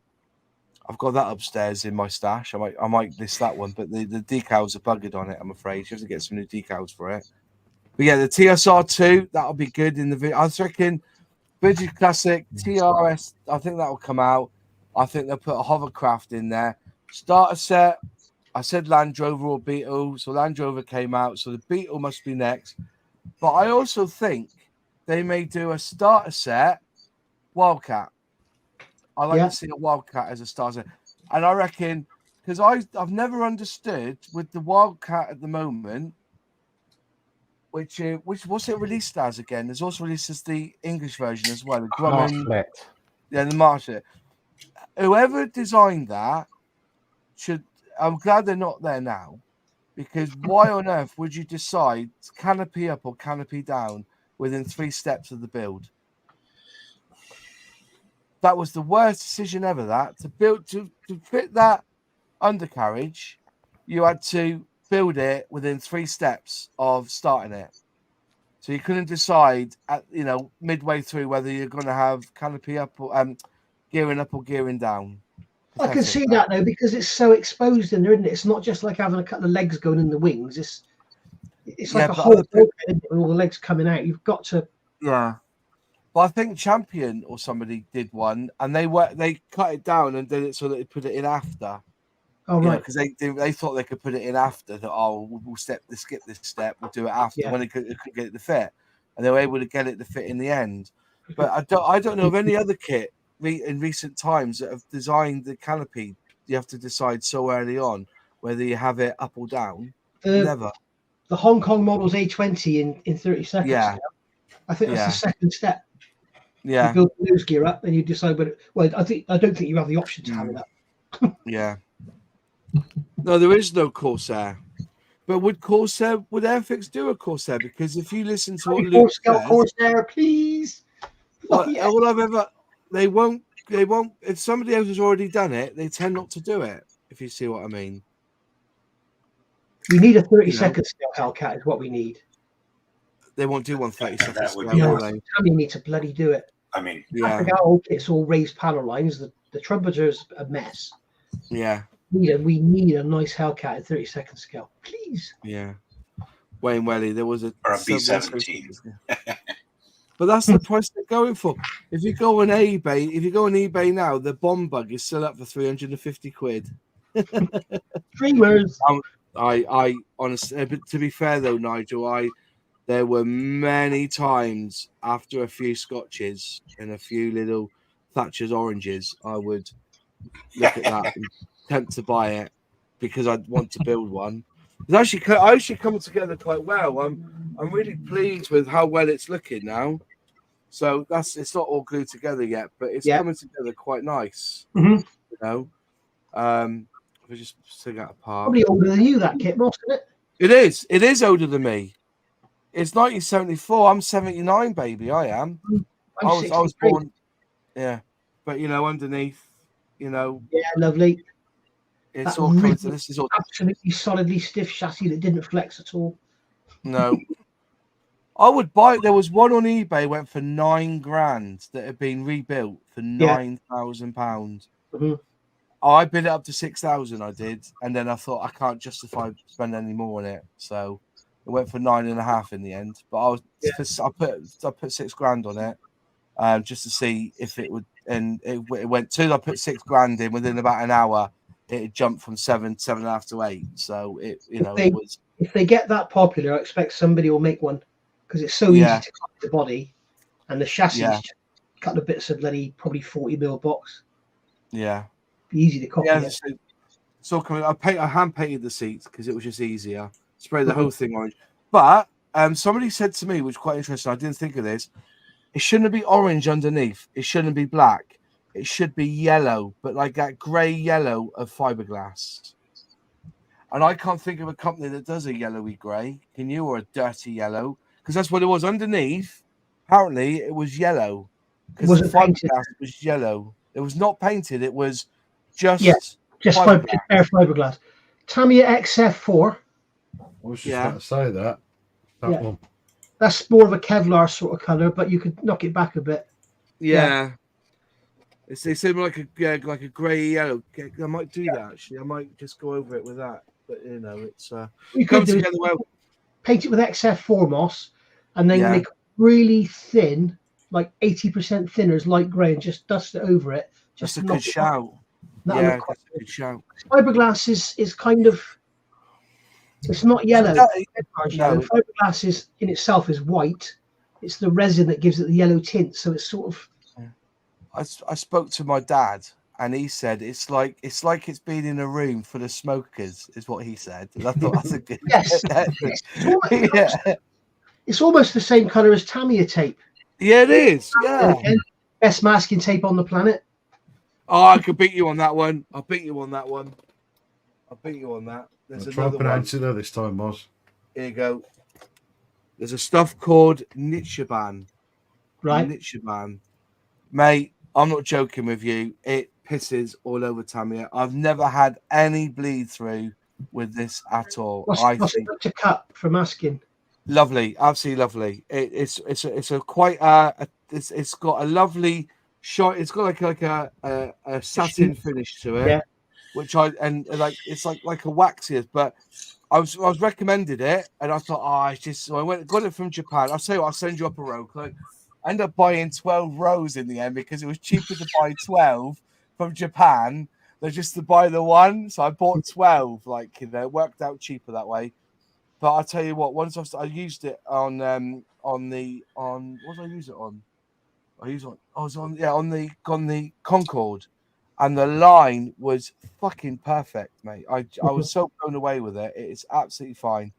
I've got that upstairs in my stash. I might list that one, but the decals are buggered on it, I'm afraid. You have to get some new decals for it. But yeah, the TSR2, that'll be good in the video. I was reckon British Classic TRS, I think that'll come out. I think they'll put a hovercraft in there. Starter set, I said Land Rover or Beetle, so Land Rover came out, so the Beetle must be next. But I also think they may do a starter set Wildcat. I like to see a Wildcat as a starter. And I reckon, because I've never understood with the Wildcat at the moment, which what's it released as again? There's also released as the English version as well. The Grumman, the Marshlet. Whoever designed that I'm glad they're not there now, because why on earth would you decide canopy up or canopy down within 3 steps of the build? That was the worst decision ever. That to fit that undercarriage, you had to build it within 3 steps of starting it. So you couldn't decide at midway through whether you're going to have canopy up or gearing up or gearing down. I can see that though, because it's so exposed in there, isn't it? It's not just like having a couple of legs going in the wings. It's like a whole boat with all the legs coming out. You've got to. Yeah. But I think Champion or somebody did one, and they cut it down and did it so that they put it in after. Oh right. Because they thought they could put it in after. That we'll skip this step. We'll do it after when they couldn't get it to fit, and they were able to get it to fit in the end. But I don't know of any other kit in recent times that have designed the canopy. You have to decide so early on whether you have it up or down. Never. The Hong Kong model's A20 in 30 seconds. Yeah. Now. I think that's the second step. Yeah. You build the nose gear up, and you decide whether. Well, I don't think you have the option to have it up. Yeah. No, there is no Corsair. But would Airfix do a Corsair? Because if you listen to what Luke says, Corsair, please. Well, they won't. If somebody else has already done it, they tend not to do it. If you see what I mean. We need a 30-second scale Hellcat. Is what we need. They won't do 1/32 scale. No, Tommy need to bloody do it. I mean, it's all raised panel lines. The trumpeter's a mess. Yeah. We need a nice Hellcat at 30-second scale, please. Yeah. Wayne Welly, there was a B-17. But that's the price they're going for. If you go on eBay now, the bomb bug is still up for 350 quid. Dreamers. I honestly, but to be fair though, Nigel, there were many times after a few scotches and a few little Thatcher's oranges, I would look at that and tempt to buy it because I'd want to build one. It's actually coming together quite well. I'm really pleased with how well it's looking now. So it's not all glued together yet, but it's coming together quite nice. Mm-hmm. You know, we just take that apart. Probably older than you, that kit, Ross, isn't it? It is. It is older than me. It's 1974. I'm 79, baby. I am. I was born. Yeah, but underneath, Yeah, lovely. It's all coming to this. Is all absolutely solidly stiff chassis that didn't flex at all. No. I would buy it. There was one on eBay went for $9,000 that had been rebuilt for £9,000. Mm-hmm. I bid it up to 6,000. I did, and then I thought I can't justify spending any more on it, so it went for 9.5 in the end. But I put $6,000 on it, just to see if it would, and it went to. I put $6,000 in within about an hour. It jumped from 7.5 to 8. So it was. If they get that popular, I expect somebody will make one because it's so easy to cut the body, and the chassis cut the bits of bloody probably 40mm box. Yeah. Easy to copy. Yeah, so I hand painted the seats because it was just easier. Spray the whole thing orange. But somebody said to me, which is quite interesting, I didn't think of this. It shouldn't be orange underneath. It shouldn't be black. It should be yellow, but like that grey yellow of fiberglass. And I can't think of a company that does a yellowy grey. Can you? Or a dirty yellow? Because that's what it was underneath. Apparently, it was yellow because the fiberglass was yellow. It was not painted. It was just fiberglass. Tamiya XF4. I was just about to say that one. That's more of a Kevlar sort of colour, but you could knock it back a bit. Yeah. It seemed like a grey yellow. I might do that actually. I might just go over it with that. But it's you comes together well. Paint it with XF4 moss, and then make really thin, like 80% thinner, as light grey, and just dust it over it. Just a good shout. Yeah, that's a good shout. Fiberglass is kind of. It's not yellow. No. Fiberglass is in itself is white. It's the resin that gives it the yellow tint. So it's sort of. I spoke to my dad, and he said it's like it's been in a room full of smokers, is what he said. And I thought that's a good. It's almost the same color as Tamiya tape. Yeah, it is. Yeah. Best masking tape on the planet. Oh, I could beat you on that one. I'll beat you on that. There's try another pronounce it this time, Moz. Here you go. There's a stuff called Nichiban. Right. Nichiban. Mate, I'm not joking with you. It pisses all over Tamiya. I've never had any bleed through with this at all. What's to cut for masking? Lovely, absolutely lovely. It's got a lovely shot. It's got like a satin finish to it, which it's like a waxy. But I was recommended it, and I thought, so I got it from Japan. I'll say, I'll send you up a row. I ended up buying 12 rows in the end because it was cheaper to buy 12 from Japan than just to buy the one. So I bought 12. It worked out cheaper that way. But I'll tell you what, once I used it on what did I use it on? I was on the Concorde, and the line was fucking perfect, mate. I was so blown away with it. It's absolutely fine.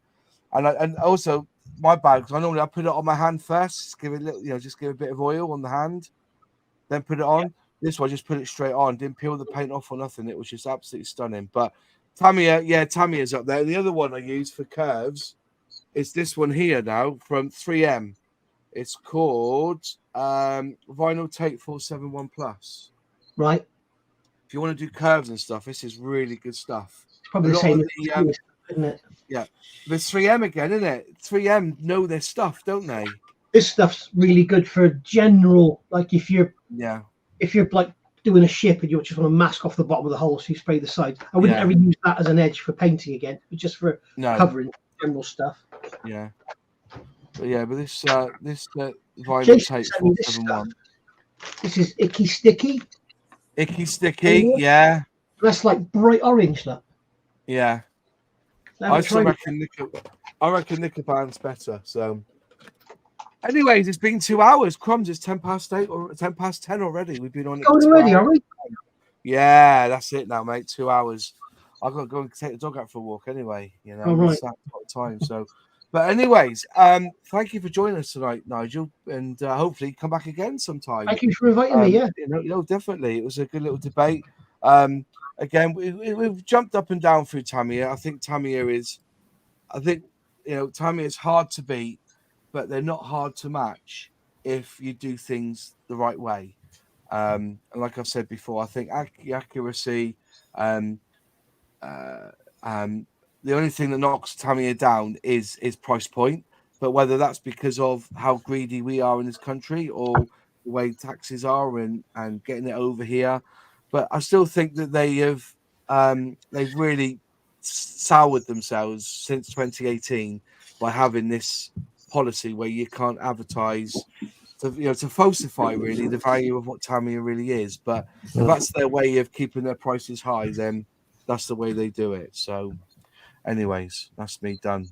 And also my bag, because I put it on my hand first, just give it a little, just give a bit of oil on the hand. then put it on. This one, just put it straight on. Didn't peel the paint off or nothing. It was just absolutely stunning. But Tamiya's up there. The other one I use for curves is this one here now from 3M. It's called Vinyl Tape 471 Plus. Right. If you want to do curves and stuff, this is really good stuff. It's probably the same, isn't it? Yeah. But it's 3M again, isn't it? 3M know their stuff, don't they? This stuff's really good for general, like if you're like doing a ship and you just want to mask off the bottom of the hole so you spray the sides. I wouldn't ever use that as an edge for painting again, but just for covering general stuff. Yeah. But this vinyl tape 471. This is Icky Sticky. Icky Sticky, yeah. That's like bright orange, that. Yeah. I reckon Nickerband's better. So, anyways, it's been 2 hours. Crumbs, it's 10:08 or 10:10 already. We've been on it. Already, are we? Yeah, that's it now, mate. 2 hours. I've got to go and take the dog out for a walk anyway. You know, right. It's time. So, but anyways, thank you for joining us tonight, Nigel, and hopefully come back again sometime. Thank you for inviting me. Yeah, you know, definitely. It was a good little debate. Again, we've jumped up and down through Tamiya. I think Tamiya is hard to beat, but they're not hard to match if you do things the right way. And like I've said before, I think accuracy. The only thing that knocks Tamiya down is price point. But whether that's because of how greedy we are in this country or the way taxes are and getting it over here. But I still think that they've really soured themselves since 2018 by having this policy where you can't advertise to falsify really the value of what Tamiya really is. But if that's their way of keeping their prices high, then that's the way they do it. So, anyways, that's me done.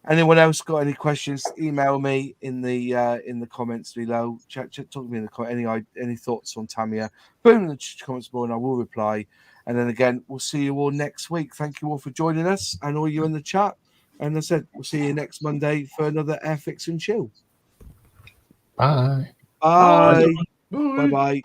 Anyone else got any questions? Email me in the comments below. Talk to me in the comments. Any thoughts on Tamiya? Put them in the comments below, and I will reply. And then again, we'll see you all next week. Thank you all for joining us, and all you in the chat. And as I said, we'll see you next Monday for another Airfix and Chill. Bye. Bye. Bye. Bye.